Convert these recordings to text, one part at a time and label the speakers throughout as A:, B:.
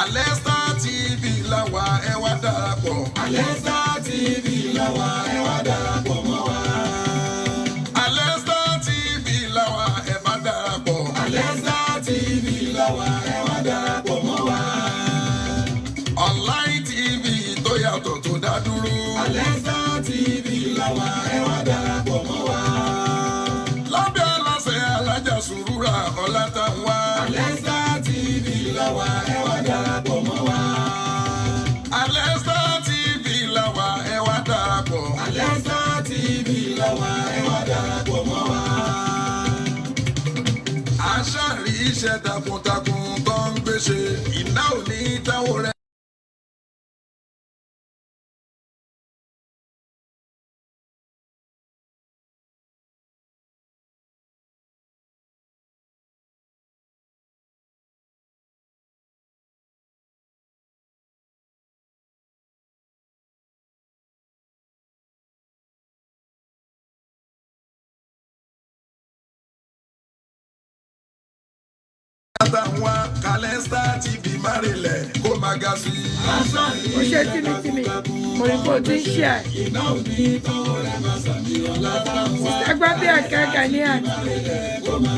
A: Alesta TV làwa ẹ wá darapọ̀.
B: Alesta TV làwa ẹ wá darapọ̀ mọ́ wa.
A: Alesta TV làwa ẹ bá darapọ̀.
B: Alesta TV làwa ẹ wá darapọ̀ mọ́ wa.
A: Online TV tó yàtọ̀ tó dá dúró.
B: Alesta TV làwa ẹ wá darapọ̀ mọ́ wa.
A: Lábẹ́ aláṣẹ alájà Sùúrà Ọlátànwá.
B: Alesta TV làwa ẹ wá darapọ̀ mọ́ wa.
A: Alesta TV làwa ẹ wá darapọ̀.
B: Alesta TV làwa ẹ wá darapọ̀ mọ́ wa.
A: Àṣà rí iṣẹ́ takuntakun tó ń gbéṣe iná ò ní táwọn rẹ̀. Àtàwọn Alesta TV márìnlẹ̀ kó máa ga sí i.
C: Ó ṣe tìmítìmí mo rí bó ti ń ṣe ẹ̀.
B: Iná ò ní tọ́wọ́ rẹ̀ máa sàmì ọ̀la táwọn.
C: Ẹgbẹ́ bí ẹ̀kẹ́kẹ́ ní àná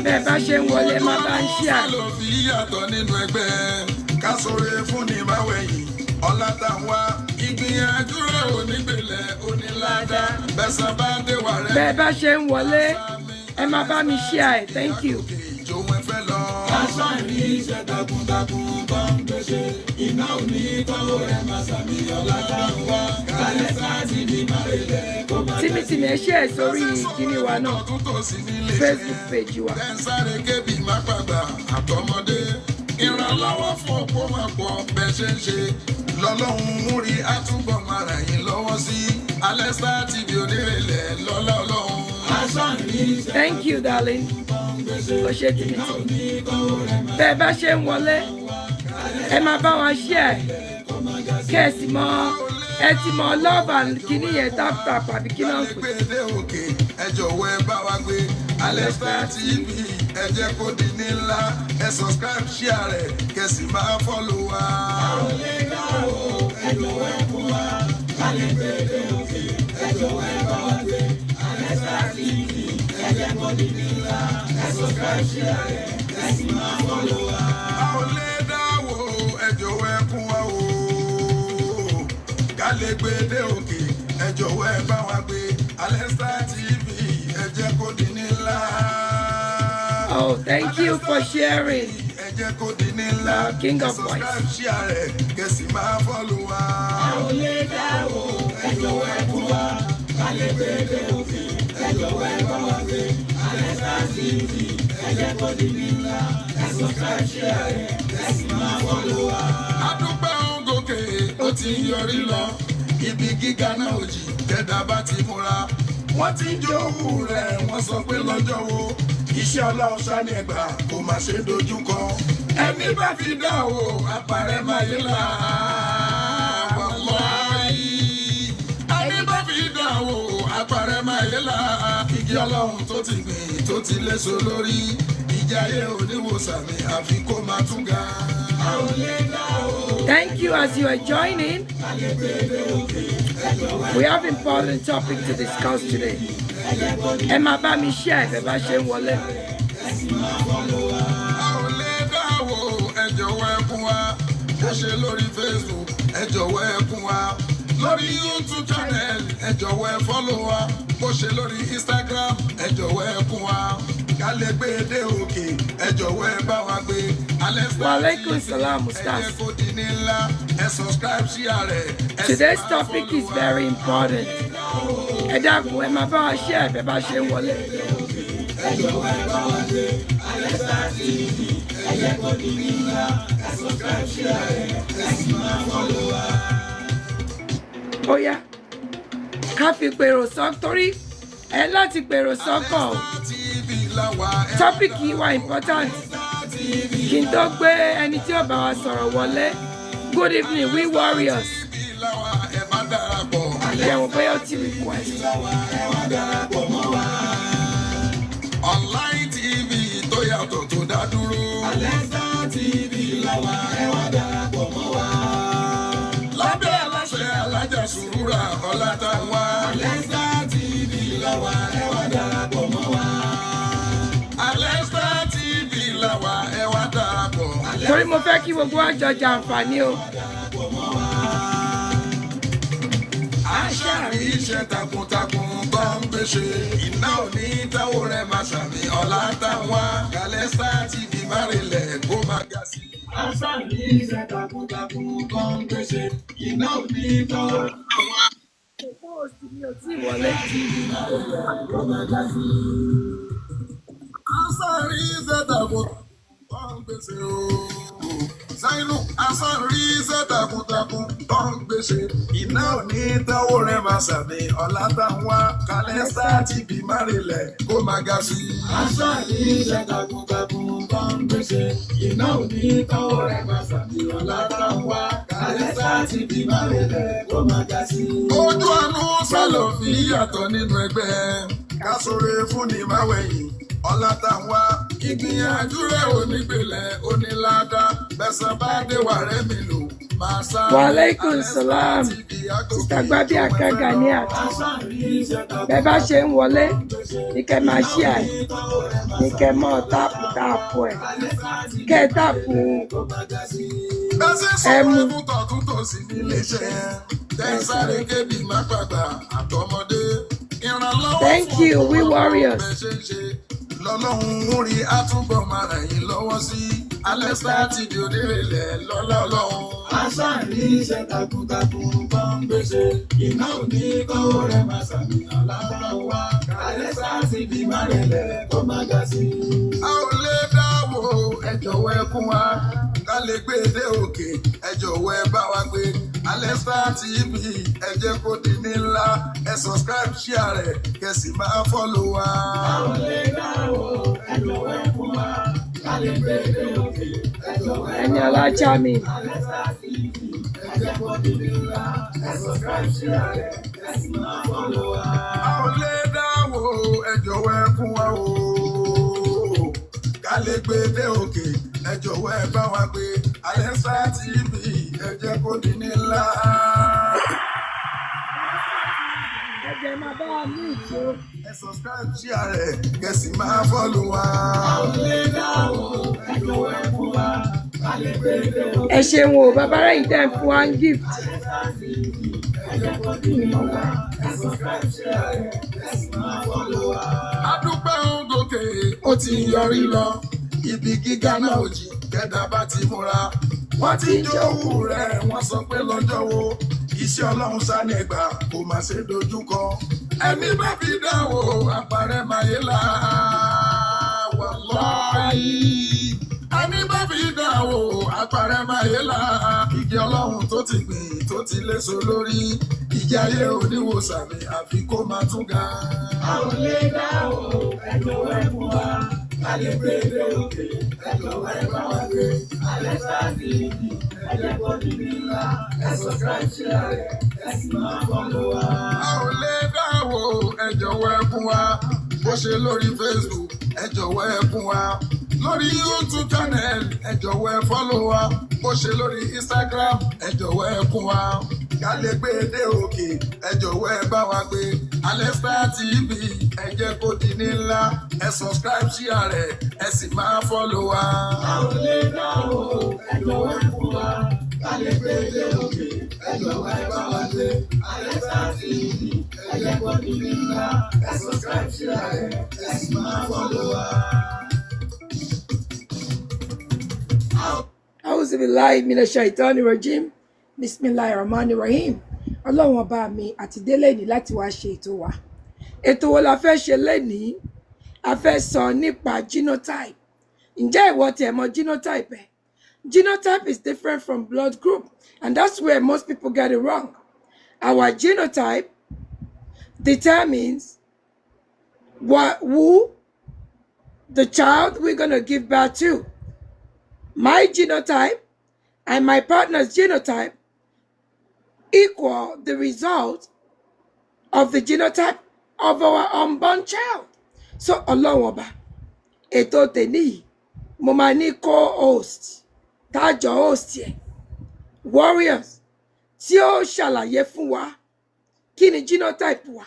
C: bẹ́ẹ̀ bá ṣe ń wọlé má bá ń ṣe ẹ̀.
A: Ló fi yàtọ̀ nínú ẹgbẹ́ ká sóre fún ní máwẹ̀yìn Ọlátànwá ìgbìyànjú rẹ̀ onígbèlẹ̀ onílàdá bẹ́sẹ̀ bá dé wà rẹ̀.
C: Bẹ́ẹ̀ bá ṣe ń wọlé ẹ má bá mi ṣe ẹ̀. Thank you.
A: Ìjọ wọn fẹ́ lọ.
B: Àṣà rí iṣẹ́ takuntakun tó ń gbéṣe. Iná ò ní tọ́wọ́ rẹ̀ máa sàmì ọ̀la táwọn. Alesta TV márìnlẹ̀ kó máa ga sí i.
C: Tìmítìmí ẹ ṣe ẹ̀ sórí kíní wa náà Facebook page wa.
A: Sáré kébì má pàgbà àtọmọdé ìrànlọ́wọ́ fún ọ̀pọ̀ máa pọ̀ bẹ́ẹ̀ ṣe ń ṣe lọ́lọ́run mú rí àtúbọ̀ máa ràn yín lọ́wọ́ sí Alesta TV onírèlẹ̀ lọ́lá ọlọ́run.
B: Àṣà rí iṣẹ́
C: Thank you darling. Ó ṣe tìmítìmí. Bẹ́ẹ̀ bá ṣe ń wọlé ẹ má bá wọn ṣe ẹ̀. Kẹ̀sì mọ́ ẹ ti mọ love and kíní yẹn tap tap àbí kí náà pè.
A: Gbèdé òkè ẹ jọ̀wọ́ ẹ bá wa gbé Alesta TV ẹ jẹ́ kó di ní ńlá ẹ subscribe share rẹ̀ kẹ̀sì máa follow wa. A ò lè dáwọ́ ẹ jọ̀wọ́ ẹ kún wa o. Ká lè gbèdé òkè ẹ jọ̀wọ́ ẹ bá wa gbé Alesta TV ẹ jẹ́ kó di ní ńlá.
C: Oh, thank you for sharing.
A: Ẹ jẹ́ kó di ní ńlá.
C: King of
A: Ẹ
C: Voice.
A: subscribe share rẹ̀ kẹ̀sì máa follow wa. Adúpẹ́ ń gòkè ó ti ń yọrí lọ ibi gíga náà ò jì tẹ́dá bá ti múra wọ́n ti ń jówù rẹ̀ wọ́n sọ pé lọ́jọ́ wo iṣẹ́ ọlọ́run ṣáni ẹgbà kò má ṣe dojú kọ ẹni bá fi dá o àpàrẹ máa yé là wàláhì ẹni bá fi dá o àpàrẹ máa yé là igi ọlọ́run tó ti gbìn tó ti léso lórí ìjayé oníwòsàn mi àfi kó máa tún ga.
C: Thank you as you are joining. We have important topic to discuss today. Ẹ má bá mi share bẹ́ẹ̀ bá ṣe ń wọlé.
A: A ò lè dáwọ́ ẹ jọ̀wọ́ ẹ kún wa ẹ ṣe lórí Facebook ẹ jọ̀wọ́ ẹ kún wa lórí YouTube channel ẹ jọ̀wọ́ ẹ follow wa bó ṣe lórí Instagram ẹ jọ̀wọ́ ẹ kún wa ká lè gbé dé òkè ẹ jọ̀wọ́ ẹ bá wa gbé Alesta
C: Wa alaikum salam,
A: ẹ
C: Ustaz.
A: jẹ́ kó di ní ńlá ẹ subscribe share rẹ̀.
C: Today's topic is very important. Ẹ dákun ẹ má bá wa share bẹ́ẹ̀ bá ṣe ń wọlé. Ó yá ká fi pèrò sọ torí ẹ láti pèrò sọ́kàn o. Tọ́pìkì wa important. Kí n tó gbé ẹni tí ó bá wa sọ̀rọ̀ wọlé. Good evening, we warriors. Àyẹ̀wò bóyá ó ti request.
A: Online TV tó yàtọ̀ tó dá dúró.
B: Alesta TV làwa ẹ wá darapọ̀ mọ́
C: torí mo fẹ́ kí gbogbo wa jọ jàǹfààní o.
A: Aṣáàrí iṣẹ́ takuntakun tó ń gbéṣe. Iná ò ní táwọn rẹ̀ máa ṣàmì ọ̀la táwọn Kàlẹ́sà TV máa rìnlẹ̀ kó máa ga sí.
B: Aṣáàrí iṣẹ́ takuntakun tó ń gbéṣe. Iná ò ní táwọn
C: Post mi ò tí ì wọlé.
A: Aṣáàrí iṣẹ́ takuntakun tó ń gbéṣe o. Zainu aṣáàrí iṣẹ́ takuntakun tó ń gbéṣe. Iná ò ní táwọn rẹ̀ máa ṣàmì ọ̀la táwọn Kàlẹ́sà TV máa rìnlẹ̀ kó máa ga sí.
B: Aṣáàrí iṣẹ́ takuntakun tó ń gbéṣe. Iná ò ní táwọn rẹ̀ máa ṣàmì ọ̀la táwọn Kàlẹ́sà TV máa rìnlẹ̀ kó máa ga sí.
A: Ojú àánú sálọ fi yàtọ̀ nínú ẹgbẹ́. Kásòrè fún ni máwẹ̀yìn. Ọlá táwa ìgbìyànjú rẹ̀ onígbèlẹ̀ onílàdá. Bẹ́sẹ̀ bá dé wà rẹ̀ mi lò. Màá sá.
C: Wa alaikum salam. Sista Gbadé Akaga ní àti. Bẹ́ẹ̀ bá ṣe ń wọlé, ní kẹ́ máa ṣí àì. Ní kẹ́ mọ́ táàpù ẹ̀. Kẹ́ táàpù
A: Bẹ́sẹ̀ sọ fún tọ̀tún tòsí nílé iṣẹ́. Tẹ́sáré kébì má gbàgbà àtọmọdé. Ìrànlọ́wọ́
C: Thank you, we warriors.
A: Lọ́lọ́run ń rí àtúbọ̀ máa ràn yín lọ́wọ́ sí. Kàlẹ́sà TV onírèlẹ̀ lọ́lọ́lọ́run.
B: Aṣáàrí iṣẹ́ takuntakun tó ń gbéṣe. Iná ò ní táwọn rẹ̀ máa ṣàmì ọ̀la táwọn Kàlẹ́sà TV máa rìnlẹ̀ kó máa ga sí.
A: A ò lè dáwọ́ ẹ jọ̀wọ́ ẹ kún wa. Ká lè gbé dé òkè ẹ jọ̀wọ́ ẹ bá wa gbé. Kàlẹ́sà TV ẹ jẹ́ kó di ní ńlá. Ẹ subscribe share rẹ̀ kẹ̀sì máa follow wa.
B: A ò lè dáwọ́ ẹ jọ̀wọ́ ẹ kún wa. Ká lè gbé dé òkè ẹ jọ̀wọ́ ẹ
C: ẹni ọlájà mi.
B: Kàlẹ́sà TV ẹ jẹ́ kó di ní ńlá. Ẹ subscribe share rẹ̀ kẹ̀sì máa follow wa.
A: A ò lè dáwọ́ ẹ jọ̀wọ́ ẹ kún wa o. Ká lè gbé dé òkè ẹ jọ̀wọ́ ẹ bá wa gbé. Kàlẹ́sà TV ẹ jẹ́ kó di ní ńlá.
C: Ẹ̀jẹ̀ máa bá wa mú ìtò.
A: Ẹ subscribe share rẹ̀ kẹ̀sì máa follow wa.
B: A ò lè dáwọ́ ẹ jọ̀wọ́ ẹ kún wa. Ká lè gbé dé òkè.
C: Ẹ ṣeun o, bàbá rẹ̀ yìí tẹ̀ ń fún wa ń gift.
A: Adúpẹ́ ń gòkè ó ti yọrí lọ. Ibi gíga náà ò jì kẹ́dá bá ti múra. Wọ́n ti jówù rẹ̀ wọ́n sọ pé lọ́jọ́ wo. Iṣẹ́ Ọlọ́run sáni ẹgbà kò má ṣe dojúkọ. Ẹni bá fi dáwò àpárẹ̀ máyé là wàláhì. Ẹni bá fi dáwò àpárẹ̀ máyé là. Igi Ọlọ́run tó ti gbìn tó ti léso lórí. Ìjà ayé oníwòsàn mi àfi kó máa tún ga.
B: A ò lè dáwọ́ ẹ jọ̀wọ́ ẹ kún wa. Ká lè gbé dé òkè ẹ jọ̀wọ́ ẹ bá wa gbé. Kàlẹ́sà TV ẹ jẹ́ kó di ní ńlá. Ẹ subscribe share rẹ̀ ẹ sì máa follow wa.
A: A ò lè dáwò ẹ jọ̀wọ́ ẹ kún wa. Bó ṣe lórí Facebook ẹ jọ̀wọ́ ẹ kún wa. Lórí YouTube channel ẹ jọ̀wọ́ ẹ follow wa. Bó ṣe lórí Instagram ẹ jọ̀wọ́ ẹ kún wa. Ká lè gbé dé òkè ẹ jọ̀wọ́ ẹ bá wa gbé. Kàlẹ́sà TV ẹ jẹ́ kó di ní ńlá. Ẹ subscribe share rẹ̀ ẹ sì máa follow wa.
B: A ò lè dáwọ́ ẹ jọ̀wọ́ ẹ kún wa. Ká lè gbé dé òkè ẹ jọ̀wọ́ ẹ bá wa gbé. Kàlẹ́sà TV ẹ jẹ́ kó di ní ńlá. Ẹ subscribe share rẹ̀ ẹ sì máa follow wa.
C: A'udhu billahi minash shaitani rajim. Bismillahir rahmanir rahim. Ọlọ́run ọba mi àti délé ní láti wá ṣe ètò wa. Ètò wo la fẹ́ ṣe lénìí? A fẹ́ sọ nípa genotype. Ǹjẹ́ ìwọ tiẹ̀ mọ̀ genotype ẹ̀? Genotype is different from blood group, and that's where most people get it wrong. Our genotype determines who the child we're going to give birth to. My genotype and my partner's genotype equal the result of the genotype of our unborn child. So Ọlọ́run ọba, ètò tèmi mo máa ní co-host tájọ host yẹ warriors tí ó ṣàlàyé fún wa kí ni genotype wa.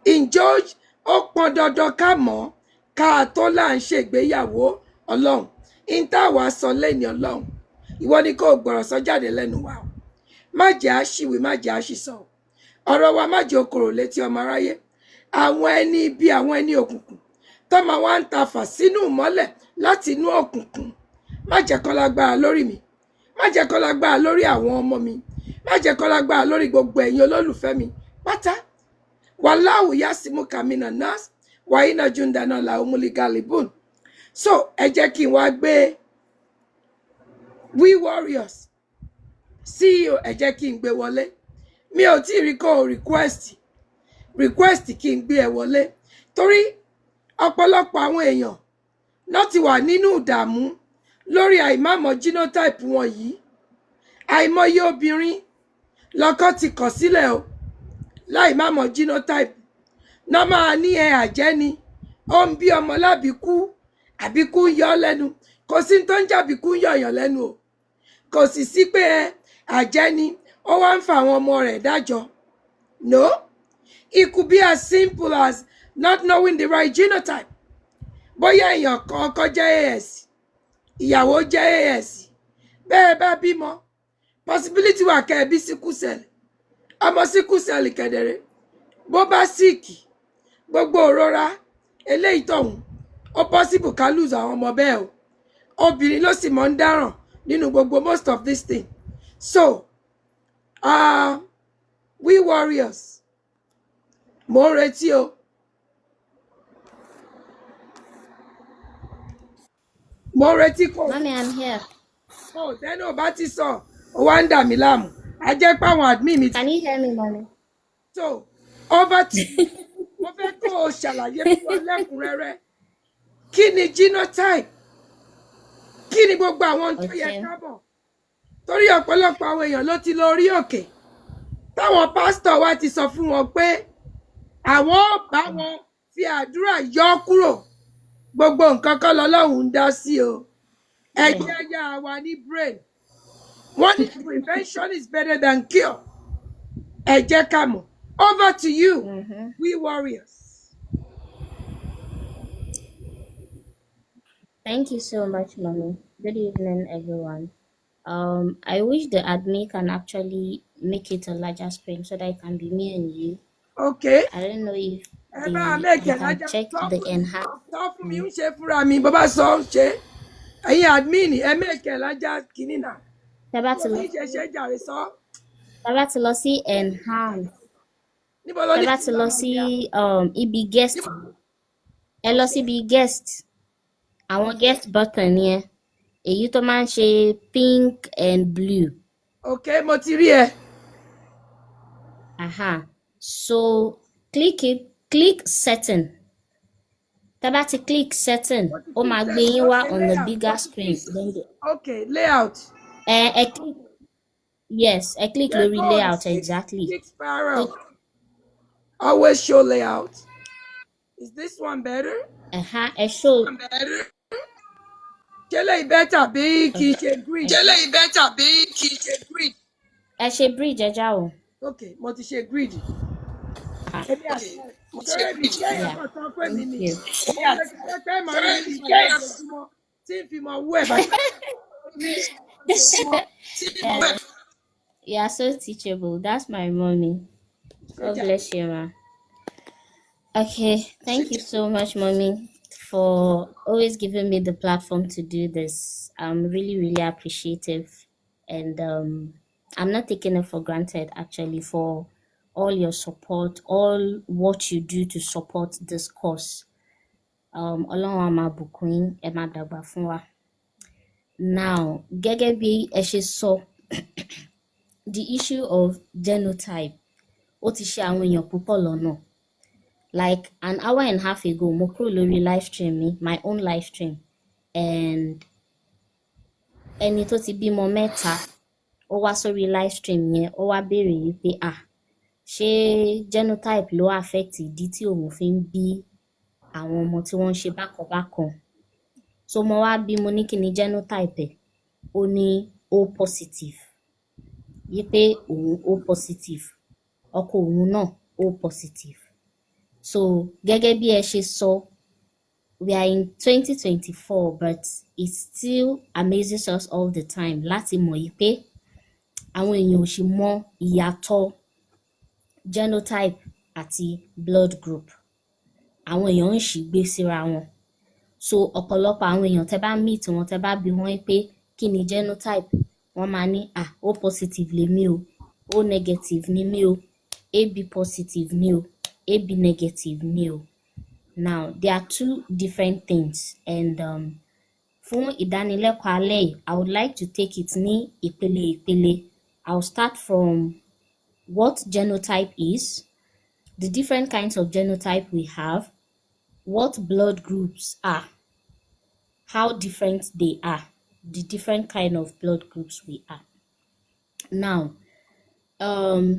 C: Ǹjẹ́ ó pọn dandan ká mọ̀ ká tó là ń ṣègbéyàwó Ọlọ́run in tá wàá sọ lẹ́ni Ọlọ́run ìwọ ni kò gbọ́rọ̀ sọ jáde lẹ́nu wa o má jẹ́ àṣìwí má jẹ́ àṣìsọ ọ̀rọ̀ wa má jẹ́ okòrò létí ọmọ aráyé àwọn ẹni ibi àwọn ẹni òkùnkùn tọ́mọ wa ń tafà sínú ìmọ́lẹ̀ láti inú òkùnkùn má jẹ́ kó lágbára lórí mi má jẹ́ kó lágbára lórí àwọn ọmọ mi má jẹ́ kó lágbára lórí gbogbo ẹ̀yin olólùfẹ́ mi pátá wàláhù yasimuka mina nas wàhínà jundana làhùmúlì galibun so ẹ jẹ́ kí n wá gbé we warriors CEO ẹ jẹ́ kí n gbé wọlé mi ò tí ì rí kó request kí n gbé ẹ wọlé torí ọ̀pọ̀lọpọ̀ àwọn èèyàn náà ti wà nínú ìdààmú lórí àìmámọ̀ genotype wọn yìí àìmọye obìnrin lọ́kọ ti kọ̀ sílẹ̀ o láìmámọ̀ genotype náà máa ní ẹ àjẹ́ ni ó ń bí ọmọ lábìkú àbíkú ń yọ lẹ́nu kò sí tó ń jàbíkú ń yọ̀yàn lẹ́nu o kò sì sí pé ẹ àjẹ́ ni ó wá ń fa àwọn ọmọ rẹ̀ dájọ́ no it could be as simple as not knowing the right genotype bóyá èèyàn kan ọkọ jẹ́ AS ìyàwó jẹ́ AS bẹ́ẹ̀ bá bímọ possibility wà kẹ́ ẹ bí sickle cell ọmọ sickle cell kẹ̀dẹ̀rẹ̀ bó bá síìkì gbogbo òrora eléyìí tọ̀hún ó possible ká lose àwọn ọmọ bẹ́ẹ̀ o obìnrin ló sì mọ̀ ń dáràn nínú gbogbo most of this thing so we warriors mo ń retí o. Mo retí kò.
D: Mommy, I'm here.
C: Oh, tẹ́nu ò bá ti sọ, ó wá ń dà mí láàmú. A jẹ́ pé àwọn admin mi.
D: Can you hear me, mommy?
C: So, over to you. Mo fẹ́ kó o ṣàlàyé fún wa lẹ́kùnrẹ́rẹ́. Kí ni genotype? Kí ni gbogbo àwọn tó yẹ kábọ̀? Torí ọ̀pọ̀lọpọ̀ àwọn èèyàn ló ti lọ orí òkè. Táwọn pásítọ̀ wa ti sọ fún wọn pé àwọn ò bá wọn fi àdúrà yọ kúrò. Gbogbo nǹkan kan lọ́lọ́run ń dá sí o. Ẹ̀jẹ̀ ayá wa ní brain. Wọ́n ní prevention is better than cure. Ẹ jẹ́ ká mọ̀. Over to you, we warriors.
D: Thank you so much, mommy. Good evening, everyone. I wish the admin can actually make it a larger screen so that it can be me and you.
C: Okay.
D: I don't know if
C: Ẹ bá make
D: you
C: it
D: can
C: larger.
D: check the enhance.
C: Sọ fún mi ń ṣe fúnra mi, bàbá sọ ń ṣe. Ẹ̀yin admin ẹ make it larger kìíní náà.
D: Tẹ́ bá ti
C: Mo
D: lọ
C: ní ṣe ṣe jàre sọ.
D: sí enhance.
C: Níbo ló ní
D: Tẹ́ bá ti lọ sí ibi guest. Ẹ lọ sí ibi guest. Àwọn guest button yẹn. Èyí tó máa ń ṣe pink and blue.
C: Okay, mo ti rí ẹ.
D: So click setting. Tẹ́ bá ti click setting, ó máa gbé yín wá on the bigger screen.
C: Okay, layout.
D: Click, yes, click lórí layout exactly.
C: Click spiral. Always show layout. Is this one better?
D: Show.
C: Jẹ́lẹ̀ better bí kì í ṣe grid. Jẹ́lẹ̀ better bí kì í ṣe grid.
D: Ẹ ṣe bridge ẹja o.
C: Okay, mo ti ṣe grid.
D: Thank you. You are so teachable. That's my mommy. God bless you, ma. Okay, thank you so much, mommy, for always giving me the platform to do this. I'm really, really appreciative. And I'm not taking it for granted, actually, for all your support, all what you do to support this cause. Ọlọ́run á máa bùkún yín, ẹ máa dàgbà fún wa. Now, gẹ́gẹ́ bí ẹ ṣe sọ, the issue of genotype, ó ti ṣe àwọn èèyàn púpọ̀ lọ́nà. Like an hour and a half ago, mo kúrò lórí live stream mi, my own live stream, and ẹni tó ti bímọ mẹ́ta, ó wá sórí live stream yẹn, ó wá béèrè yìí pé ṣé genotype ló affect ìdí tí òun fi ń bí àwọn ọmọ tí wọ́n ń ṣe bákan-bákan. So mo wá bí mo ní kí ni genotype ẹ̀, ó ní O positive. Yí pé òun O positive, ọkọ òun náà O positive. So gẹ́gẹ́ bí ẹ ṣe sọ, we are in 2024, but it still amazes us all the time láti mọ̀ yìí pé àwọn èèyàn ò sì mọ ìyàtọ̀ genotype àti blood group. Àwọn èèyàn ń ṣì gbé síra wọn. So ọ̀pọ̀lọpọ̀ àwọn èèyàn tẹ́ bá meet wọn tẹ́ bá bi wọ́n pé kí ni genotype, wọ́n máa ní O positive lèmi o, O negative ni mí o, AB positive ni o, AB negative ni o. Now there are two different things, and fún ìdánilẹ́kọ̀ọ́ alẹ́ yìí, I would like to take it ní ìpele ìpele. I'll start from what genotype is, the different kinds of genotype we have, what blood groups are, how different they are, the different kind of blood groups we are. Now,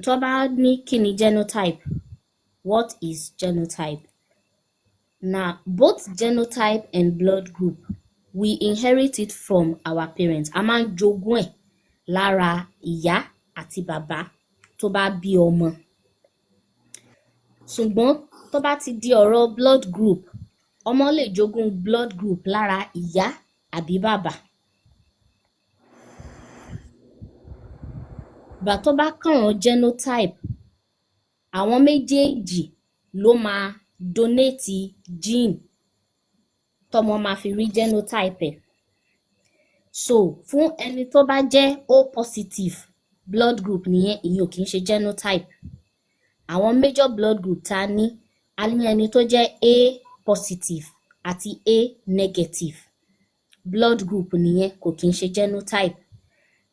D: tó bá ní kí ni genotype, what is genotype? Now, both genotype and blood group, we inherit it from our parents. A máa ń jogún ẹ̀ lára ìyá àti bàbá tó bá bí ọmọ. Ṣùgbọ́n tó bá ti di ọ̀rọ̀ blood group, ọmọ lè jogún blood group lára ìyá àbí bàbá. Ìgbà tó bá kàn genotype, àwọn méjèèjì ló máa donate gene tọ́mọ máa fi rí genotype ẹ̀. So fún ẹni tó bá jẹ́ O positive blood group nìyẹn, ìyẹn ò kì í ṣe genotype. Àwọn major blood group ta ní, a ní ẹni tó jẹ́ A positive àti A negative blood group nìyẹn, kò kì í ṣe genotype.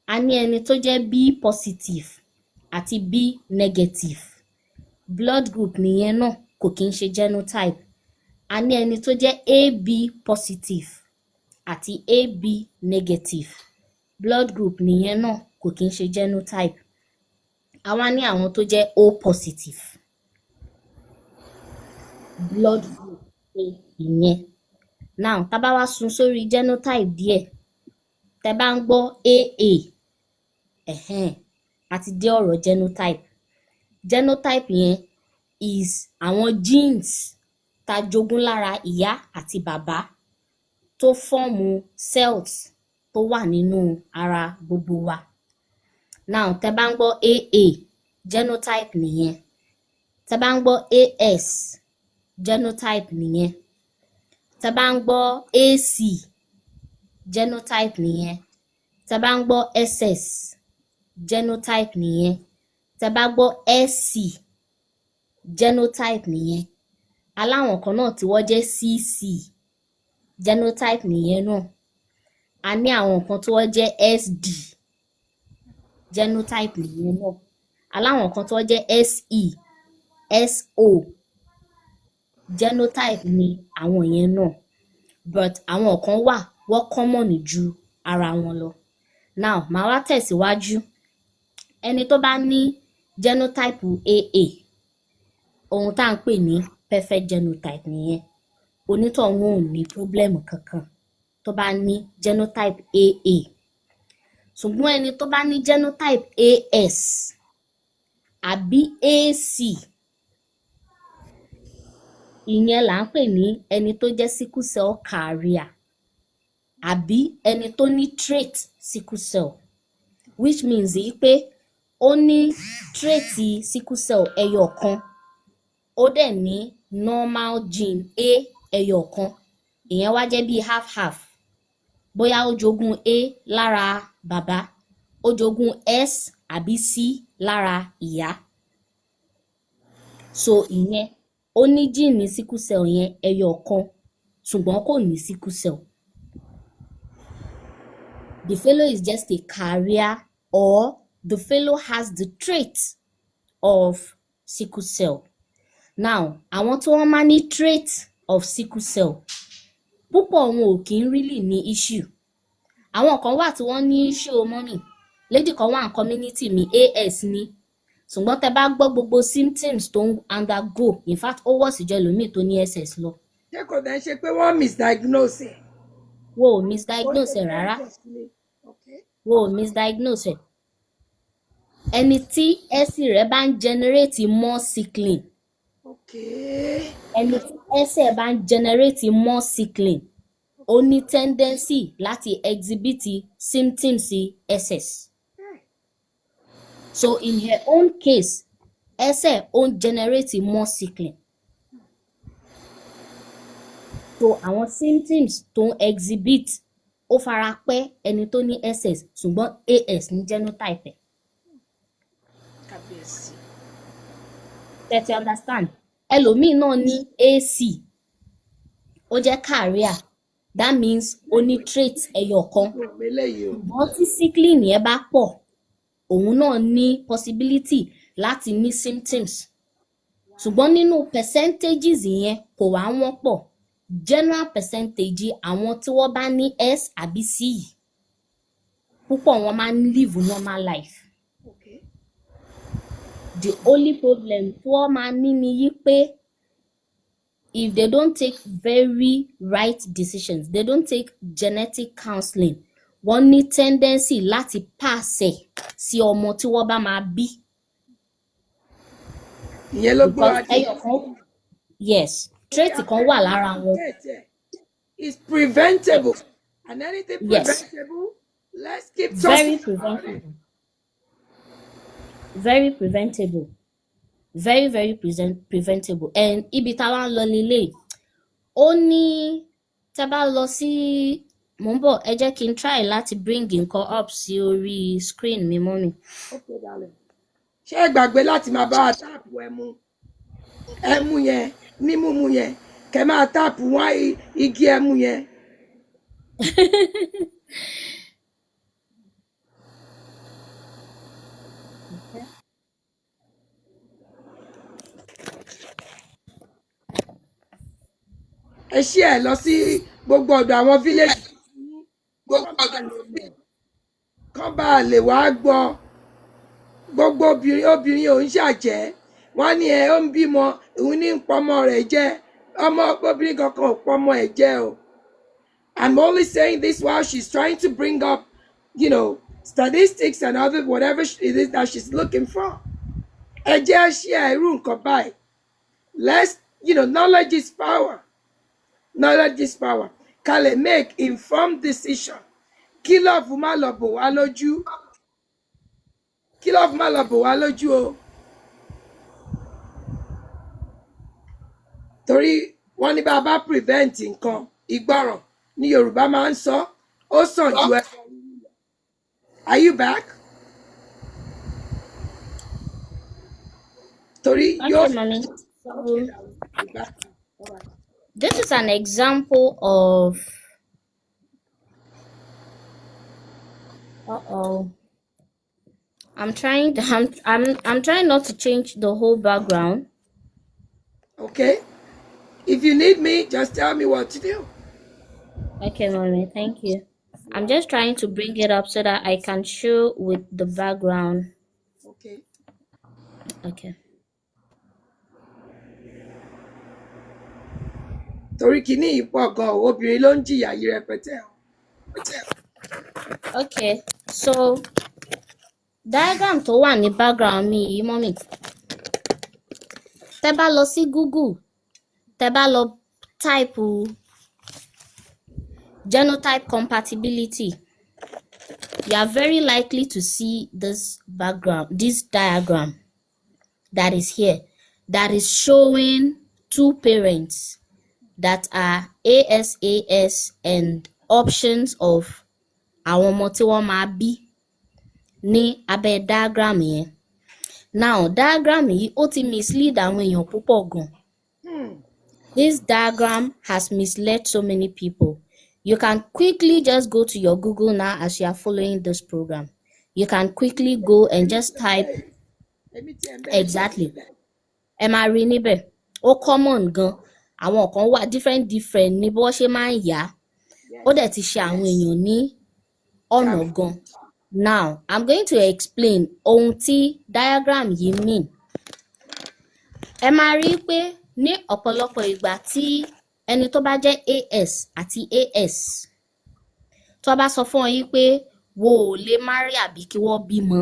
D: A ní ẹni tó jẹ́ B positive àti B negative blood group nìyẹn náà, kò kì í ṣe genotype. A ní ẹni tó jẹ́ AB positive àti AB negative blood group nìyẹn náà, kò kì í ṣe genotype. A wá ní àwọn tó jẹ́ O positive blood group ìyẹn. Now tá bá wá sún sórí genotype díẹ̀, tẹ́ bá ń gbọ́ AA, a ti dé ọ̀rọ̀ genotype. Genotype yẹn is àwọn genes tá jogún lára ìyá àti bàbá tó fọ́ọ̀mù cells tó wà nínú ara gbogbo wa. Now tẹ́ bá ń gbọ́ AA, genotype nìyẹn. Tẹ́ bá ń gbọ́ AS, genotype nìyẹn. Tẹ́ bá ń gbọ́ AC, genotype nìyẹn. Tẹ́ bá ń gbọ́ SS, genotype nìyẹn. Tẹ́ bá gbọ́ SC, genotype nìyẹn. Aláwọn kan náà tí wọ́n jẹ́ CC, genotype nìyẹn náà. A ní àwọn kan tí wọ́n jẹ́ SD, genotype nìyẹn náà. Aláwọn kan tí wọ́n jẹ́ SE, SO, genotype ni àwọn yẹn náà. But àwọn kan wà wọ́n common ju ara wọn lọ. Now màá wá tẹ̀síwájú. Ẹni tó bá ní genotype AA, ohun tá à ń pè ní perfect genotype nìyẹn. Onítọ̀hún ò ní problem kankan tó bá ní genotype AA. Ṣùgbọ́n ẹni tó bá ní genotype AS àbí AC, ìyẹn là ń pè ní ẹni tó jẹ́ sickle cell carrier àbí ẹni tó ní trait sickle cell, which means pé ó ní trait sickle cell ẹyọ kan, ó dẹ̀ ní normal gene A ẹyọ kan, ìyẹn wá jẹ́ bí half-half. Bóyá ó jogún A lára bàbá, ó jogún S àbí C lára ìyá. So ìyẹn ó ní gene sickle cell yẹn ẹyọ kan, ṣùgbọ́n kò ní sickle cell. The fellow is just a carrier, or the fellow has the trait of sickle cell. Now, àwọn tí wọ́n máa ní trait of sickle cell, púpọ̀ wọn ò kí ń really ní issue. Àwọn kan wà tí wọ́n ní issue mọ́mì. Lady kan wà ní community mi, AS ni. Ṣùgbọ́n tẹ́ bá gbọ́ gbogbo symptoms tó ń undergo, in fact, ó wọ̀ sí jẹ́ lómi tó ní SS lọ.
C: Ṣé kò dẹ̀ ṣe pé wọ́n misdiagnose ẹ̀?
D: Wo ò misdiagnose ẹ̀ rárá. Wo ò misdiagnose ẹ̀. Ẹni tí SC rẹ̀ bá ń generate more sickling,
C: Okay.
D: Ẹni tí ẹsẹ̀ bá ń generate more sickling, ó ní tendency láti exhibit symptoms SS. So in her own case, ẹsẹ̀ ó ń generate more sickling. So àwọn symptoms tó ń exhibit ó fara pẹ́ ẹni tó ní SS ṣùgbọ́n AS ní genotype ẹ̀.
C: Kábíyèsí.
D: Tẹ́tí understand? Ẹlòmíì náà ní AC, ó jẹ́ carrier, that means ó ní trait ẹyọ kan. Ṣùgbọ́n tí sickling yẹn bá pọ̀, òun náà ní possibility láti ní symptoms. Ṣùgbọ́n nínú percentages yẹn kò wá wọ́n pọ̀. General percentage àwọn tí wọ́n bá ní S àbí C yìí, púpọ̀ wọn máa ń live normal life.
C: Okay.
D: The only problem tí wọ́n máa ní ni yí pé if they don't take very right decisions, they don't take genetic counseling, wọ́n ní tendency láti pàṣẹ sí ọmọ tí wọ́n bá máa bí.
C: Ìyẹn ló gbọ́
D: Because ẹyọ kan, yes, trait kan wà lára wọn.
C: It's preventable. And anything
D: Yes.
C: preventable, let's keep
D: Very
C: talking about it.
D: preventable. Very preventable. Very, very preventable. And ibi táwa ń lọ nílé, ó ní tẹ́ bá lọ sí, mò ń bọ̀, ẹ jẹ́ kí n try láti bring nǹkan up sí orí screen mi mọ́ mi.
C: Okay, darling. Ṣé ẹ gbàgbé láti máa bá wa táàpù ẹmu yẹn ní mímú yẹn kẹ́ máa táàpù wọ́n igi ẹmu yẹn. Ẹ ṣí ẹ lọ sí gbogbo ọ̀dọ̀ àwọn village kán bá lè wá gbọ́. Gbogbo obìnrin ò ń ṣàjẹ́, wọ́n ní ẹ ó ń bímọ, òun ní ń pọmọ rẹ̀ jẹ, ọmọ obìnrin kankan ò pọmọ ẹ̀ jẹ o. I'm only saying this while she's trying to bring up, statistics and other whatever it is that she's looking for. Ẹ jẹ́ ṣí ẹ irú nǹkan báyìí. Let's, knowledge is power. Knowledge is power. Ká lè make informed decision. Kí lọ́ọ̀fù má lọ bò wá lójú. Kí lọ́ọ̀fù má lọ bò wá lójú o. Torí wọ́n ní bá a bá prevent nǹkan ìgbọràn ní Yorùbá máa ń sọ, ó sàn ju ẹ. Are you back? Torí yóò.
D: Okay, mommy. This is an example of I'm trying not to change the whole background.
C: Okay. If you need me, just tell me what to do.
D: Okay, mommy, thank you. I'm just trying to bring it up so that I can show with the background.
C: Okay.
D: Okay.
C: Torí kíní ìpọ̀ gan obìnrin ló ń jìyà yìí rẹpẹtẹ.
D: Okay, so diagram tó wà ní background mi yìí, mommy. Tẹ́ bá lọ sí Google, tẹ́ bá lọ type genotype compatibility, you are very likely to see this diagram that is here, that is showing two parents that are ASAS and options of àwọn ọmọ tí wọ́n máa bí ní abẹ́ diagram yẹn. Now, diagram yìí ó ti mislead àwọn èèyàn púpọ̀ gan. This diagram has misled so many people. You can quickly just go to your Google now as you are following this program. You can quickly go and just type exactly. Ẹ máa rí níbẹ̀. Ó common gan. Àwọn kan wà different ní bó ṣe máa ń yá. Ó dẹ̀ ti ṣe àwọn èèyàn ní ọ̀nà gan. Now, I'm going to explain ohun tí diagram yìí mean. Ẹ máa rí pé ní ọ̀pọ̀lọpọ̀ ìgbà tí ẹni tó bá jẹ́ AS àti AS tó bá sọ fún ọ yín pé wo ò lè marry àbí kí wọ́n bímọ,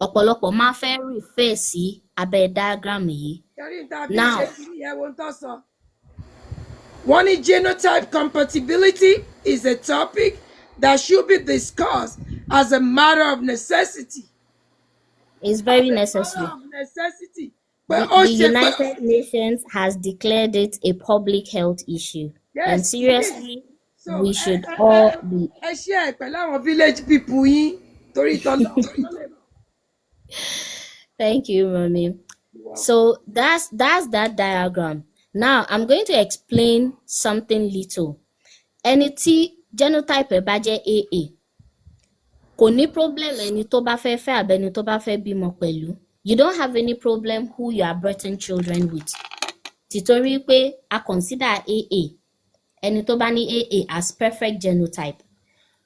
D: ọ̀pọ̀lọpọ̀ máa fẹ́ refer sí abẹ́ diagram yìí. Now,
C: One genotype compatibility is a topic that should be discussed as a matter of necessity.
D: it's very necessary. The United Nations has declared it a public health issue. And seriously, we should all be.
C: Village people
D: Thank you, Mommy. So that's that diagram. Now I'm going to explain something little. Ẹni tí genotype ẹ̀ bá jẹ́ AA kò ní problem ẹni tó bá fẹ́ fẹ́ àbẹ́ni tó bá fẹ́ bímọ pẹ̀lú. You don't have any problem who you are birthing children with. Títorí pé a consider AA ẹni tó bá ní AA as perfect genotype.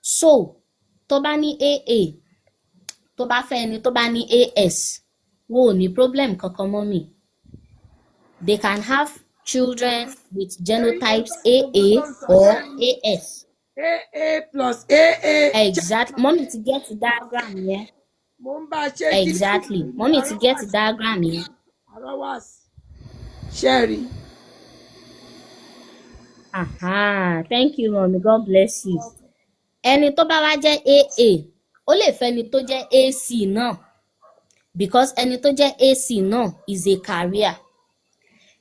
D: So tó bá ní AA tó bá fẹ́ ẹni tó bá ní AS wo ní problem kankan mọ́ mi. They can have children with genotypes AA or AS.
C: AA plus AA.
D: Exactly. Mommy to get the diagram here. Exactly. Mommy to get the diagram here.
C: Sherry.
D: Aha. Thank you, Mommy. God bless you. Ẹni tó bá wá jẹ́ AA, ó lè fẹ́ ẹni tó jẹ́ AC náà. Because ẹni tó jẹ́ AC náà is a carrier.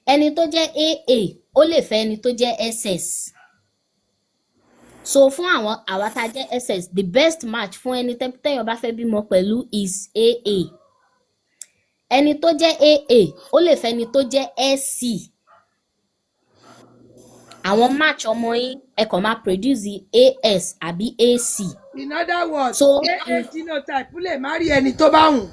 D: Ẹni tó jẹ́ AA, ó lè fẹ́ ẹni tó jẹ́ SS. So fún àwa tá jẹ́ SS, the best match fún ẹni tẹ́yàn bá fẹ́ bímọ pẹ̀lú is AA. Ẹni tó jẹ́ AA, ó lè fẹ́ ẹni tó jẹ́ SC. Àwọn match ọmọ yín ẹ kàn máa produce AS àbí AC.
C: In other words,
D: so
C: AA genotype lè marry ẹni tó bá wùn.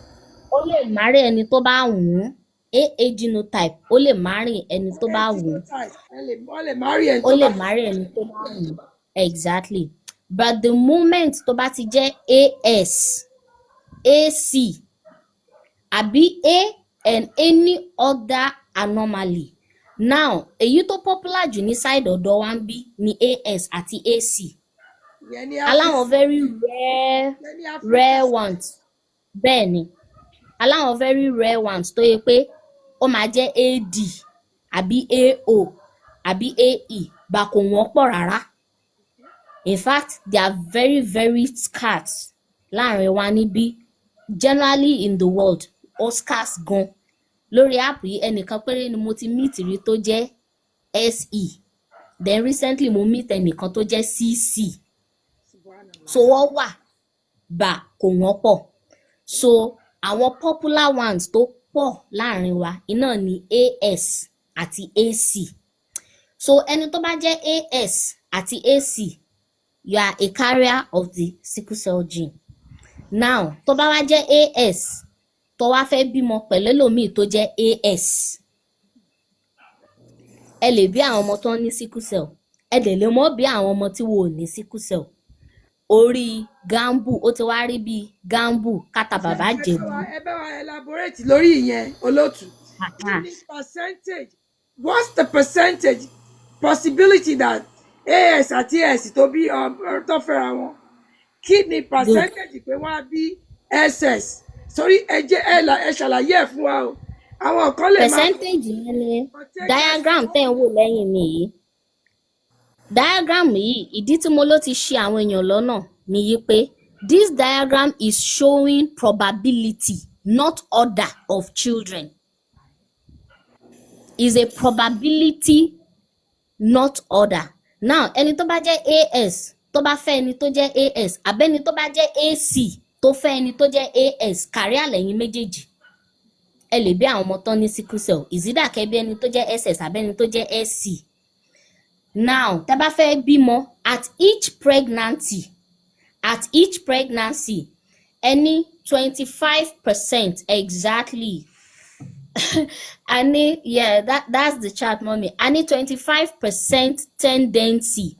D: Ó lè marry ẹni tó bá wùn. AA genotype ó lè marry ẹni tó bá wùn.
C: Ó lè marry ẹni
D: tó bá wùn. Exactly. But the moment tó bá ti jẹ́ AS, AC, àbí A and any other anomaly. Now, èyí tó popular jù ní side ọ̀dọ̀ wa ń bí ni AS àti AC. Aláwọn very rare ones. Bẹ́ẹ̀ ni. Aláwọn very rare ones tó yẹ pé ó máa jẹ́ AD àbí AO àbí AE bá kò wọ́n pọ̀ rárá. In fact, they are very, very scarce láàrin wa níbí. Generally in the world, ó scarce gan. Lórí app yìí ẹnìkan péré ni mo ti meet rí tó jẹ́ SE. Then recently mo meet ẹnìkan tó jẹ́ CC. So wọ́n wà bá kò wọ́n pọ̀. So àwọn popular ones tó pọ̀ láàrin wa iná ni AS àti AC. So ẹni tó bá jẹ́ AS àti AC, you are a carrier of the sickle cell gene. Now, tó bá wá jẹ́ AS, tó wá fẹ́ bímọ pẹ̀lú ẹlòmíì tó jẹ́ AS. Ẹ lè bí àwọn ọmọ tó ní sickle cell. Ẹ dẹ̀ lè mọ́ bí àwọn ọmọ tí wọ́n ò ní sickle cell. Orí gambu ó ti wá rí bí gambu kàtà bàbá jẹ̀bú.
C: Ẹ bá wa elaborate lórí ìyẹn olóòtú. What's the percentage possibility that AS àti S tó bí tó fẹ́ra wọn? Kí ni percentage pé wọ́n á bí SS? Sorry, ẹ ṣàlàyé ẹ̀ fún wa o. Àwọn kan lè máa.
D: Percentage yẹn ni diagram tẹ́ ń wò lẹ́yìn mi yìí. Diagram yìí, ìdí tí mo ló ti ṣe àwọn èèyàn lọ́nà ni yí pé this diagram is showing probability, not order of children. Is a probability, not order. Now, ẹni tó bá jẹ́ AS, tó bá fẹ́ ẹni tó jẹ́ AS, àbẹ́ni tó bá jẹ́ AC, tó fẹ́ ẹni tó jẹ́ AS, carrier lẹ́yìn méjèèjì. Ẹ lè bí àwọn ọmọ tán ní sickle cell. Ìsídà kẹ́ bí ẹni tó jẹ́ SS àbẹ́ni tó jẹ́ SC. Now, tẹ́ bá fẹ́ bímọ at each pregnancy, any 25% exactly. That's the chart, mommy. Any 25% tendency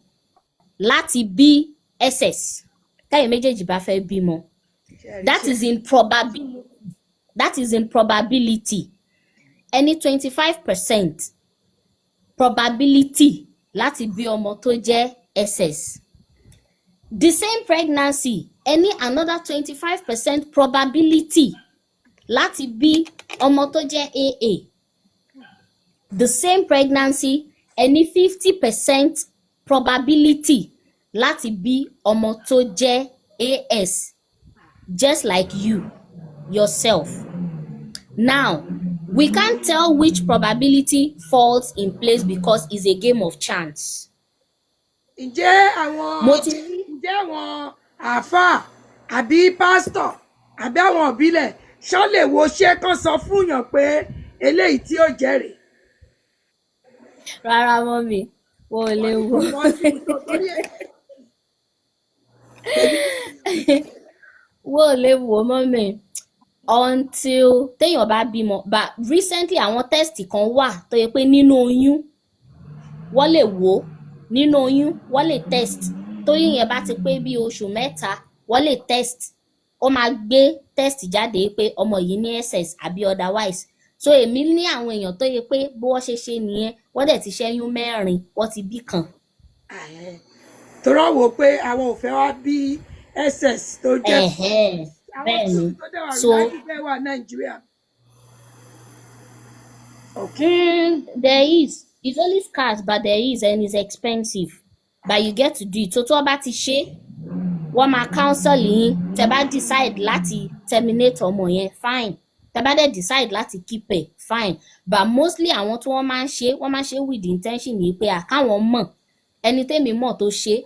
D: láti bí SS. Táyì méjèèjì bá fẹ́ bímọ. That is in probability. Any 25% probability láti bí ọmọ tó jẹ́ SS. The same pregnancy, any another 25% probability láti bí ọmọ tó jẹ́ AA. the same pregnancy ẹni 50% probability láti bí ọmọ tó jẹ́ AS just like you yourself. Now, we can't tell which probability falls in place because it's a game of chance.
C: ǹjẹ́ àwọn àáfàá àbí pásítọ̀ àbí àwọn ìbílẹ̀ ṣọ́ lè wo ṣé kán sọ fún yàn pé eléyìí tí ó jẹ́rìí.
D: Rárá mọ́mì, wọn ò lè wò. Wọn ò lè wò mọ́mì until téèyàn bá bímọ. But recently àwọn test kan wà tó yẹ pé nínú oyún wọ́n lè wò ó, nínú oyún wọ́n lè test tóyún yẹn bá ti pé bí oṣù mẹ́ta wọ́n lè test, ó máa gbé test jáde pé ọmọ yìí ní SS àbí otherwise. So èmi ní àwọn èèyàn tó yẹ pé bó wọ́n ṣe nìyẹn wọ́n dẹ̀ ti ṣẹ́yún 4 wọ́n ti bí kan.
C: Torọ́ wò pé àwọn ò fẹ́ wá bí SS tó jẹ́
D: bẹ́ẹ̀ni
C: so wà Nàìjíríà.
D: There is, it's only scarce but there is and it's expensive but you get to do it. So tó bá ti ṣe wọ́n máa counsel yín, tẹ́ bá decide láti terminate ọmọ yẹn fine, tẹ́ bá dẹ̀ decide láti keep ẹ̀ fine, but mostly àwọn tí wọ́n máa ń ṣe with the intention yìí pé àkáwọn mọ̀ ẹni tẹ́mi mọ̀ tó ṣe,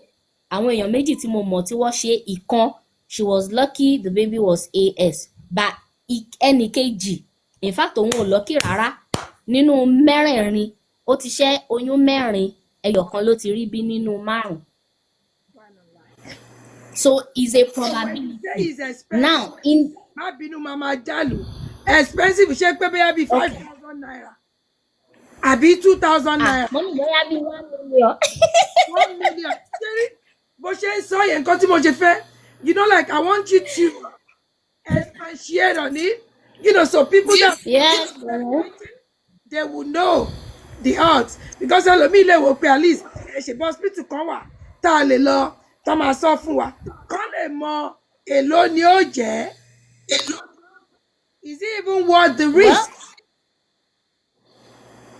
D: àwọn èèyàn méjì tí mo mọ̀ tí wọ́n ṣe, ìkan she was lucky the baby was AS but ẹnì kejì in fact òun ò lucky rárá, nínú 4 ó ti ṣẹ́ oyún 4 ẹyọ̀kan ló ti rí bí nínú 5. So it's a probability. Now in
C: má bínú mama jálù expensive ṣe pé bóyá bíi 5,000 naira àbí 2,000 naira.
D: mo ní bóyá bíi 1 million.
C: 1 million ṣé bó ṣe ń sọ yẹn nǹkan tí mo ṣe fẹ́, you know, like I want you to expatiate on it, you know, so people that they will know the odds, because ẹlòmíì lè wò pé at least ṣe hospital kan wà tá a lè lọ tá máa sọ fún wa kán lè mọ èló ni ó jẹ́. Is it even worth the risk?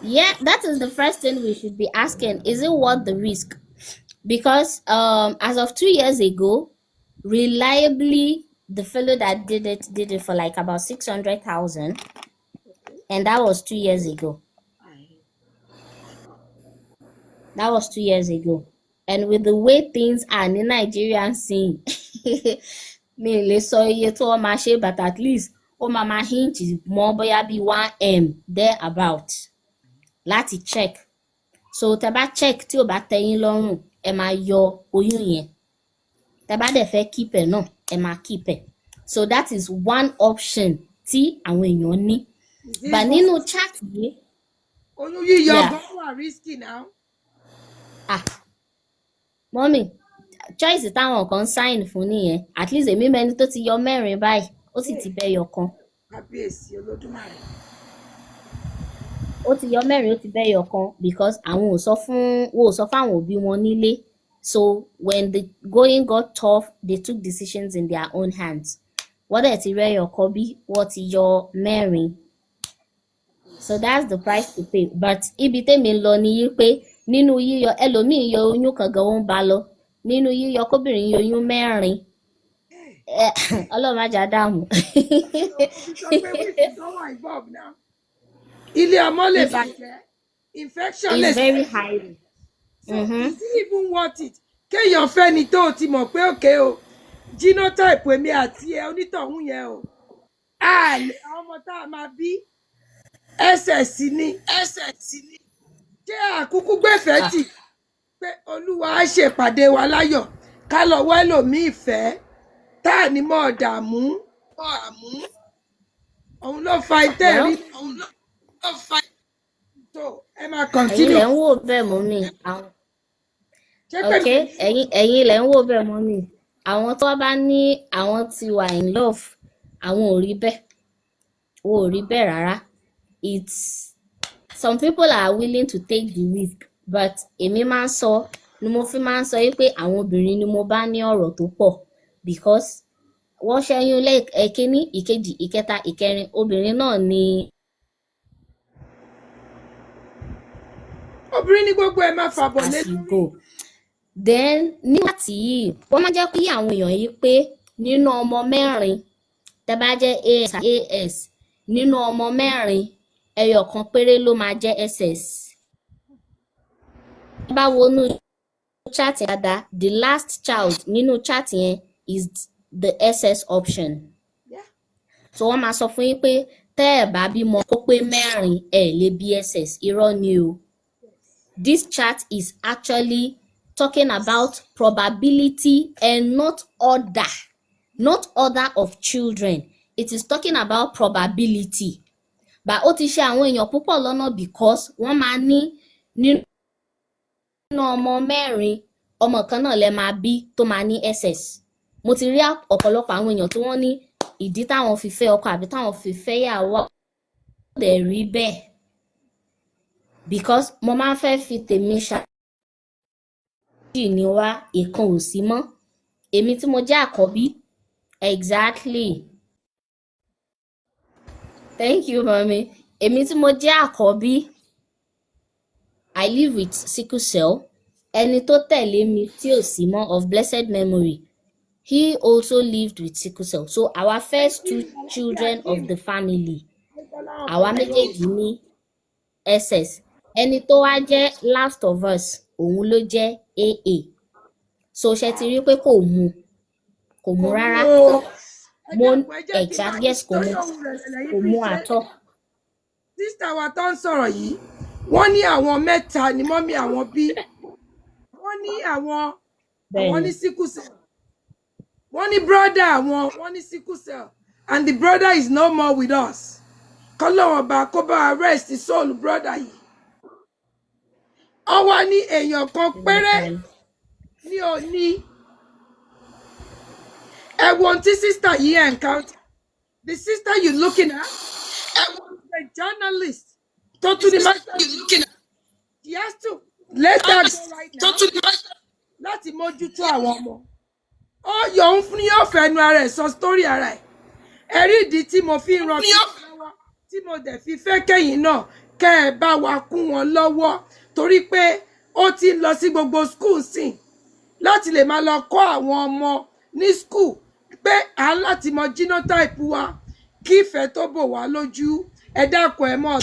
D: Yeah, that is the first thing we should be asking. Is it worth the risk? Because as of 2 years ago, reliably, the fellow that did it for like about 600,000, and that was 2 years ago. That was 2 years ago. And with the way things are in Nigerian scene, me lè sọ iye tó wọ́n máa ṣe, but at least ó máa hint mọ́ bóyá bí 1M there about láti check. So tẹ́ bá check tí ò bá tẹ́ yín lọ́rùn, ẹ máa yọ oyún yẹn. Tẹ́ bá dẹ̀ fẹ́ keep ẹ̀ náà, ẹ máa keep ẹ̀. So that is one option tí àwọn èèyàn ní. But nínú chat yìí,
C: oyún yíyọ gan wà risky now.
D: Mọ́mì, choice táwọn kan sign fún nìyẹn. At least èmi mẹ́ni tó ti yọ 4 báyìí, ó sì ti bẹ́ yọ kan.
C: Kábíyèsí Olódùmarè.
D: Ó ti yọ 4, ó ti bẹ́ yọ kan because àwọn ò sọ fáwọn òbí wọn nílé. So when the going got tough, they took decisions in their own hands. Wọ́n dẹ̀ ti rẹ́ yọ kan bí wọ́n ti yọ 4. So that's the price to pay. But ibi tèmi lọ ni yí pé nínú yíyọ ẹlòmíì yọ oyún kan gan ó ń bá lọ, nínú yíyọ kóbìnrin yọ oyún 4. Ọlọ́run má jà dààmú.
C: Ilé ọmọ lè bàjẹ́, infection lè
D: It's very high.
C: So is it even worth it? Kéèyàn fẹ́ ni tó ti mọ̀ pé òkè o genotype èmi àti ẹ onítọ̀hún yẹn o àwọn ọmọ tá a máa bí SS ni jẹ́ àkúkú gbẹ̀fẹ́ tì pé Olúwa á ṣèpàdé wa láyọ̀ ká lọ wá ẹlòmíì fẹ́ tá a ní mọ́ dààmú òun ló fa ìtẹ́rí tó ẹ máa continue.
D: Ẹ̀yin lẹ̀ ń wò bẹ́ẹ̀ mọ́mì. Okay, ẹ̀yin lẹ̀ ń wò bẹ́ẹ̀ mọ́mì. Àwọn tó bá ní àwọn ti wà in love, àwọn ò rí bẹ́ẹ̀. Wọn ò rí bẹ́ẹ̀ rárá. Some people are willing to take the risk, but èmi máa ń sọ ni mo fi máa ń sọ pé àwọn obìnrin ni mo bá ní ọ̀rọ̀ tó pọ̀ because wọ́n ṣẹ́yún lẹ́ẹ̀kínní, ìkejì, ìkẹta, ìkẹrin, obìnrin náà ni
C: obìnrin ní gbogbo ẹ̀ máa fàbọ̀ lé
D: as you
C: lórí.
D: go. Then nígbà tí wọ́n máa jẹ́ kí àwọn èèyàn yìí pé nínú ọmọ mẹ́rin tẹ́ bá jẹ́ AS nínú ọmọ mẹ́rin ẹyọ kan péré ló máa jẹ́ SS. Tẹ́ bá wọnú chat yẹn dáadáa, the last child nínú chat yẹn is the SS option.
C: Yeah.
D: So wọ́n máa sọ fún yín pé tẹ́ ẹ̀ bá bímọ kó pé mẹ́rin ẹ̀ lè bí SS. Irọ́ ni o. This chart is actually talking about probability and not order of children. It is talking about probability. But ó ti ṣe àwọn èèyàn púpọ̀ lọ́nà because wọ́n máa ní nínú ọmọ mẹ́rin ọmọ kan náà lẹ máa bí tó máa ní SS. Mo ti rí ọ̀pọ̀lọpọ̀ àwọn èèyàn tí wọ́n ní ìdí táwọn fi fẹ́ ọkọ àbí táwọn fi fẹ́ yàwó dẹ̀ rí bẹ́ẹ̀ because mo máa ń fẹ́ fi tèmi ṣáájú ní wá ìkan ò sí mọ́ èmi tí mo jẹ́ àkọ́bí exactly thank you mommy èmi tí mo jẹ́ àkọ́bí I live with sickle cell ẹni tó tẹ̀lé mi tí ò sí mọ́ of blessed memory he also lived with sickle cell so our first two children of the family àwa méjèèjì ní SS ẹni tó wá jẹ́ last of us òun ló jẹ́ AA so ṣe ti rí pé kò mu rárá mo exact yes kò mu àtọ̀.
C: sísítà wa tó ń sọ̀rọ̀ yìí wọ́n ní àwọn mẹ́ta ni mọ́mí àwọn bí wọ́n ní àwọn ní sickle cell wọ́n ní brother wọ́n ní sickle cell and the brother is no more with us kọ́lọ́wọ́n bá kó bá rest soul brother yìí ọwọ́ ní èèyàn kan péré ní òní ẹ̀wọ̀n tí sister yìí encounter the sister you looking at ẹ̀wọ̀n the journalist tó tún ní master you looking at she has to let that go right now láti mójútó àwọn ọmọ ó yọ ń fún yóò fẹnu ara ẹ̀ sọ story ara ẹ̀ ẹ̀rí ìdí tí mo fi ń ràn lọ́wọ́ tí mo dẹ̀ fi fẹ́ kẹ́yìn náà kẹ́ ẹ bá wa kún wọn lọ́wọ́ torí pé ó ti ń lọ sí gbogbo school sìn láti lè máa lọ kọ́ àwọn ọmọ ní school pé à ń láti mọ genotype wa kí ìfẹ́ tó bò wá lójú ẹ dákun ẹ mọ̀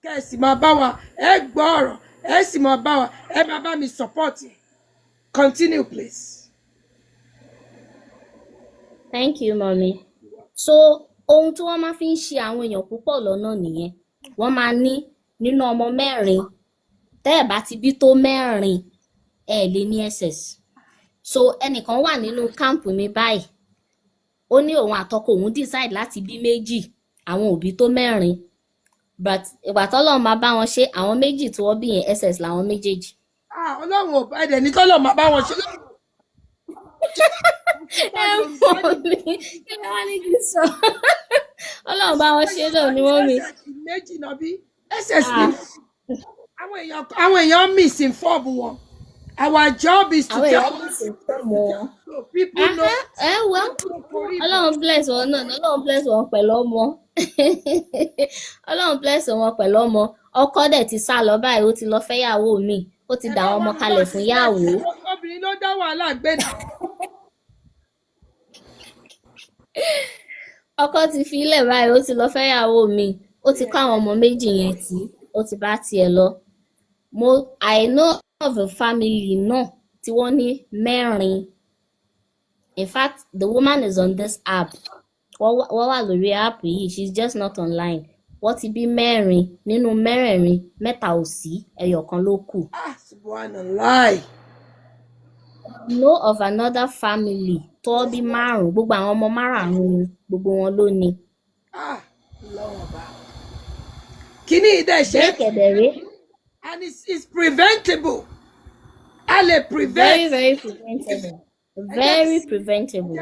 C: kẹ́ ẹ sì máa bá wa ẹ gbọ́ ọ̀rọ̀ ẹ sì máa bá wa ẹ máa bá mi support continue please.
D: Thank you mommy. So ohun tí wọ́n máa fi ń ṣe àwọn èèyàn púpọ̀ lọ́nà nìyẹn wọ́n máa ní nínú ọmọ mẹ́rin tẹ́ ẹ̀ bá ti bí tó mẹ́rin ẹ̀ lè ní SS so ẹnìkan wà nínú káàmpù mi báyìí ó ní òun àtọkọ òun decide láti bí méjì àwọn òbí tó mẹ́rin but ìgbà tọ́lọ́run máa bá wọn ṣe àwọn méjì tí wọ́n bí yẹn SS làwọn méjèèjì.
C: Ọlọ́run ò bá ẹ̀dẹ̀ ní kọ́lọ́run máa bá wọn ṣe.
D: ẹ mọ̀ mi kí ni wọ́n ní kí n sọ Ọlọ́run bá wọn ṣe náà ni wọ́n mi.
C: méjì náà bí SS ni àwọn èèyàn misinform wọn our job is to tell people know.
D: Ọlọ́run bless wọn náà Ọlọ́run bless wọn pẹ̀lú ọmọ Ọlọ́run bless wọn pẹ̀lú ọmọ ọkọ dẹ̀ ti sá lọ báyìí ó ti lọ fẹ́yàwó mi ó ti dà ọmọ kalẹ̀ fún yàwó.
C: obìnrin ló dá wàhálà gbé náà.
D: ọkọ ti fi ilẹ̀ báyìí ó ti lọ fẹ́yàwó mi ó ti kọ́ àwọn ọmọ méjì yẹn tí ó ti bá tiẹ̀ lọ. I know of a family náà tí wọ́n ní mẹ́rin. In fact, the woman is on this app. Wọ́n wà lórí app yìí, she's just not online. Wọ́n ti bí mẹ́rin nínú mẹ́rẹ̀ẹ̀rin mẹ́ta ò sí ẹyọ kan ló kù.
C: Subhanallah.
D: Know of another family tó bí márùn-ún gbogbo àwọn ọmọ márùn-ún gbogbo wọn ló ní.
C: Kíní ìdá ìṣe.
D: Kékeré.
C: And it's preventable. A lè prevent.
D: Very, very preventable. Very preventable.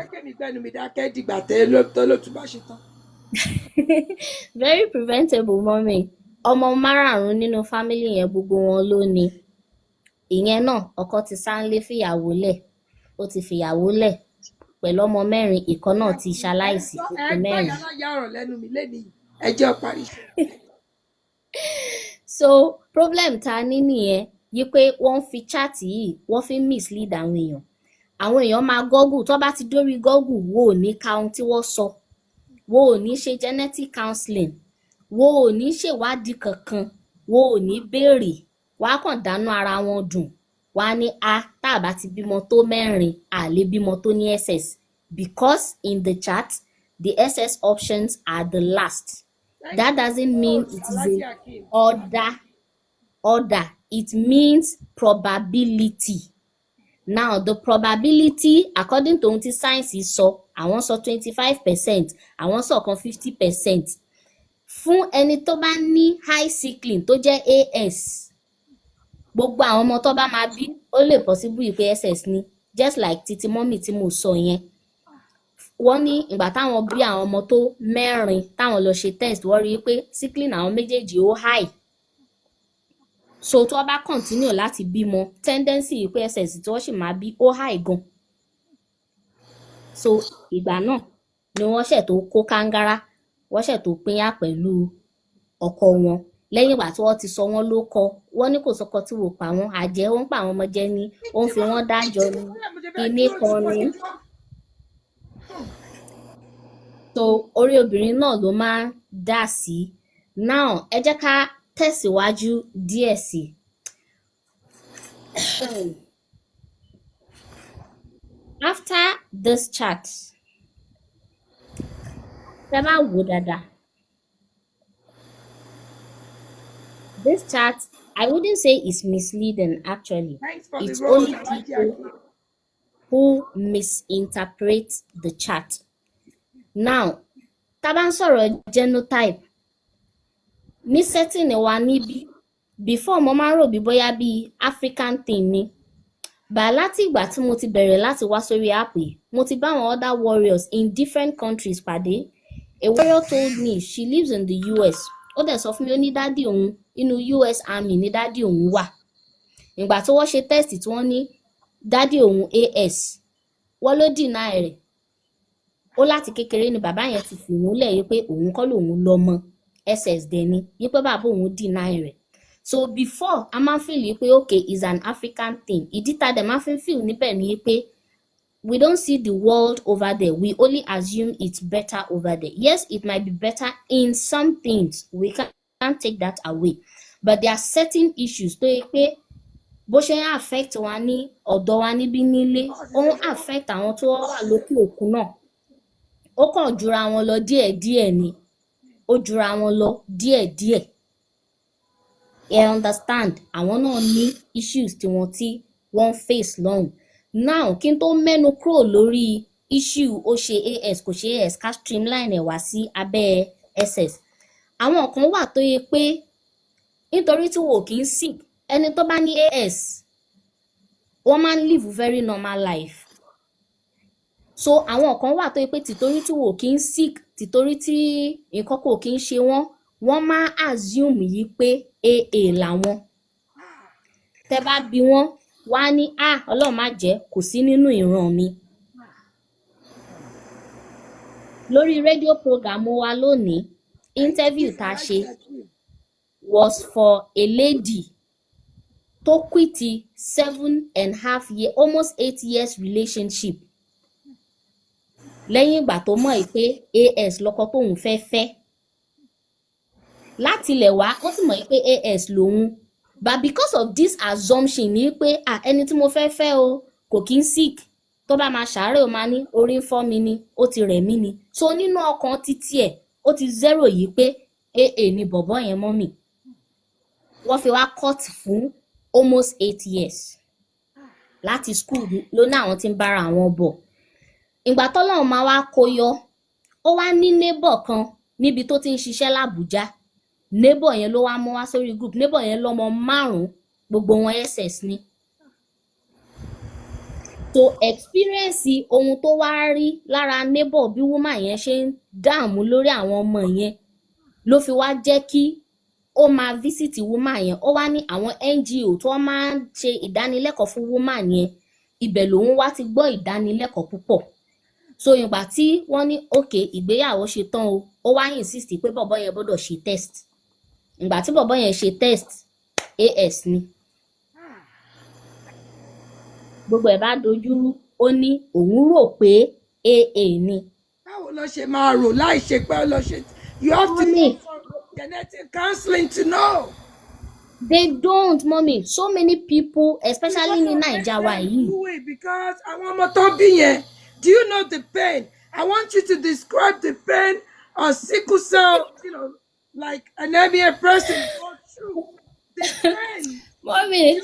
D: Very preventable mommy. Ọmọ márùn-ún nínú family yẹn gbogbo wọn ló ní. Ìyẹn náà ọkọ ti sáńlé fìyàwó lẹ̀. Ó ti fìyàwó lẹ̀ pẹ̀lú ọmọ mẹ́rin ìkan náà ti ṣaláìsí òkú mẹ́rin. So problem ta ní nìyẹn yí pé wọ́n fi chat yìí wọ́n fi mislead àwọn èèyàn máa Google tó bá ti dórí Google wo ò ní ka ohun tí wọ́n sọ wo ò ní ṣe genetic counseling wo ò ní ṣèwádìí kankan wo ò ní béèrè wàá kàn dánú ara wọn dùn wàá ní tá a bá ti bímọ tó 4 a lè bímọ tó ní SS because in the chat the SS options are the last. That doesn't mean it is a order. It means probability. Now, the probability, according to ohun tí science sọ, àwọn sọ 25%, àwọn sọ kan 50%. Fún ẹni tó bá ní high sickling tó jẹ́ AS, gbogbo àwọn ọmọ tó bá máa bí, ó lè possible ìpé SS ni, just like titi mọ́mì tí mo sọ yẹn. Wọ́n ní ìgbà táwọn bí àwọn ọmọ tó 4 táwọn lọ ṣe test wọ́n rí pé sickling àwọn méjèèjì ó high. So tó bá continue láti bímọ tendency pé SS tí wọ́n sì máa bí ó high gan. So ìgbà náà ni wọ́n ṣẹ̀ tó kó kàngárá wọ́n ṣẹ̀ tó pínyà pẹ̀lú ọkọ wọn lẹ́yìn ìgbà tí wọ́n ti sọ wọ́n lóko wọ́n ní kò sọ́kọ tí wò pa wọ́n àjẹ́ wọ́n pa àwọn ọmọ jẹ ní ó ń fi wọ́n dájọ́ ní ilé kan ni. So orí obìnrin náà ló máa ń dà sí. Now ẹ jẹ́ ká tẹ̀síwájú díẹ̀ sí. After this chat tẹ́ bá wò dáadáa this chat I wouldn't say it's misleading actually. It's only people who misinterpret the chat. Now tá bá ń sọ̀rọ̀ genotype ní setting wa níbí before mo máa ń rò bí bóyá bí African thing ni bá láti ìgbà tí mo ti bẹ̀rẹ̀ láti wá sórí app yìí mo ti bá àwọn other warriors in different countries pàdé. A warrior told me she lives in the US. Ó dẹ̀ sọ fún mi ó ní dádì òun inú US Army ní dádì òun wà. Ìgbà tí wọ́n ṣe test tí wọ́n ní dádì òun AS wọ́n ló deny rẹ̀. Ó láti kékeré ni bàbá yẹn ti fi múlẹ̀ yí pé òun kọ́ lòun lọ́mọ SS dẹ̀ ni yí pé bàbá òun deny rẹ̀. So before a máa feel yí pé okay is an African thing. Ìdí tá dẹ̀ máa feel níbẹ̀ ni pé we don't see the world over there. We only assume it's better over there. Yes, it might be better in some things. We can't take that away. But there are certain issues tó yẹ pé bó ṣe ń affect wa ní ọ̀dọ̀ wa níbí nílé ó ń affect àwọn tó wà lókè òkun náà. Ó kàn jura wọn lọ díẹ̀díẹ̀ ni. Ó jura wọn lọ díẹ̀díẹ̀. I understand àwọn náà ní issues tí wọ́n face long. Now kí n tó mẹ́nu kúrò lórí issue ó ṣe AS kò ṣe AS ká streamline ẹ̀ wá sí abẹ́ SS. Àwọn kan wà tó yẹ pé nítorí tí wò kí ń sick ẹni tó bá ní AS wọ́n máa ń live very normal life. So àwọn kan wà tó yẹ pé tìtorí tí wò kí ń sick tìtorí tí nǹkan kò kí ń ṣe wọ́n máa assume yìí pé AA làwọn. Tẹ́ bá bi wọ́n wá ní Ọlọ́run má jẹ́ kò sí nínú ìran mi. Lórí radio program wa lónìí interview tá ṣe was for a lady tó quit 7.5 years almost 8 years relationship lẹ́yìn ìgbà tó mọ̀ pé AS lọ́kọ tóun fẹ́ láti ilẹ̀ wá ó sì mọ̀ pé AS lòun. But because of this assumption ni pé ẹni tí mo fẹ́ o kò kí ń sick tó bá máa ṣàárẹ̀ ó máa ní orí ń fọ́ mi ni ó ti rẹ̀ mí ni. So nínú ọkàn títí ẹ̀ ó ti zero yìí pé AA ni bọ̀bọ́ yẹn mọ́ mi. Wọ́n fi wá cut fún almost 8 years láti school ló ní àwọn tí ń bára àwọn bọ̀. Ìgbà tọ́lọ́run máa wá kó yọ ó wá ní neighbor kan níbi tó ti ń ṣiṣẹ́ l'Àbújá. Neighbor yẹn ló wá mú wá sórí group. Neighbor yẹn lọ́mọ 5 gbogbo wọn SS ni. So experience ohun tó wá rí lára neighbor bí woman yẹn ṣe ń dààmú lórí àwọn ọmọ yẹn ló fi wá jẹ́ kí ó máa visit woman yẹn. Ó wá ní àwọn NGO tó máa ń ṣe ìdánilẹ́kọ̀ọ́ fún woman yẹn ibẹ̀ lòun wá ti gbọ́ ìdánilẹ́kọ̀ọ́ púpọ̀. So ìgbà tí wọ́n ní okay ìgbéyàwó ṣe tán ó wá insist pé bọ̀bọ́ yẹn gbọ́dọ̀ ṣe test. ìgbà tí bọ̀bọ́ yẹn ṣe test AS ni gbogbo ẹ̀ bá dojúrú ó ní òun rò pé AA ni.
C: Báwo ló ṣe máa rò láì ṣe pé ó lọ ṣe? You have to go for genetic counseling to know.
D: They don't, mommy. So many people, especially in Naija wa yìí.
C: Because àwọn ọmọ tó bí yẹn, do you know the pain? I want you to describe the pain of sickle cell, like anemia person go through. The pain.
D: Mommy.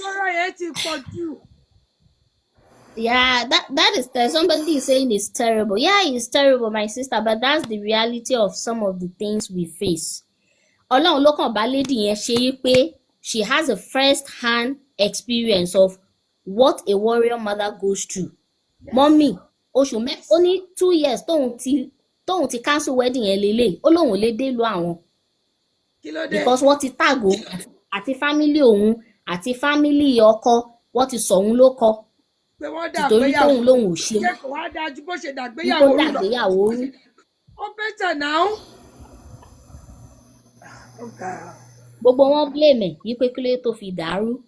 D: Yeah, that is somebody is saying it's terrible. Yeah, it's terrible, my sister, but that's the reality of some of the things we face. Ọlọ́run ló kàn bá lady yẹn ṣe pé she has a first-hand experience of what a warrior mother goes through. Yes. Mommy, oṣù mẹ́fà ó ní 2 years tóun ti cancel wedding yẹn lélẹ̀ ó lóun lè dé lu àwọn. Because wọ́n ti tag òun àti family òun àti family ọkọ wọ́n ti sọ òun ló kọ. Títorí tóun lóun ò ṣe. Kó dàgbéyàwó rú.
C: Ó better now.
D: Gbogbo wọn blame yí pé kílé tó fi dàrú.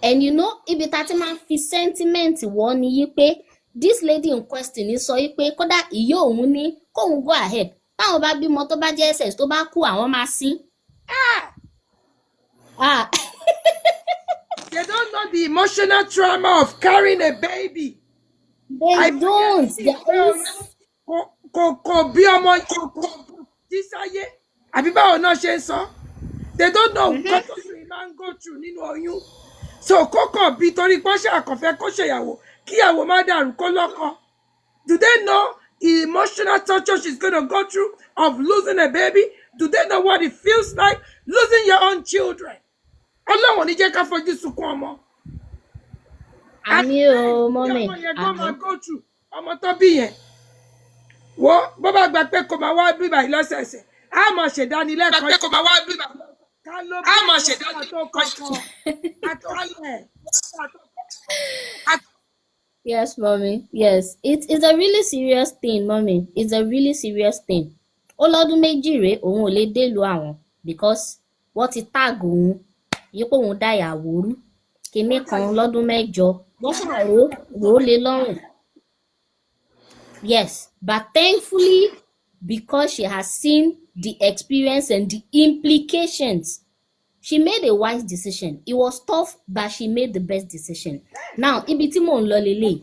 D: And you know, ibi tá ti máa fi sentiment wọ́n ni yí pé this lady in question sọ yí pé kódà ìyá òun ní kóun go ahead táwọn bá bímọ tó bá jẹ́ SS tó bá kú àwọn máa sí.
C: They don't know the emotional trauma of carrying a baby.
D: They don't.
C: Kò bí ọmọ jísáyé àbí báwo náà ṣe ń sọ. They don't know what you man go through nínú oyún. So kókò bí torí pọ́ṣẹ́ àkànfẹ́ kó ṣèyàwó kíyàwó má dàrú kó lọ́kọ. Do they know the emotional torture she's going to go through of losing a baby? Do they know what it feels like losing your own children? Ọlọ́run ní jẹ́ ká fojú sunkún ọmọ.
D: Àmì o, mọ́mì.
C: Ọmọ tó bí yẹn. Wo bó bá gbà pé kò máa wá bíbà yìí lọ́sẹ̀ẹ̀sẹ̀. A máa ṣèdánilẹ́kọ̀ọ́. Gbà pé kò máa wá bíbà. A máa ṣèdánilẹ́kọ̀ọ́.
D: Yes, mommy. Yes, it's a really serious thing, mommy. It's a really serious thing. Ó lọ́dún méjì rèé òun ò lè dé lu àwọn because wọ́n ti tag òun yípo òun dáyàwó rú kíní kan lọ́dún mẹ́jọ wọ́n ṣàrò rò lé lọ́rùn. Yes, but thankfully because she has seen the experience and the implications, she made a wise decision. It was tough, but she made the best decision. Now, ibi tí mò ń lọ lélẹ̀,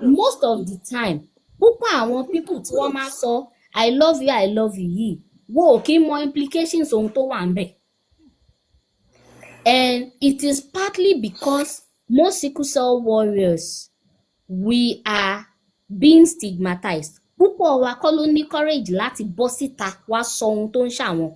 D: most of the time, púpọ̀ àwọn people tí wọ́n máa sọ I love you yìí, wo kí mọ implications ohun tó wà ń bẹ̀. And it is partly because most sickle cell warriors, we are being stigmatized. Púpọ̀ wa kọ́ ló ní courage láti bọ́ síta wá sọ ohun tó ń ṣàwọn.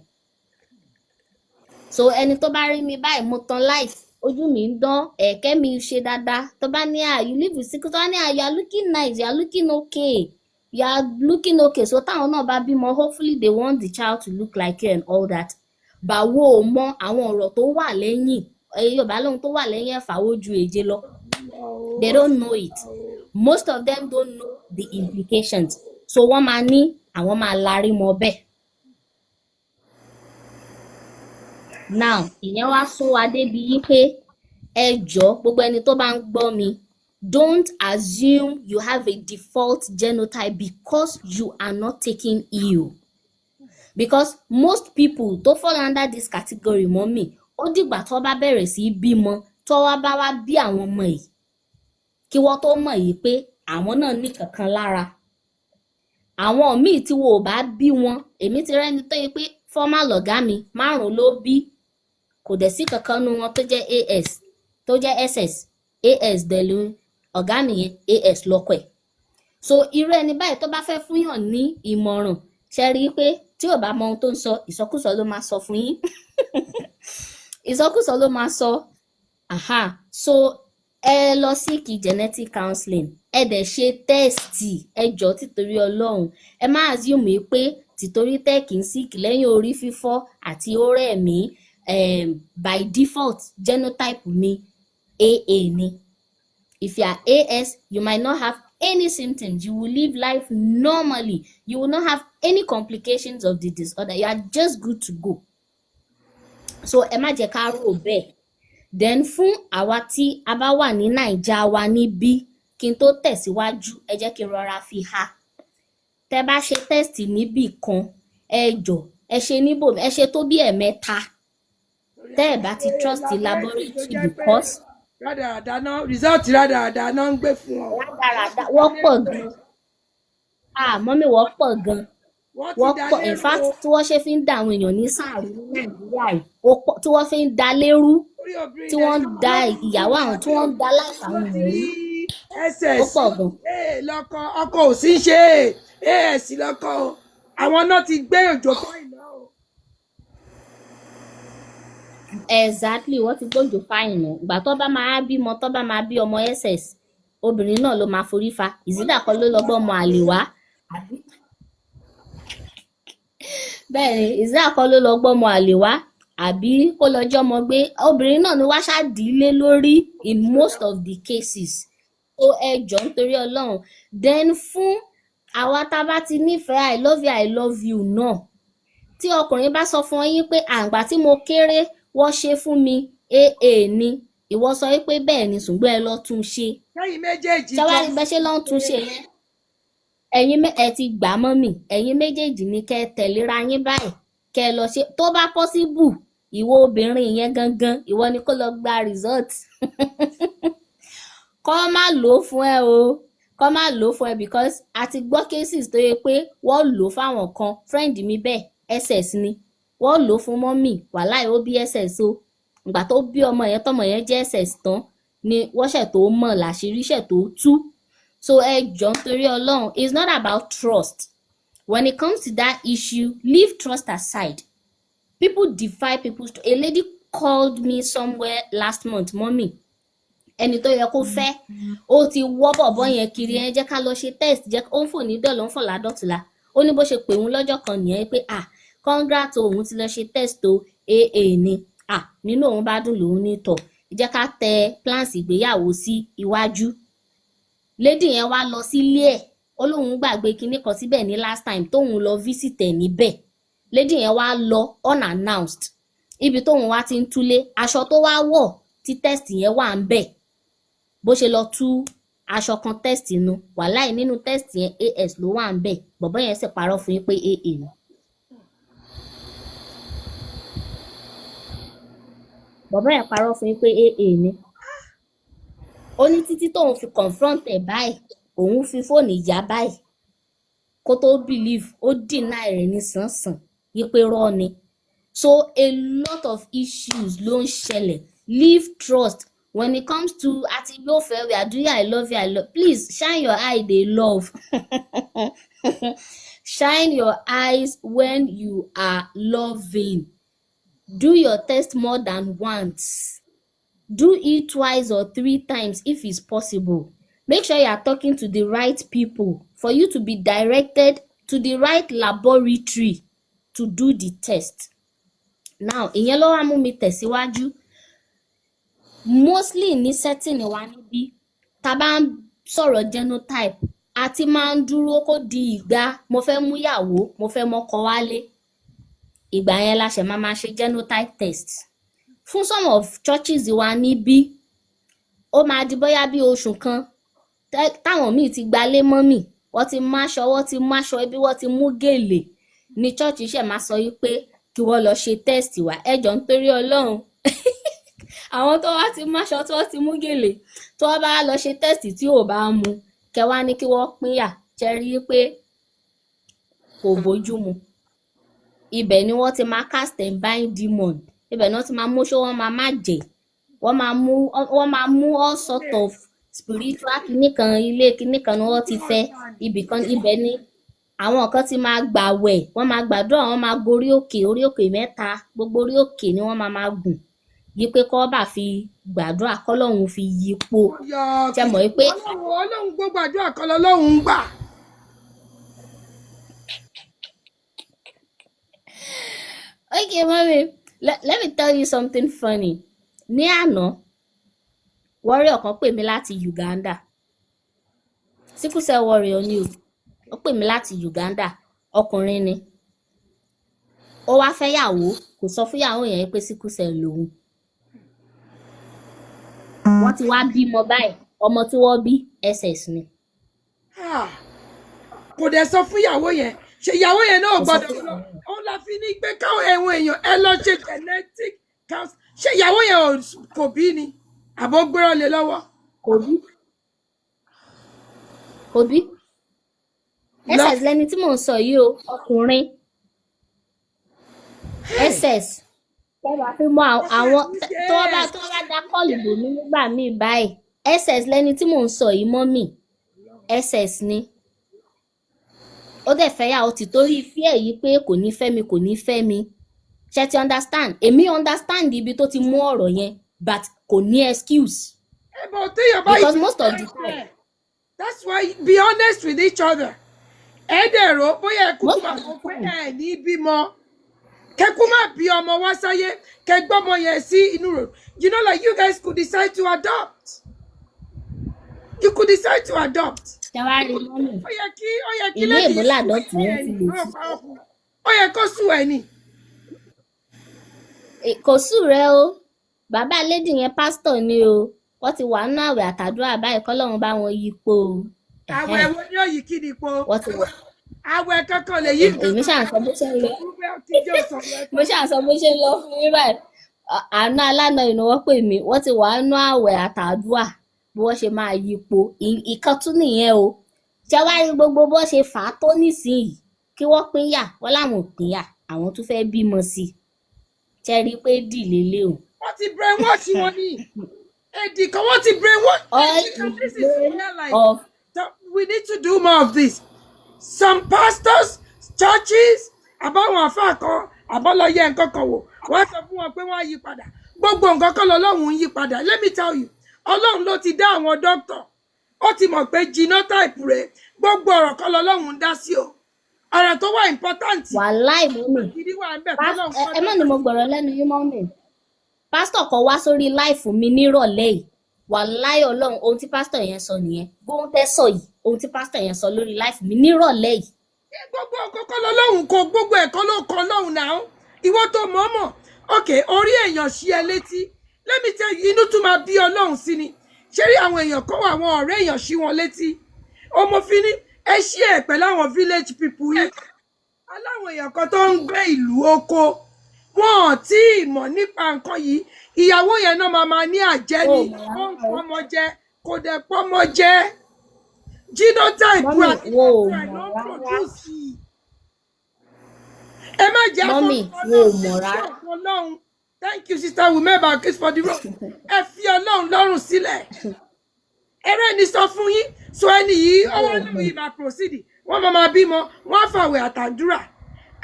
D: So ẹni tó bá rí mi báyìí mo tan life ojú mi ń dán ẹ̀kẹ́ mi ṣe dáadáa tó bá ní you live with sickle tó bá ní you are looking nice, you are looking okay, you are looking okay. So táwọn náà bá bímọ hopefully they want the child to look like you and all that. Báwo mọ àwọn ọ̀rọ̀ tó wà lẹ́yìn Yorùbá lóhun tó wà lẹ́yìn ẹ̀fà ojú èje lọ. They don't know it. Most of them don't know the implications. So wọ́n máa ní àwọn máa larí mọ́ bẹ́ẹ̀. Now, ìyẹn wá sún wa débi yí pé ẹ jọ̀ọ́ gbogbo ẹni tó bá ń gbọ́ mi, don't assume you have a default genotype because you are not taking ill. Because most people tó fall under this category mọ́mì, ó dìgbà tó bá bẹ̀rẹ̀ sí bímọ tó wá bá wá bí àwọn ọmọ yìí kí wọ́n tó mọ̀ yìí pé àwọn náà ní kankan lára. Àwọn míì tí wo ò bá bí wọn, èmi ti rẹ́ni tó yẹ pé former lọ̀gá mi 5 ló bí, kò dẹ̀ sí kankan nu wọn tó jẹ́ AS tó jẹ́ SS, AS dẹ̀lu ọ̀gá mi yẹn AS lọ́kọ̀ ẹ̀. So irú ẹni báyìí tó bá fẹ́ fún yàn ní ìmọ̀ràn ṣe rí i pé tí ò bá mọ ohun tó ń sọ ìsọkúsọ ló máa sọ fún yín. Ìsọkúsọ ló máa sọ. So ẹ lọ seek genetic counseling, ẹ dẹ̀ ṣe tẹ́ẹ̀sì, ẹ jọ̀ọ́ títorí Ọlọ́run ẹ má assume pé títorí tẹ́ẹ̀kì ń sick lẹ́yìn orí fífọ́ àti ọ̀rẹ́ mi by default genotype ni AA ni. If you are AS, you might not have any symptoms. You will live life normally. You will not have any complications of the disorder. You are just good to go. so ẹ má jẹ́ ká rò bẹ́ẹ̀. Then fún àwa tí a bá wà ní Naija wa níbí, kí n tó tẹ̀síwájú ẹ jẹ́ kí n rọra fi ha. Tẹ́ bá ṣe test níbì kan, ẹ jọ̀ọ́ ẹ ṣe níbò, ẹ ṣe tó bí ẹ̀mẹ́ta. Tẹ́ ẹ bá ti trust laboratory because
C: rádaràda náà result rádaràda náà ń gbé fún ọ.
D: rádaràda wọ́n pọ̀ gan. Mọ́mì wọ́n pọ̀ gan. Wọ́n pọ̀ in fact tí wọ́n ṣe fi ń da àwọn èèyàn ní sáàrù ní Nàìjíríà yìí, tí wọ́n fi ń da lérú, tí wọ́n ń da ìyàwó àwọn, tí wọ́n ń da láìsí àwọn èèyàn. Ó pọ̀ gan.
C: lọkọ ọkọ ò sí ṣe as lọkọ àwọn náà ti gbé òjò fún iná o.
D: Exactly, wọ́n ti gbójú fáìn náà. Ìgbà tó bá máa bímọ, tó bá máa bí ọmọ ss, obìnrin náà ló máa forí fa. Ìsídà kan ló lọ gbọ́ ọmọ àlè wá. Bẹ́ẹ̀ ni, ìsídà kan ló lọ gbọ́ ọmọ àlè wá àbí kó lọ jọmọ gbé. Obìnrin náà ni wá ṣáàdìlé lórí in most of the cases. So ẹ jọ̀ọ́ nítorí Ọlọ́run. Then fún àwa tá a bá ti nífẹ̀ẹ́ I love you náà. Tí ọkùnrin bá sọ fún yín pé àgbà tí mo kéré wọ́n ṣe fún mi AA ni, ìwọ sọ pé bẹ́ẹ̀ ni ṣùgbọ́n ẹ lọ tún ṣe.
C: Lẹ́yìn méjèèjì
D: ṣé wàá rí bẹ́ẹ̀ ṣe lọ́n tún ṣe yẹn? Ẹ̀yin ẹ ti gbà mọ́mì, ẹ̀yin méjèèjì ni kẹ́ ẹ tẹ̀léra yín báyìí kẹ́ ẹ lọ ṣe. Tó bá possible ìwọ obìnrin yẹn gangan ìwọ ni kó lọ gba result. Kọ́ má lò ó fún ẹ o, kọ́ má lò ó fún ẹ because a ti gbọ́ cases tó yẹ pé wọ́n lò ó fáwọn kan. Friend mi bẹ́ẹ̀ SS ni wọ́n lò ó fún mọ́mì, wàláì ó bí SS o. Ìgbà tó bí ọmọ yẹn tọmọ yẹn jẹ́ SS tán ni wọ́n ṣẹ̀ tó mọ̀ láṣìírí ṣẹ̀ tó tú. So ẹ jọ̀ọ́ nítorí Ọlọ́run, it's not about trust. When it comes to that issue, leave trust aside. People defy people's trust. A lady called me somewhere last month, mommy. Ẹni tó yẹ kó fẹ́, ó ti wọ́ bọ̀bọ́ yẹn kiri, ẹ jẹ́ ká lọ ṣe test, jẹ́ ó ń fò ní dọ̀lọ́ ń fò ládọ́tùlá. Ó ní bó ṣe pè òun lọ́jọ́ kan nìyẹn pé congrats òun ti lọ ṣe test o AA ni. Nínú òun bá dùn lòun ní tọ̀. Jẹ́ ká tẹ plans ìgbéyàwó sí iwájú. Lady yẹn wá lọ sílé ẹ̀, ó lóun gbàgbé kinní kan síbẹ̀ ní last time tóun lọ visit ẹ̀ níbẹ̀. Lady yẹn wá lọ unannounced. Ibi tóun wá ti ń túlé, aṣọ tó wá wọ̀ tí test yẹn wà ń bẹ̀. Bó ṣe lọ tú aṣọ kan test inú, wàláì nínú test yẹn AS ló wà ń bẹ̀. Bọ̀bọ́ yẹn sì parọ́ fún yín pé AA ni. Bọ̀bọ́ yẹn parọ́ fún yín pé AA ni. Ó ní títí tóun fi confront ẹ̀ báyìí, òun fi fóònù ìyá báyìí. Kó tó believe, ó deny rẹ̀ ní sánsan, yí pé rọ́ ni. So a lot of issues ló ń ṣẹlẹ̀. Leave trust. When it comes to àti yóò fẹ́ we are doing I love you, please shine your eye dey love. Shine your eyes when you are loving. Do your test more than once. Do it twice or 3 times if it's possible. Make sure you are talking to the right people for you to be directed to the right laboratory to do the test. Now, ìyẹn ló wá mú mi tẹ̀síwájú. Mostly ní setting wa níbí, tá bá ń sọ̀rọ̀ genotype, a ti máa ń dúró kó di ìgbà mo fẹ́ mú yàwó, mo fẹ́ mọ́kọ wálé. Ìgbà yẹn la ṣe máa ṣe genotype test. Fún some of churches wa níbí, ó máa di bóyá bí oṣù kan táwọn míì ti gbalé mọ́mì, wọ́n ti máṣọ, wọ́n ti máṣọ ẹbí, wọ́n ti mú gèlè ní church ṣe máa sọ yí pé kí wọ́n lọ ṣe test wa. Ẹ jọ̀ọ́ nítorí Ọlọ́run. Àwọn tó wá ti máṣọ tí wọ́n ti mú gèlè tó wá bá lọ ṣe test tí ò bá mu, kẹ wá ní kí wọ́n pínyà, ṣe rí pé kò bójú mu. Ibẹ̀ ni wọ́n ti máa cast and bind demon. Ibẹ̀ ni wọ́n ti máa mú ṣó, wọ́n máa má jẹ. Wọ́n máa mú all sort of spiritual kìnìkan, ilé kìnìkan ni wọ́n ti fẹ́. Ibìkan ibẹ̀ ni àwọn kan ti máa gbàwẹ̀, wọ́n máa gbàdúrà, wọ́n máa gorí òkè, orí òkè 3, gbogbo orí òkè ni wọ́n máa gùn. Yí pé kọ́ bá fi gbàdúrà kọ́lọ́hun fi yípo. Ṣé mọ̀ pé
C: Ọlọ́run gbogbo àdúrà kan lọ́lọ́run gbà.
D: Okay, mommy, let me tell you something funny. Ní àná, warrior kan pè mí láti Uganda. Sickle cell warrior ni o. Ó pè mí láti Uganda. Ọkùnrin ni. ó wá fẹ́ yàwó kò sọ fún yàwó yẹn pé sickle cell lòun wọ́n ti wá bímọ báyìí ọmọ tí wọ́n bí SS ni.
C: kò dẹ̀ sọ fún ìyàwó yẹn ṣe ìyàwó yẹn náà gbọ́dọ̀ lọ òun la fi ní pé káwọn ẹ̀wọ̀n èèyàn ẹ lọ ṣe genetic counseling ṣe ìyàwó yẹn kò bí ni àbọ̀ gbéràn lé lọ́wọ́.
D: kò bí SS lẹni tí mò ń sọ yìí o ọkùnrin SS tó bá fi mọ àwọn tó bá dá kọ́ọ̀lù bò mí nígbà míì báyìí SS lẹni tí mò ń sọ yìí mọ́mì SS ni ó dẹ̀ fẹ́ yà ó ti torí fear yìí pé kò ní fẹ́ mi ṣe ti understand èmi understand ibi tó ti mú ọ̀rọ̀ yẹn but kò ní excuse because most of the time.
C: That's why be honest with each other. Ẹ̀ẹ́dẹ̀rọ bóyá ẹ̀kú máa kó pé ẹ̀ ní bímọ kẹ́kú má bí ọmọ wá sáyé kẹgbọ́mọ yẹn sí inú rẹ̀. You know, like you guys could decide to adopt. You could decide to adopt.
D: Ṣẹ̀wárí mọ́mì.
C: Ó yẹ kí
D: ìlú èbó làdọ́tì yẹn ti lè sí.
C: Ó yẹ kó sùn ẹ̀ ni.
D: Kò sùn rẹ o bàbá lady yẹn pásítọ̀ ni o wọ́n ti wà nínú àwẹ̀ àtàdúrà báyìí kọ́lọ́run bá wọn yípo o.
C: Àwẹ̀ wo ni ó yí kí ni po?
D: Wọ́n ti wọ̀.
C: Àwẹ̀ kankan lè yí.
D: Èmi ṣàǹsọ bó ṣe ń lọ. Mo ṣàǹsọ bó ṣe ń lọ fún mi báyìí. Àná alánà ìnáwó pè mí wọ́n ti wà nínú àwẹ̀ àtàdúrà bí wọ́n ṣe máa yípo ìkan tún nìyẹn o. Ṣé wá rí gbogbo bó ṣe fà á tó nísìnyìí kí wọ́n pínyà wọ́n láwọn ò pínyà àwọn tún fẹ́ bímọ sí i. Ṣé rí pé dì lélẹ̀ o.
C: Wọ́n ti brainwash wọn ní. Èdè kan wọ́n ti brainwash. This is real life. We need to do more of this. Some pastors, churches, àbáwọn àfáà kan, àbọ́lọ́yẹ nǹkan kan wò, wọ́n sọ fún wọn pé wọ́n á yí padà. Gbogbo nǹkan kan lọ́lọ́run ń yí padà. Let me tell you, Ọlọ́run ló ti dá àwọn doctor. Ó ti mọ̀ pé genotype rẹ̀ gbogbo ọ̀rọ̀ kan lọ́lọ́run ń dá sí o. Ọ̀rọ̀ tó wà important.
D: Wàláì mọ́mì. Ẹ mọ̀ ni mo gbọ̀rọ̀ lẹ́nu yín mọ́mì. Pásítọ̀ kan wá sórí láìfù mi nírọ̀lẹ́ yìí. Wàláì Ọlọ́run ohun tí pásítọ̀ yẹn sọ nìyẹn. Gbóhùn tẹ́ sọ yìí ohun tí pásítọ̀ yẹn sọ lórí láìfù mi nírọ̀lẹ́ yìí.
C: Gbogbo ọkọ̀ lọ́lọ́run kò gbogbo ẹ̀kọ́ ló kọ́ lọ́hùn náà. Ìwọ tó mọ̀ọ́mọ̀ okay orí èèyàn ṣí ẹ létí. Let me tell you inú tún máa bí Ọlọ́run sí ni. Ṣé rí àwọn èèyàn kan wà àwọn ọ̀rẹ́ èèyàn ṣí wọn létí. Ọmọfin ní ẹ ṣí ẹ pẹ̀lú àwọn village people yìí. Aláwọn èèyàn kan tó ń gbé ìlú oko. Wọn ò tí ì mọ̀ nípa nǹkan yìí. Ìyàwó yẹn náà máa ní àjẹ́ ni. Ó ń pọ́mọ jẹ kò dẹ̀ pọ́mọ jẹ. Genotype àti ẹ̀ ló ń produce. Ẹ má jẹ́ Ọlọ́run. Thank you sister Wumeba kiss for the road. Ẹ fi Ọlọ́run lọ́rùn sílẹ̀. Eré ni sọ fún yín. So ẹni yìí ọwọ́ náà yìí máa proceed. Wọ́n máa bímọ. Wọ́n á fàwẹ̀ àtàdúrà.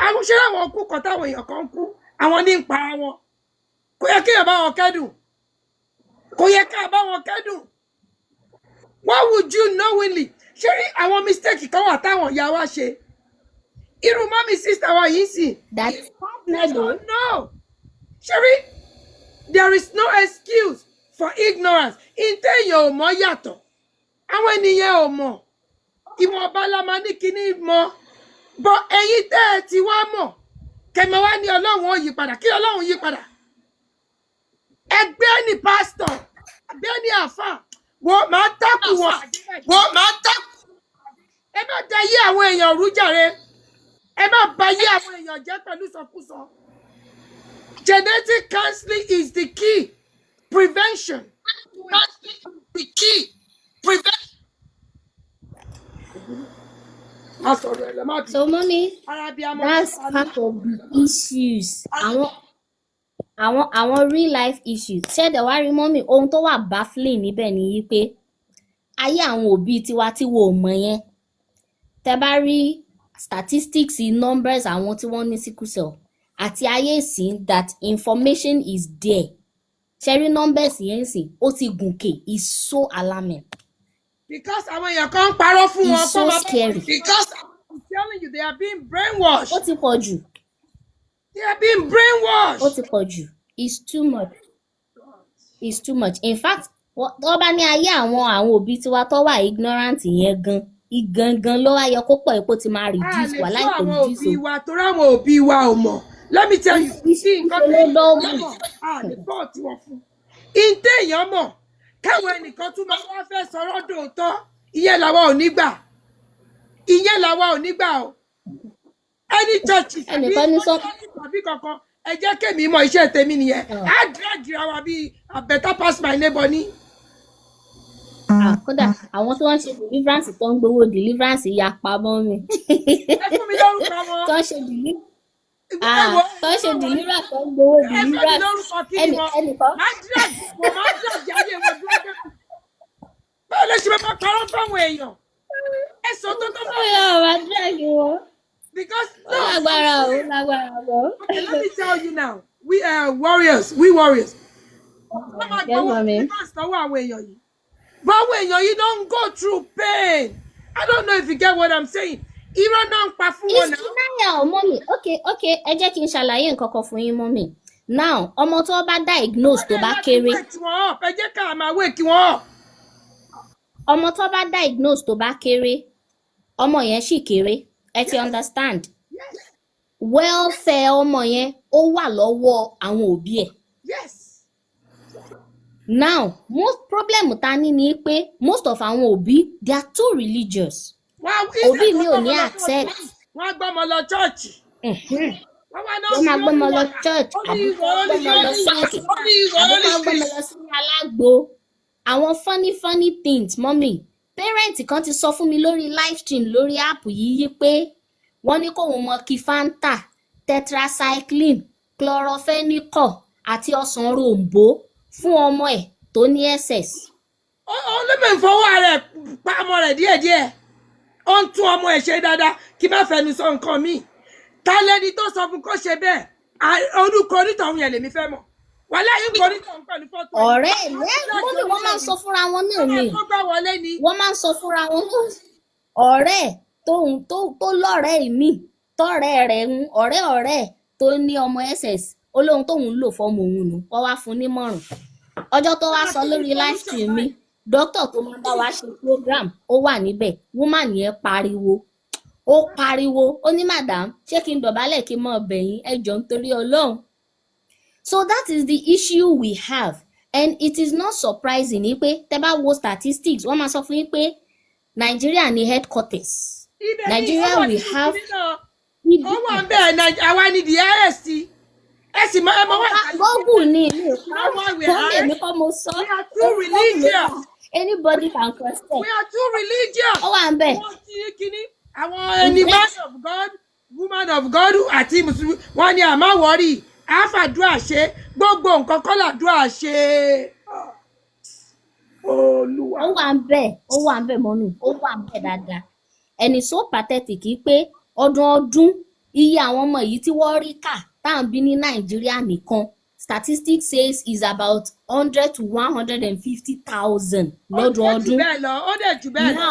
C: Àwọn ṣé àwọn kú kan táwọn èèyàn kan kú. Àwọn ní ń pa wọn. Kò yẹ kí èèyàn bá wọn kẹ́dùn. Kò yẹ ká bá wọn kẹ́dùn. Why would you knowingly? Ṣé rí àwọn mistake kan wà táwọn ìyá wa ṣe? Irú mọ́mí sister wa yìí sì.
D: That's not
C: no. Ṣé rí? There is no excuse for ignorance. Ìtẹ̀yàn ò mọ̀ yàtọ̀. Àwọn ènìyàn ò mọ̀. Ìwọ̀n ọba la máa ní kíní mọ̀. But ẹ̀yin tẹ́ ẹ ti wá mọ̀. Kẹ̀mọ́ wá ní Ọlọ́run ó yí padà. Kí Ọlọ́run yí padà? Ẹgbẹ́ ni pásítọ̀. Ẹgbẹ́ ni àfà. Wọ́n máa tákù wọn. Wọ́n máa tákù. Ẹ má da yé àwọn èèyàn rú jàre. Ẹ má ba yé àwọn èèyàn jẹ́ pẹ̀lú sọkúsọ. Genetic counseling is the key. Prevention. The key. Prevention.
D: So mommy, that's part of the issues. Àwọn real life issues. Ṣé dẹ̀ wá rí mọ́mì ohun tó wà baffling níbẹ̀ ni yí pé ayé àwọn òbí tiwa tí wo mọ̀ yẹn. Tẹ́ bá rí statistics numbers àwọn tí wọ́n ní sickle cell àti ayé ìsìn that information is there. Ṣé rí numbers yẹn sì ó ti gùnkè is so alarming.
C: Because àwọn èèyàn kan ń parọ́ fún wọn.
D: It's so scary.
C: Because I'm telling you they are being brainwashed.
D: Ó ti pọ̀ jù.
C: They are being brainwashed.
D: Ó ti pọ̀ jù. It's too much. It's too much. In fact, tó bá ní ayé àwọn òbí tiwa tó wà ignorant yẹn gangan ló wá yẹ kó pọ̀ epo ti máa reduce wà láì kò reduce o.
C: Torí àwọn òbí wa ò mọ̀. let me tell you nǹkan
D: ìṣòro dọ́ọ̀bù.
C: mọ̀ lè fọ́ọ̀tì wọn fún ìdé èèyàn mọ̀ káwọn ẹnìkan tún máa wá fẹ́ sọ̀rọ̀ dòótọ́ ìyẹn làwa ò ní gbà o ẹni chọ́ọ̀chì tàbí kankan ẹ jẹ́ kémi mọ iṣẹ́ tèmi nìyẹn á dìrẹ́dìrẹ́ wa bíi I better pass my neighbor ní.
D: Kódà àwọn tí wọ́n ṣe deliverance tó ń gbowó deliverance ya pamọ́ mi.
C: Ẹ fún mi lórúkọ wọn.
D: tó ń ṣe deliverance tó ń gbowó deliverance ẹnìkan.
C: máa dìrẹ́dì ayé wọn dúró dé. báwo lè ṣe máa parọ́ fáwọn èèyàn ẹ sọ tó fún
D: mi. máa dìrẹ́dì wọn.
C: because
D: lágbára bọ̀.
C: Okay, let me tell you now we are warriors. Yes, mommy. But when you don't go through pain, I don't know if you get what I'm saying. Irọ́ náà ń pa fún wọn náà.
D: It's denial, mommy. Okay, ẹ jẹ́ kí n ṣàlàyé nǹkan kan fún yín, mommy. Now, ọmọ tó bá diagnose tó bá kéré.
C: Ẹ jẹ́ ká máa wake wọn up.
D: Ọmọ tó bá diagnose tó bá kéré, ọmọ yẹn sì kéré. Ẹ ti understand?
C: Yes.
D: Welfare ọmọ yẹn ó wà lọ́wọ́ àwọn òbí ẹ̀.
C: Yes.
D: Now, most problem ta ní ni pé most of àwọn òbí they are too religious. Òbí mi ò ní accept.
C: Wọ́n gbọ́ ọmọ lọ chọ́ọ̀chì.
D: Wọ́n máa gbọ́ ọmọ lọ church, àbí wọ́n gbọ́ ọmọ lọ sí òkè, àbí wọ́n gbọ́ ọmọ lọ sí alágbo. Àwọn funny things, mommy. Parent kan ti sọ fún mi lórí live stream lórí app yìí pé wọ́n ní kóun mọ kí Fanta, tetracycline, chlorophenicol àti ọsàn rombo fún ọmọ ẹ̀ tó ní SS.
C: Ó lè mọ̀ ìfọwọ́ rẹ̀ pa ọmọ rẹ̀ díẹ̀díẹ̀. Ó ń tún ọmọ ẹ̀ ṣe dáadáa kí má fẹnu sọ nǹkan míì. Ta lẹni tó sọ fún kó ṣe bẹ́ẹ̀? Orúkọ onítọ̀hún yẹn lèmi fẹ́ mọ̀. Wà láyé nǹkan onítọ̀hún pẹ̀lú fọ́tò.
D: Ọ̀rẹ́ ẹ̀ mọ́mí wọ́n máa ń sọ fúnra wọn náà ni. Wọ́n máa ń sọ fúnra wọn náà. Ọ̀rẹ́ tó lọ́rẹ̀ẹ́ mi tọ́rẹ́ rẹ̀ ń ọ̀rẹ́ tó ní ọmọ SS olóhun tóun lò fọ́mọ òun nù wọ́n wá fún nímọ̀ràn. Ọjọ́ tó wá sọ lórí live stream mi dókítà tó máa bá wa ṣe program ó wà níbẹ̀ woman yẹn pariwo ó ní madam ṣé kí n dọ̀bálẹ̀ kí n mọ̀ bẹ̀yìn ẹ jọ̀ọ́ nítorí Ọlọ́run. So that is the issue we have and it is not surprising ni pé tẹ́ bá wo statistics wọ́n máa sọ fún yín pé Nigeria ni headquarters. Nigeria we have.
C: Ó wà bẹ́ẹ̀ àwa ni the highest. Ẹ sì mọ wá.
D: Google ni èmi kọ́ mo sọ.
C: We are too religious.
D: Anybody can cross check.
C: We are too religious.
D: Ó wà ń bẹ̀.
C: Àwọn ẹni man of God woman of God àti Mùsùlùmí wọ́n ní àmọ́ wọ́rí àfàdúrà ṣe gbogbo nǹkan kọ́ làdúrà ṣe. Olúwa.
D: Ó wà ń bẹ̀ mọ́nù ó wà ń bẹ̀ dáadáa. Ẹni so pathetic pé ọdún iye àwọn ọmọ yìí tí wọ́n rí kà táwọn bí ní Nàìjíríà nìkan statistics says is about 100 to 150,000 lọ́dọọdún.
C: Ó dẹ̀ jù bẹ́ẹ̀ lọ.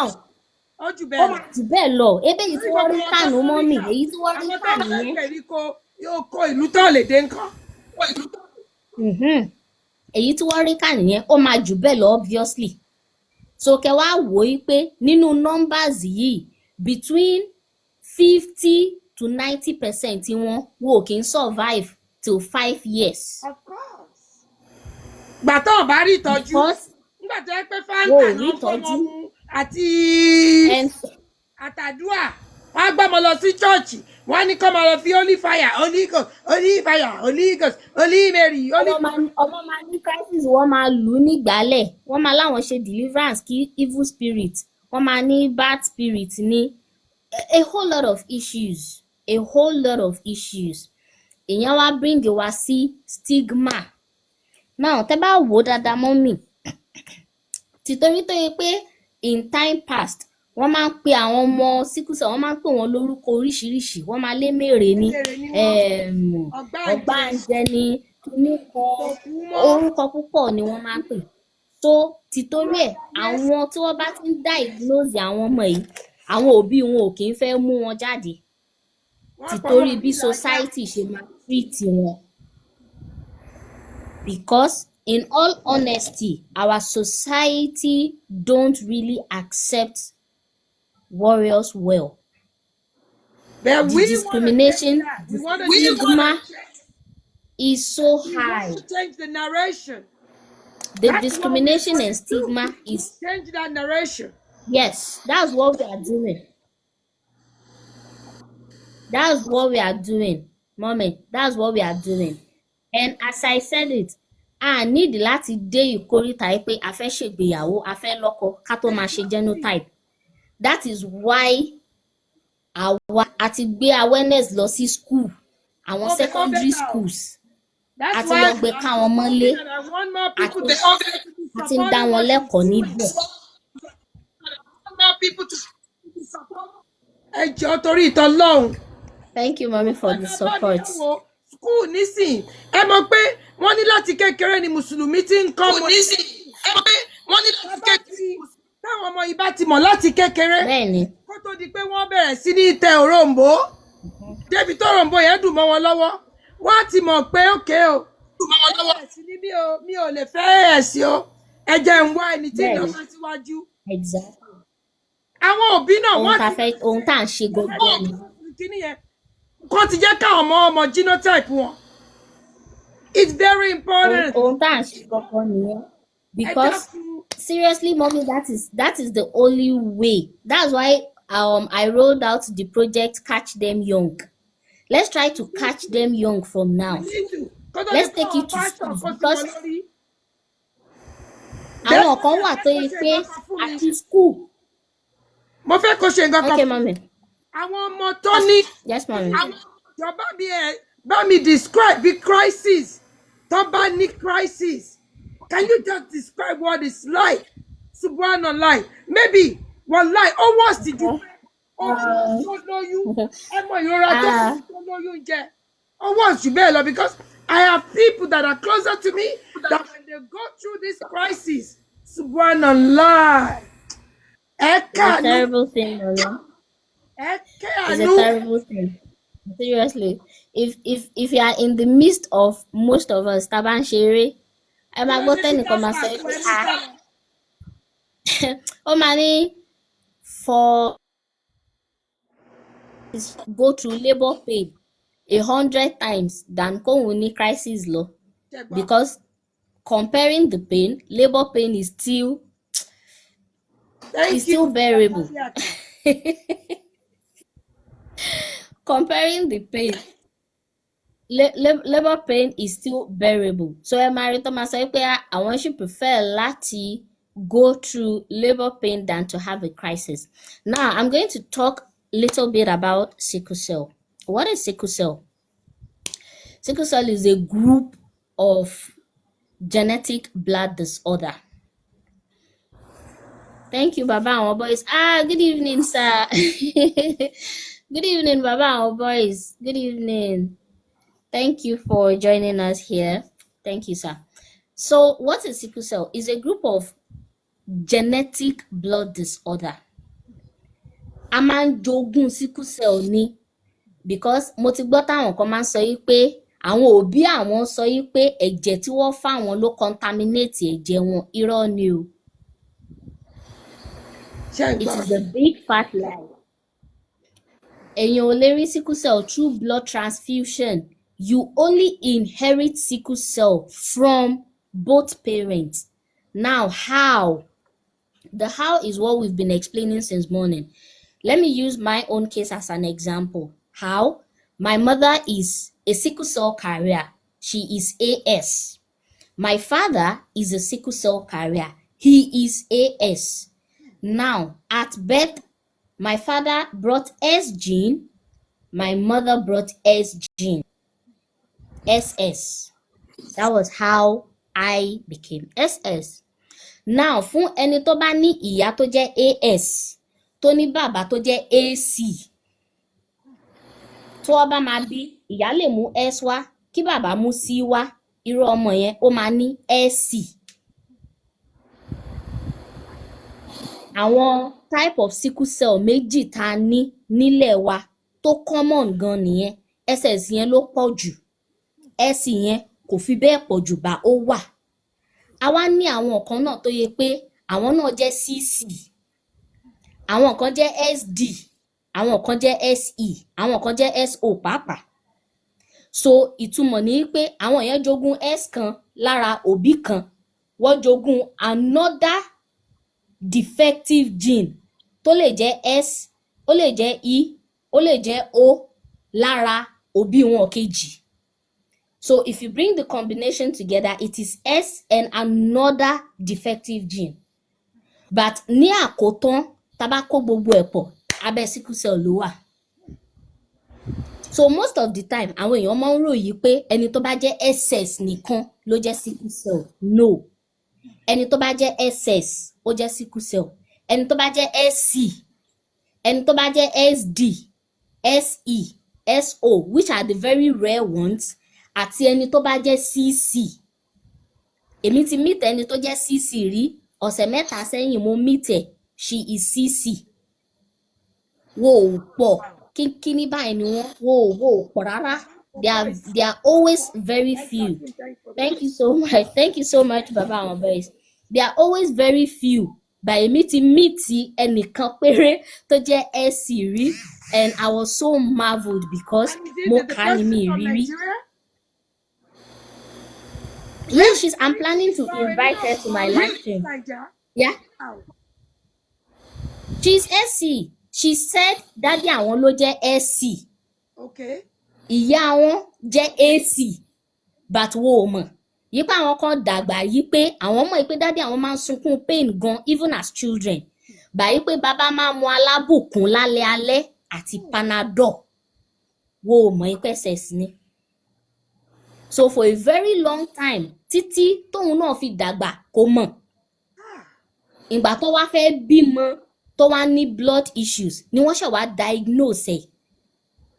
C: Ó jù
D: bẹ́ẹ̀ lọ. Ebe yìí tí wọ́n rí kànú mọ́mì èyí tí wọ́n rí kànú yẹn.
C: Yóò kó ìlú tó lè dé nǹkan.
D: Èyí tí wọ́n rí kànú yẹn ó máa jù bẹ́ẹ̀ lọ obviously. So kẹ wá wò ó pé nínú numbers yìí between 50 to 90% wọn kì í survive till 5 years.
C: Of course. Gbà tó bá rí ìtọ́jú. Nígbà tó yẹ pé Fanta ló fọmọ mu àti àtàdúà wọ́n á gbọ́mọ lọ sí chọ́ọ̀chì wọ́n á ní kọ́ máa lọ fi holy fire holy ghost holy fire holy ghost holy Mary holy.
D: ọmọ máa ní crisis wọ́n máa lù ú nígbàálẹ̀ wọ́n máa láwọn ṣe deliverance kí evil spirit wọ́n máa ní bad spirit ní a whole lot of issues èèyàn wá bring wá sí stigma now tẹ́ bá wò dáadáa mọ́ mi títorí tó yẹ pé in time past wọ́n máa ń pe àwọn ọmọ síkúsà wọ́n máa ń pè wọ́n lórúkọ oríṣiríṣi wọ́n máa lé mèrè ní ọgbàǹjẹ ní kíníkan orúkọ púpọ̀ ni wọ́n máa ń pè so títorí ẹ̀ àwọn tí wọ́n bá ti ń diagnose àwọn ọmọ yìí àwọn òbí wọn ò kì í fẹ́ mú wọn jáde títorí bí society ṣe máa treat wọn because in all honesty our society don't really accept warriors well
C: But
D: the
C: we
D: discrimination,
C: we want to
D: the stigma is so
C: we
D: high.
C: want to change the narration.
D: The
C: That's
D: discrimination and stigma is,
C: change that narration.
D: yes, that's what we are doing. That's what we are doing, mommy. That's what we are doing. And as I said it, a need láti dé ìkóríta yìí pé a fẹ́ ṣègbéyàwó, a fẹ́ lọ́kọ, ká tó máa ṣe genotype. That is why àwa àti gbé awareness lọ sí school, àwọn secondary schools.
C: That's
D: Àti lọ gbé káwọn mọ́lé,
C: I want more
D: àti
C: people to
D: àti ń dá wọn lẹ́kọ̀ọ́ níbẹ̀.
C: more people to support. Ẹ jọ̀ọ́ torí ìtọ́lọ́hún.
D: Thank you, mommy, for the support.
C: School nísìn ẹ mọ̀ pé wọ́n ní láti kékeré ni mùsùlùmí ti ń kọ́ ọmọ nísìn ẹ mọ̀ pé wọ́n ní láti kékeré táwọn ọmọ yìí bá ti mọ̀ láti kékeré
D: Bẹ́ẹ̀ni.
C: kó tó di pé wọ́n bẹ̀rẹ̀ sí ní tẹ òrombó débi tó òrombó yẹn dùn mọ́ wọn lọ́wọ́ wọ́n á ti mọ̀ pé òkè o dùn mọ́ wọn lọ́wọ́ ẹ̀sìn ni mi ò lè fẹ́ ẹ̀sìn o ẹ jẹ́ ń wá ẹni tí ìlọ máa síwájú.
D: Exactly.
C: Àwọn òbí náà wọ́n
D: ohun tá à ń ṣe gbogbo ni.
C: Kó ti jẹ́ káwọn ọmọ genotype wọn. It's very important.
D: Ohun tá à ń ṣe gbogbo nìyẹn. Because seriously, mommy, that is the only way. That's why I rolled out the project Catch Them Young. Let's try to catch them young from now. Let's take it to school because àwọn kan wà tó yẹ pé àti school.
C: Mo fẹ́ kó ṣe nǹkan kan.
D: Okay, mommy.
C: Àwọn ọmọ tó ní.
D: Yes, mommy.
C: Ìjọba bá mi describe the crisis. Tó bá ní crisis. Can you just describe what it's like? Subhanallah. Maybe wallahi almost did you don't know you. Ẹ mọ ìrora tó lóyún jẹ. Almost you better because I have people that are closer to me that when they go through this crisis, Subhanallah.
D: It's a terrible thing, mommy. It's a terrible thing. Seriously, if you are in the midst of most of us, taban shere, ẹ máa gbọ́ tẹ́nìkan máa sọ pé ó máa ní for go through labour pain 100 times than kóhun ní crisis lọ, because comparing the pain, labour pain is still bearable. Comparing the pain, labour pain is still bearable. So ẹ máa rí tó máa sọ pé àwọn should prefer láti go through labour pain than to have a crisis. Now, I'm going to talk a little bit about sickle cell. What is sickle cell? Sickle cell is a group of genetic blood disorder. Thank you, Baba and our boys. Good evening, sir. Good evening, Baba and our boys. Good evening. Thank you for joining us here. Thank you, sir. So, what is sickle cell? It's a group of genetic blood disorder. A máa ń jogún sickle cell ni because mo ti gbọ́ táwọn kan máa ń sọ yìí pé àwọn òbí àwọn sọ yìí pé ẹ̀jẹ̀ tí wọ́n fáwọn ló contaminate ẹ̀jẹ̀ wọn. Irọ́ ni o. It is a big fat lie. Èèyàn ò lè rí sickle cell through blood transfusion. You only inherit sickle cell from both parents. Now, how? The how is what we've been explaining since morning. Let me use my own case as an example. How? My mother is a sickle cell carrier. She is AS. My father is a sickle cell carrier. He is AS. Now, at birth, my father brought S gene. My mother brought S gene. SS. That was how I became SS. Now, fún ẹni tó bá ní ìyá tó jẹ́ AS, tó ní bàbá tó jẹ́ AC, tó bá máa bí, ìyá lè mú S wá, kí bàbá mú C wá, irú ọmọ yẹn ó máa ní SC. Àwọn type of sickle cell méjì tá a ní nílẹ̀ wa tó common gan nìyẹn. SS yẹn ló pọ̀ jù. SC yẹn kò fi bẹ́ẹ̀ pọ̀ jù bá ó wà. A wá ní àwọn kan náà tó yẹ pé àwọn náà jẹ́ CC. Àwọn kan jẹ́ SD. àwọn kan jẹ́ SE àwọn kan jẹ́ SO pàápàá so ìtumọ̀ ní pé àwọn yẹn jogún S kan lára òbí kan wọ́n jogún another defective gene tó lè jẹ́ S ó lè jẹ́ E ó lè jẹ́ O lára òbí wọn kejì. So if you bring the combination together, it is S and another defective gene. But ní àkótán tá bá kó gbogbo ẹ̀ pọ̀ abẹ́ sickle cell ló wà. So most of the time àwọn èèyàn máa ń ròyìn pé ẹni tó bá jẹ́ SS nìkan ló jẹ́ sickle cell. No. Ẹni tó bá jẹ́ SS ó jẹ́ sickle cell. Ẹni tó bá jẹ́ SC, ẹni tó bá jẹ́ SD, SE, SO, which are the very rare ones, àti ẹni tó bá jẹ́ CC. Èmi ti meet ẹni tó jẹ́ CC rí, ọ̀sẹ̀ mẹ́ta sẹ́yìn mo meet ẹ̀, she is CC. Wò pọ̀, kíní báyìí ni wọ́n, wò pọ̀ rárá. They are always very few. Thank you so much. Thank you so much, Baba and boys. They are always very few. By èmi ti meet ẹnìkan péré tó jẹ́ SC rí, and I was so marveled because mo kà ní mi rírí. Yes, I'm planning to invite her to my live stream. Yeah. She's SC. She said daddy àwọn ló jẹ́ SC.
C: Okay.
D: Ìyá wọn jẹ́ AC. But wo mọ̀. Yí pé àwọn kan dàgbà yí pé àwọn mọ̀ pé daddy àwọn máa ń sunkún pain gan even as children. Báyìí pé bàbá máa mu alábùkún lálẹ́ alẹ́ àti Panadol. Wo mọ̀ pé SS ni. So for a very long time, títí tóun náà fi dàgbà kò mọ̀. Ìgbà tó wá fẹ́ bímọ tó wá ní blood issues ni wọ́n ṣe wá diagnose ẹ̀.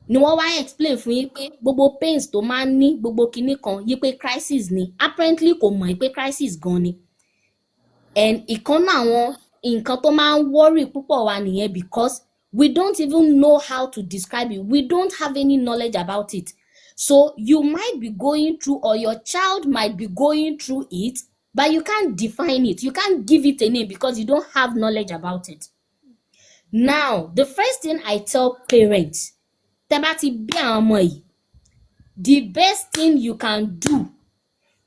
D: Ni wọ́n wá explain fún yín pé gbogbo pains tó máa ń ní gbogbo kinní kan yí pé crisis ni. Apparently kò mọ̀ pé crisis gan ni. And ìkan náà àwọn nǹkan tó máa ń worry púpọ̀ wa nìyẹn because we don't even know how to describe it. We don't have any knowledge about it. So you might be going through or your child might be going through it, but you can't define it. You can't give it a name because you don't have knowledge about it. Now, the first thing I tell parents, tẹ́ bá ti bí àwọn ọmọ yìí, the best thing you can do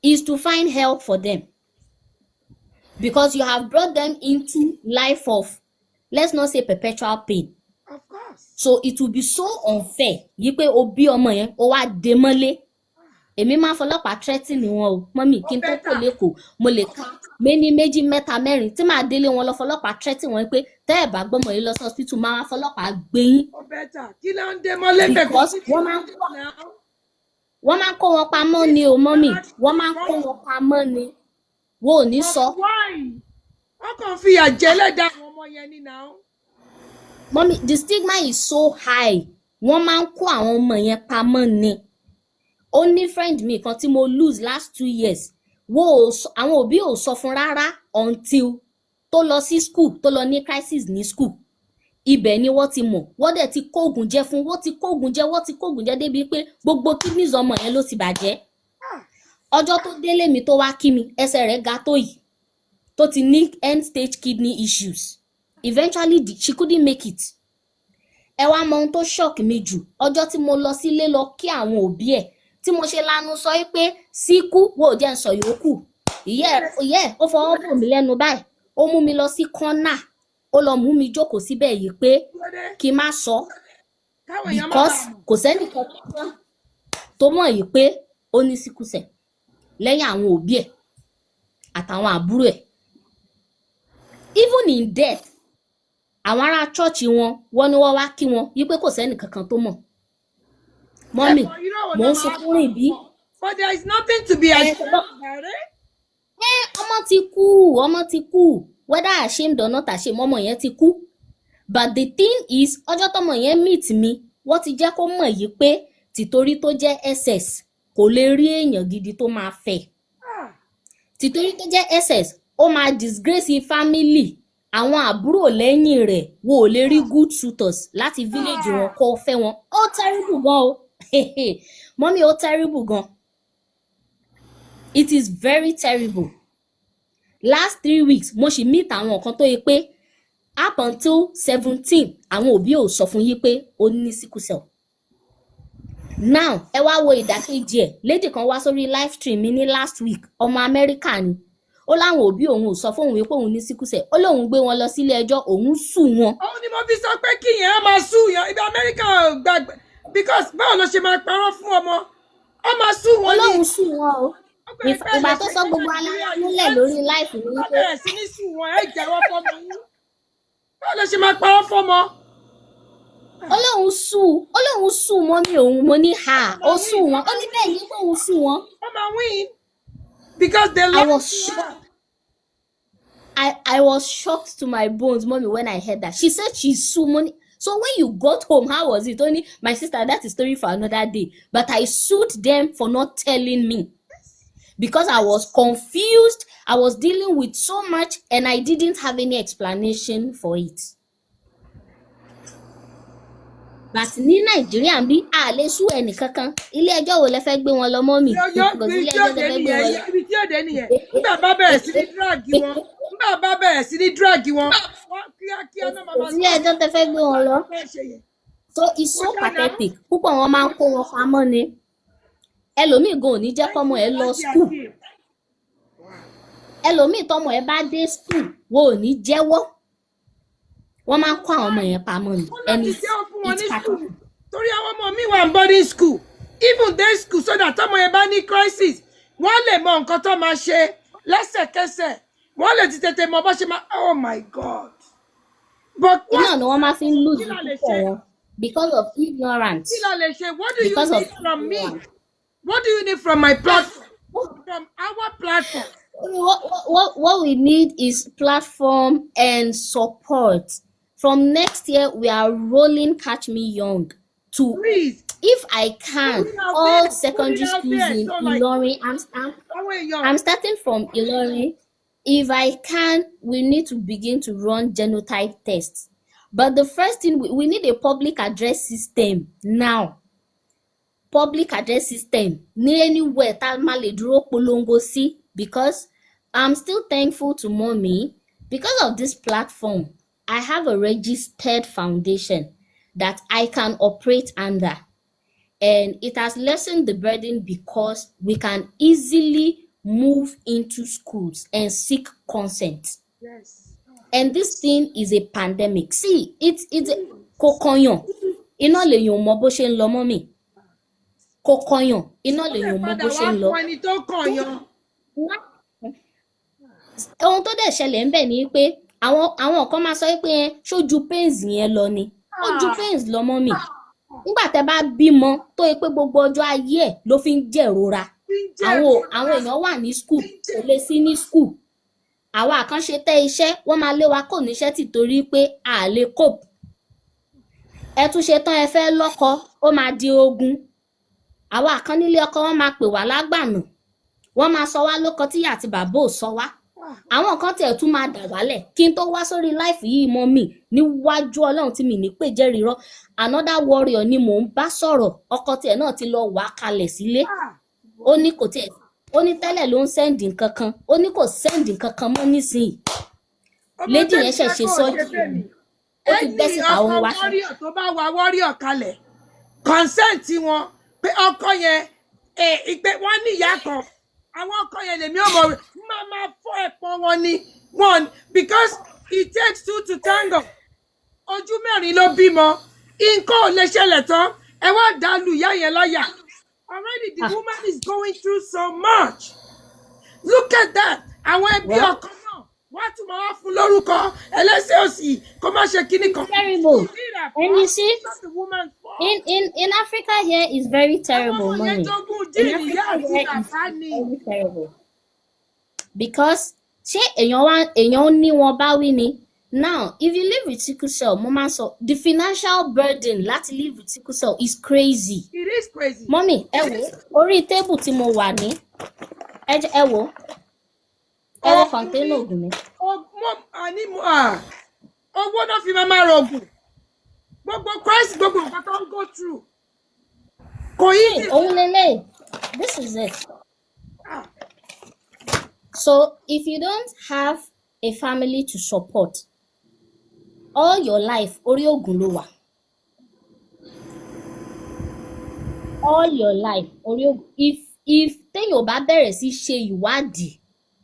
D: is to find help for them. Because you have brought them into life of, let's not say perpetual pain.
C: Of course.
D: So it will be so unfair. Yí pé o bí ọmọ yẹn, o wá dé mọ́lé. Èmi máa fọlọ́pàá threaten wọn o. Mọ́mì kí n tó kò lẹ́kọ̀ọ́, mo lè ka méjì mẹ́ta mẹ́rin tí màá délé wọn lọ fọlọ́pàá threaten wọn pé tẹ́ ẹ̀ bá gbọ́mọ yìí lọ sí hospital máa fọlọ́pàá gbé yín.
C: Ó bẹ́tà. Kí ló ń dé mọ́lé bẹ́ẹ̀
D: Because wọ́n máa ń kó wọn pamọ́ ni o mọ́mì. Wọ́n máa ń kó wọn pamọ́ ni. Wo ò ní sọ.
C: Wọ́n kàn fi àjẹ́ lẹ́dàá àwọn ọmọ yẹn ní náà.
D: Mommy, the stigma is so high. Wọ́n máa ń kó àwọn ọmọ yẹn pamọ́ ni. Ó ní friend mi kan tí mo lose last 2 years. Àwọn òbí ò sọ fún rárá until tó lọ sí school, tó lọ ní crisis ní school. Ibẹ̀ ni wọ́n ti mọ̀. Wọ́n dẹ̀ ti kóògùn jẹ fún, wọ́n ti kóògùn jẹ débi pé gbogbo kidneys ọmọ yẹn ló ti bàjẹ́. Ọjọ́ tó délé mi tó wá kí mi, ẹsẹ̀ rẹ̀ ga tó yìí. Tó ti ní end stage kidney issues. Eventually, she couldn't make it. Ẹ wá mọ ohun tó shock mi jù. Ọjọ́ tí mo lọ sílé lọ kí àwọn òbí ẹ̀. Tí mo ṣe lanu sọ pé síkú wò jẹ́ ń sọ yòókù. Ìyẹ́ ó fọwọ́ bò mí lẹ́nu báyìí. Ó mú mi lọ sí corner. Ó lọ mú mi jókòó síbẹ̀ yìí pé kí n má sọ. Because kò sẹ́ni kankan tó mọ̀ yìí pé ó ní sickle cell. Lẹ́yìn àwọn òbí ẹ̀ àtàwọn àbúrò ẹ̀. Even in death, àwọn ará church wọ́n ní wọ́n wá kí wọn yí pé kò sẹ́ni kankan tó mọ̀. Mommy, mo ń sunkún rìn bí.
C: But there is nothing to be ashamed about it.
D: Ọmọ ti kú. Whether ashamed or not ashamed, ọmọ yẹn ti kú. But the thing is, ọjọ́ tọmọ yẹn meet mi, wọ́n ti jẹ́ kó mọ̀ yìí pé tìtorí tó jẹ́ SS kò lè rí èèyàn gidi tó máa fẹ́. Tìtorí tó jẹ́ SS, ó máa disgrace family. Àwọn àbúrò lẹ́yìn rẹ̀ wo ò lè rí good suitors láti village wọn kó fẹ́ wọn. Ó terrible gan o. Mommy, ó terrible gan. It is very terrible. Last 3 weeks, mo ṣì meet àwọn kan tó yẹ pé up until 17 àwọn òbí ò sọ fún yín pé ó ní sickle cell. Now ẹ wá wo ìdàkejì ẹ̀, lady kan wá sórí live stream mi ní last week, ọmọ Amẹ́ríkà ni. Ó láwọn òbí òun ò sọ fóun wípé òun ní sickle cell, ó lóun gbé wọn lọ sílé ẹjọ́, òun sùn wọn.
C: Òun ni mo fi sọ pé kí yẹn á máa sùn yàn ibi Amẹ́ríkà gbàgbé because báwo ló ṣe máa parọ́ fún ọmọ ó máa sùn wọn ní.
D: Ọlọ́run sùn wọn o. Ìgbà tó sọ gbogbo alára nílẹ̀ lórí láìpẹ́ ní
C: wọ́n bẹ̀rẹ̀ sí ní sùn wọn ẹ̀ jẹ́wọ́ fọmọ yín. Báwo ló ṣe máa parọ́ fọmọ?
D: Ọlọ́run sùn mọ́ mi òun, mo ní ha ó sùn wọn, ó ní bẹ́ẹ̀ ní pé òun sùn wọn.
C: Wọ́n máa win because they love you.
D: I was shocked to my bones, mommy, when I heard that. She said she sued money. So when you got home, how was it? Only my sister, that is story for another day. But I sued them for not telling me. Because I was confused. I was dealing with so much and I didn't have any explanation for it. But ní Nàìjíríà bí a lè sue ẹnì kankan. Ilé ẹjọ́ wo lẹ fẹ́ gbé wọn lọ mọ́ mi? Because ilé ẹjọ́ tẹ fẹ́ gbé wọn lọ.
C: Ibi tí ó dé nìyẹn. Nígbà bá bẹ̀rẹ̀ sí ní drag wọn. Kíákíá náà máa máa
D: Ilé ẹjọ́ tẹ fẹ́ gbé wọn lọ. So it's so pathetic. Púpọ̀ wọn máa ń kó wọn pamọ́ ni. Ẹlòmíì gan ò ní jẹ́ kọ́mọ ẹ lọ school. Ẹlòmíì tọ́mọ ẹ bá dé school, wọn ò ní jẹ́wọ́. Wọ́n máa ń kó àwọn ọmọ yẹn pamọ́ ni. And it's pathetic.
C: Torí àwọn ọmọ mi wà ní boarding school, even day school, so that tọ́mọ yẹn bá ní crisis, wọ́n lè mọ nǹkan tó máa ṣe lẹ́sẹ̀kẹsẹ̀. Wọ́n lè ti tètè mọ bó ṣe máa, oh my God. But
D: Iná ni wọ́n máa fi ń lose púpọ̀ wọn because of ignorance.
C: kí la lè ṣe? What do you
D: Because
C: need
D: of
C: from me?
D: ignorance.
C: What do you need from my platform? From our platform?
D: What we need is platform and support. From next year, we are rolling Catch Me Young to,
C: Please.
D: if I can,
C: Put it out
D: all
C: there,
D: secondary
C: put it out
D: schools
C: there,
D: in
C: so like-
D: Ilorin.
C: Àwọn
D: I'm
C: èèyàn.
D: starting from Ilorin. If I can, we need to begin to run genotype tests. But the first thing, we need a public address system now. Public address system ní anywhere tá a máa lè dúró polongo sí, because I'm still thankful to mommy. Because of this platform, I have a registered foundation that I can operate under. And it has lessened the burden because we can easily move into schools and seek consent.
C: Yes.
D: And this thing is a pandemic. See, it's kò kọyàn. Iná lèèyàn mọ bó ṣe ń lọ mọ́ mi. Kò kọyàn. Iná lèèyàn mọ bó ṣe ń lọ.
C: Padà wá fún ẹni tó kọ̀yàn.
D: Ohun tó dẹ̀ ṣẹlẹ̀ ń bẹ̀ ni pé àwọn kan máa sọ pé ṣojú pains yẹn lọ ni. Ojú pains lọ mọ́ mi. Nígbà tẹ́ bá bímọ tó yẹ pé gbogbo ọjọ́ ayé ẹ̀ ló fi ń jẹ̀rora. Àwọn èèyàn wà ní school, kò lè sí ní school. Àwa àkànṣe tẹ́ iṣẹ́, wọ́n máa lé wa kò níṣẹ́ tìtorí pé a lè cope. Ẹ tún ṣe tán ẹ fẹ́ lọ́kọ, ó máa di ogun. Àwa àkàn nílé ọkọ wọ́n máa pè wá lágbànú. Wọ́n máa sọ wá lóko tí ìyá àti bàbá ò sọ wá. Àwọn kan tiẹ̀ tún máa dà wálẹ̀. Kí n tó wá sórí life yìí mọ́ mi níwájú Ọlọ́run tí mi ní pè jẹ́rìí rọ́. Another warrior ni mò ń bá sọ̀rọ̀. Ọkọ tiẹ̀ náà ti lọ wá kalẹ̀ sílé. Ó ní kò tiẹ̀, ó ní tẹ́lẹ̀ ló ń sẹ́ndì nǹkan kan. Ó ní kò sẹ́ndì nǹkan kan mọ́ nísìnyí. Lady yẹn ṣẹ̀ṣẹ̀ sọ́jú. Ó ti bẹ́ síta òun wá.
C: Ọkọ warrior tó bá wa warrior kalẹ̀, consent wọn pé ọkọ yẹn ìpè wọ́n ní ìyá kan. Àwọn ọkọ yẹn lèmi ò mọ̀ máa fọ́ ẹ̀pọ̀n wọn ni. One, because it takes two to tango. Ojú mẹ́rin ló bímọ. Nǹkan ò lè ṣẹlẹ̀ tán. Ẹ wá dàlú ìyá yẹn láyà. Already the woman is going through so much. Look at that. Àwọn ẹbí ọkọ náà wọ́n tún máa wá fún lórúkọ ẹlẹ́sẹ̀ òsì kó má ṣe kíní kan.
D: Terrible. And you see,
C: That's the woman's fault.
D: in Africa here is very terrible,
C: Àwọn ọmọ yẹn
D: mommy.
C: jogún
D: In
C: jíìnì ìyá
D: Africa
C: àti
D: here
C: bàbá
D: is
C: ni.
D: very terrible. Because ṣé èèyàn ní wọn bá wí ni? Now, if you live with sickle cell, mama, so the financial burden láti live with sickle cell is crazy.
C: It is crazy.
D: Mommy, ẹ wò orí tébù tí mo wà ní. Ẹ wò kọ̀ǹténà ògùn mi.
C: Owó náà fi máa rọgùn. Gbogbo Christ gbogbo nǹkan tó ń go through. Kò yí sí.
D: Òun lélẹ̀. This is it. So if you don't have a family to support, all your life orí oògùn ló wà. All your life orí oògùn if téèyàn bá bẹ̀rẹ̀ sí ṣe ìwádìí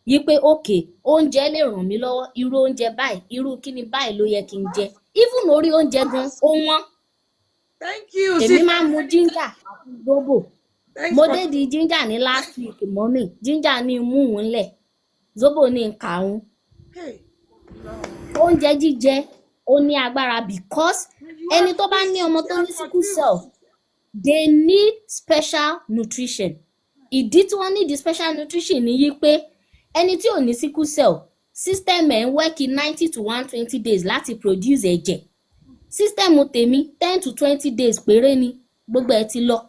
D: yí pé okay oúnjẹ lè ràn mí lọ́wọ́ irú oúnjẹ báyìí irú kíni báyìí ló yẹ kí n jẹ even orí oúnjẹ gan ó wọ́n.
C: Thank you.
D: Èmi máa ń mu ginger àti zobo.
C: Thanks
D: Mo
C: for-
D: dé di ginger ní last week mọ́mì ginger ní mú òun lẹ̀ zobo ní kàún.
C: Hey.
D: Oúnjẹ jíjẹ ó ní agbára because ẹni tó bá ní ọmọ tó ní sickle cell they need special nutrition. Ìdí tí wọ́n need special nutrition ni yí pé ẹni tí ò ní sickle cell system ẹ̀ ń wẹ́kì 90 to 120 days láti produce ẹ̀jẹ̀. System tèmi 10 to 20 days péré ni gbogbo ẹ̀ ti lọ.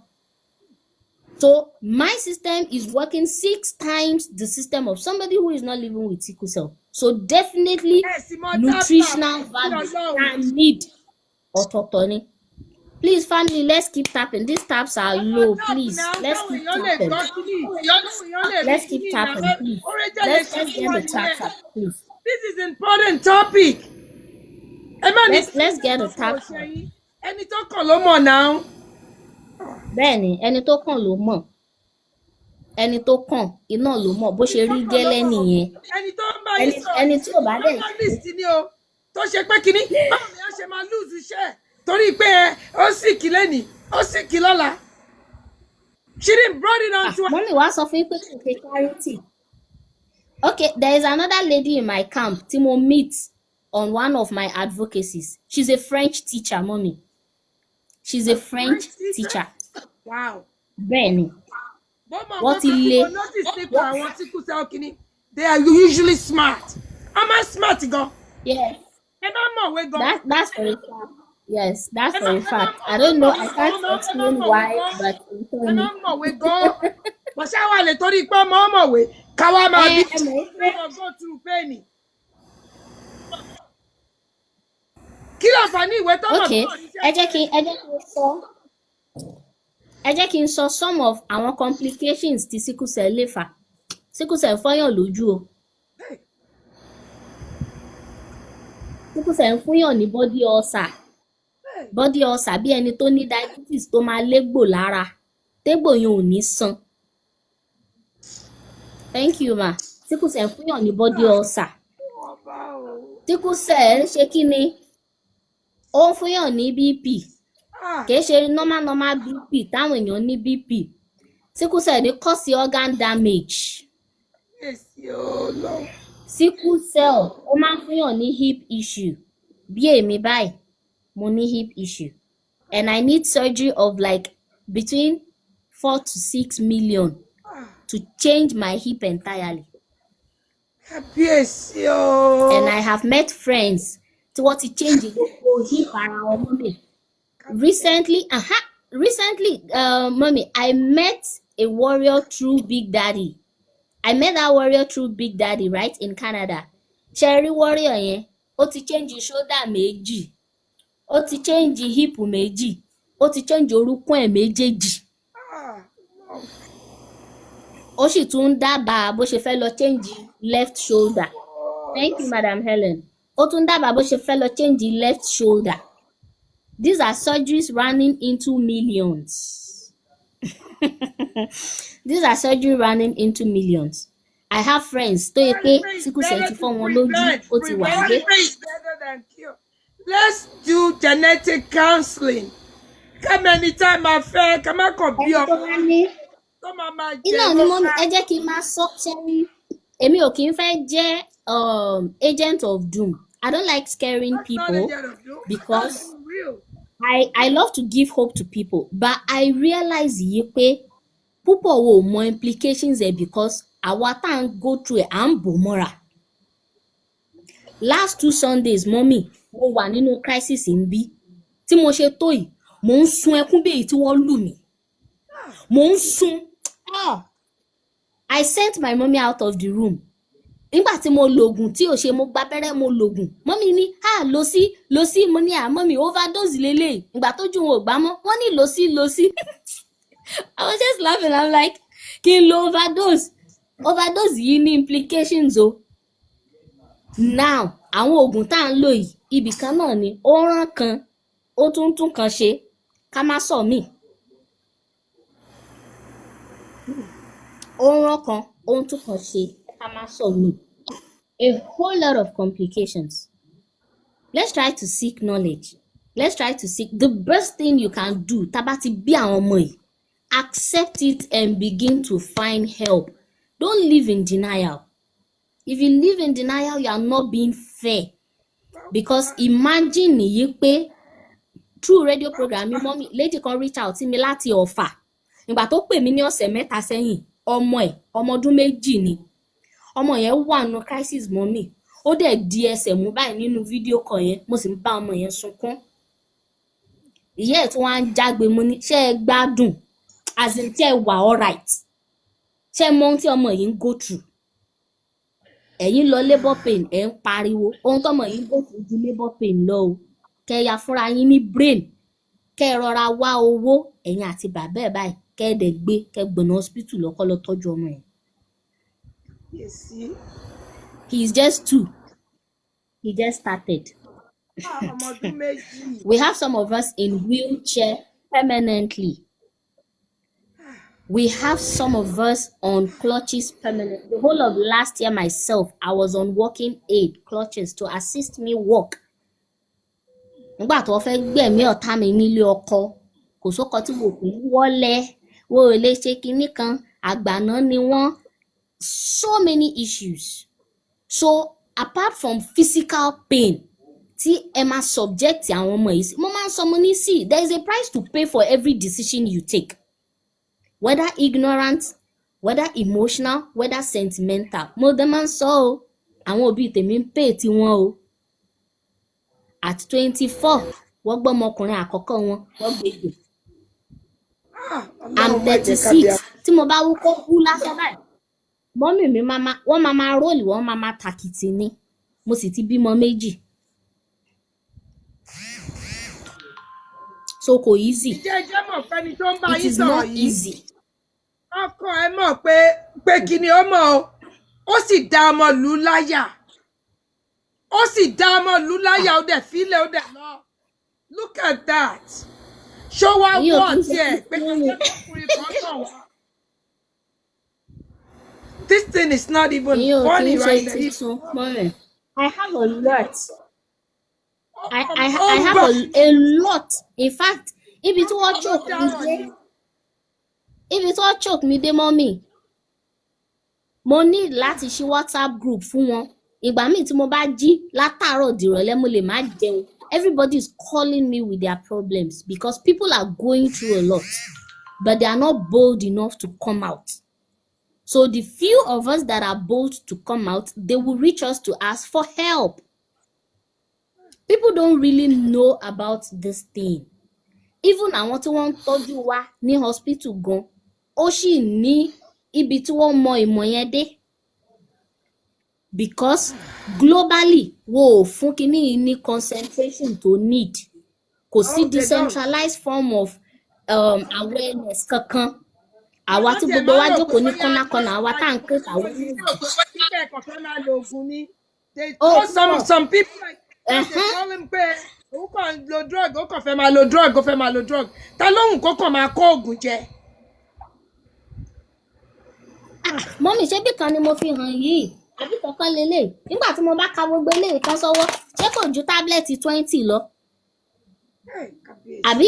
D: So my system is working 6 times the system of somebody who is not living with sickle cell. So definitely
C: Yes, mo
D: nutritional
C: tap,
D: value
C: Ọlọ́run.
D: and need ọ̀tọ̀ọ̀tọ̀ ni. Please family, let's keep tapping. These taps are low, please. Let's keep tapping. Let's keep tapping, please. Let's get the taps up, please.
C: This is important topic. Ẹ má ní
D: Let's get the taps up.
C: ẹni tó kàn ló mọ̀ náà.
D: Bẹ́ẹ̀ni, ẹni tó kàn ló mọ̀. Ẹni tó kàn iná ló mọ̀ bó ṣe rí gẹ́lẹ́ nìyẹn.
C: Ẹni tó ń bá yín sọ̀rọ̀.
D: Ẹni tí ò bá dẹ̀
C: journalist ni o tó ṣe pé kínní báwo ni a ṣe máa lose iṣẹ́ torí pé ó sì kí lẹ́nìí ó sì kí lọ́la. She didn't brought it on to her.
D: Mọ́mí wá sọ fún yín pé kò ṣe charity. Okay, there is another lady in my camp tí mo meet on one of my advocacies. She's a French teacher, Mọ́mí. She's a French teacher.
C: Wow.
D: Bẹ́ẹ̀ni.
C: What
D: ti le?
C: notice nípa àwọn tí kò sẹ́ kínní they are usually smart. I'm a smart gan.
D: Yes,
C: Ẹ bá mọ̀wé gan.
D: that's for a fact. Yes, that's for a fact. I don't know, I can't explain why, but
C: Ẹ
D: tell me.
C: bá mọ̀wé gan. Bọ̀ṣá wà lè torí pé ọmọ ọmọwé káwá máa bí
D: Ẹ mọ̀ pé
C: go through pain. Kí ló fà ní ìwé tó mọ̀
D: okay,
C: tó ní
D: ẹ jẹ́ kí n sọ some of àwọn complications tí sickle cell lè fà. Sickle cell fọ́yàn lójú o. Sickle cell ń fúnyàn ní body ulcer. Body ulcer bí ẹni tó ní diabetes tó máa légbò lára. Tégbò yẹn ò ní san. Thank you ma. Sickle cell ń fúnyàn ní body ulcer. Sickle cell ṣe kí ni? Ó ń fúnyàn ní BP. Kìí ṣe normal BP táwọn èèyàn ní BP. Sickle cell dey cause organ damage. Sickle cell ó máa ń fúnyàn ní hip issue. Bí èmi báyìí, mo ní hip issue. And I need surgery of like between 4 to 6 million to change my hip entirely.
C: Kábíyèsí o.
D: And I have met friends tí wọ́n ti change gbogbo hip ara wọn mọ́mì. Recently, mommy, I met a warrior through Big Daddy. I met that warrior through Big Daddy, right, in Canada. Cherry warrior yẹn, ó ti change shoulder méjì, ó ti change hip méjì, ó ti change orúnkún ẹ̀ méjèèjì. Ó sì tún dábàá bó ṣe fẹ́ lọ change left shoulder. Thank you, Madam Helen. Ó tún dábàá bó ṣe fẹ́ lọ change left shoulder. These are surgeries running into millions. These are surgeries running into millions. I have friends tó yẹ pé sickle cell ti fọ́ wọn lójú, ó ti wà nílé.
C: Let's do genetic counseling. Ká many time a fẹ́ ká má kàn bí
D: Ẹni tó
C: ọmọ
D: bá ní
C: tó máa jẹ
D: iná ni mọ́mí ẹ jẹ́ kí n máa sọ sẹ́rí. Èmi ò kí ń fẹ́ jẹ́ agent of doom. I don't like scaring people because I love to give hope to people, but I realize yìí pé púpọ̀ wo mọ implications ẹ̀ because àwa tá à ń go through ẹ̀ à ń bò mọ́ra. Last 2 Sundays, mommy, mo wà nínú crisis ń bí. Tí mo ṣe tó yìí, mo ń sun ẹkún bí èyí tí wọ́n lù mí. Mo ń sun. I sent my mommy out of the room. Nígbà tí mo lògùn tí ò ṣe mo gba abẹ́rẹ́ mo lògùn. Mommy ní lọ sí mo ní mommy overdose lélẹ̀. Ìgbà tójú wọn ò gbá mọ́, wọ́n ní lọ sí. I was just laughing. I'm like, kí n lo overdose? Overdose yìí ní implications o. Now, àwọn oògùn tá à ń lò yìí, ibì kan náà ni ó rán kan ó tún kan ṣe ká má sọ mí ó rán kan ó tún kan ṣe ká má sọ mí a whole lot of complications. Let's try to seek knowledge. Let's try to seek the best thing you can do. Tá bá ti bí àwọn ọmọ yìí, accept it and begin to find help. Don't live in denial. If you live in denial, you are not being fair. Because imagine yìí pé through radio program, mommy, lady kan reach out sí mi láti Ọ̀fà. Ìgbà tó pè mí ní ọ̀sẹ̀ mẹ́ta sẹ́yìn, ọmọ ọdún 2 ni. Ọmọ yẹn wà nínú crisis mommy. Ó dẹ̀ di ẹsẹ̀ mú báyìí nínú fídíò kan yẹn, mo sì ń bá ọmọ yẹn sunkún. Ìyá ẹ̀ tí wọ́n á jágbe mo ní ṣé ẹ gbádùn as in ṣé ẹ wà alright. Ṣé ẹ mọ ohun tí ọmọ yìí ń go through? Ẹ̀yin lọ labour pain ẹ̀ ń pariwo. Ohun tọ́mọ yìí ń go through ju labour pain lọ o. Kẹ́ ya fúnra yín ní brain. Kẹ́ ẹ rọra wá owó ẹ̀yin àti bàbá ẹ̀ báyìí. Kẹ́ ẹ dẹ̀ gbé kẹ́ gbọ̀nà hospital lọ kọ́ lọ tọ́jú ọmọ yẹn.
C: Yes.
D: He is just 2. He just started. We have some of us in wheelchair permanently. We have some of us on clutches permanently. The whole of last year myself, I was on walking aid clutches to assist me walk. Nígbà tó fẹ́ gbẹ̀mí ọ̀tá mi nílé ọkọ, kò sóko tí wò pé wọlé, wò lè ṣe kinní kan, àgbàná ni wọ́n. So many issues. So apart from physical pain, tí ẹ máa subject àwọn ọmọ yìí sí, mo máa ń sọ mo ní sí, there is a price to pay for every decision you take. Whether ignorant, whether emotional, whether sentimental. Mo dẹ̀ máa ń sọ o, àwọn òbí tèmi ń pay tiwọn o. At 24, wọ́n gbọ́ ọmọkùnrin àkọ́kọ́ wọn, wọ́n gbègbè. I'm 36, tí mo bá wúkọ́ kú lásán báyìí. Mọ́mì mi wọ́n máa róòlì, wọ́n máa tàkìtì ni. Mo sì ti bímọ 2. So kò easy.
C: Ìjẹ́ mọ̀ pé ni tó ń bá
D: It
C: yín
D: is
C: sọ̀rọ̀
D: not
C: yìí.
D: easy.
C: Ọkọ ẹ mọ̀ pé kí ni ó mọ̀ o. Ó sì dá ọmọ lù láyà. Ó sì dá ọmọ lù láyà ó dẹ̀ fílẹ̀ ó dẹ̀ lọ. Look at that. Ṣó wá wọ̀ tiẹ̀ pé kí ni ọkùnrin kan tàn wá. This thing is not even funny right now.
D: I have a lot. I have a lot. In fact, if it won't choke me dé mommy, mo need láti ṣí WhatsApp group fún wọn. Ìgbà míì tí mo bá jí látàárọ̀ dìrọ̀lẹ́ mo lè má jẹun. Everybody is calling me with their problems because people are going through a lot, but they are not bold enough to come out. So the few of us that are bold to come out, they will reach us to ask for help. People don't really know about this thing. Even àwọn tí wọ́n ń tọ́jú wa ní hospital gan, ó sì ní ibi tí wọ́n mọ ìmọ̀ yẹn dé. Because globally, wo fún kíní ní concentration to need. Kò sí decentralized form of awareness kankan. Àwa tí gbogbo wa jókòó ní kọ́nà àwa tá à ń create awareness.
C: Some people like they call him pé ó kàn lo drug, ó kàn fẹ́ máa lo drug, ó fẹ́ máa lo drug. Ta lóhùn kó kàn máa kó oògùn jẹ.
D: Mọ́mì ṣé bí kan ni mo fi hàn yìí? Àbí kankan lélẹ̀? Nígbà tí mo bá ka gbogbo eléyìí tán sọ́wọ́, ṣé kò ju tábìlẹ̀tì 20 lọ? Àbí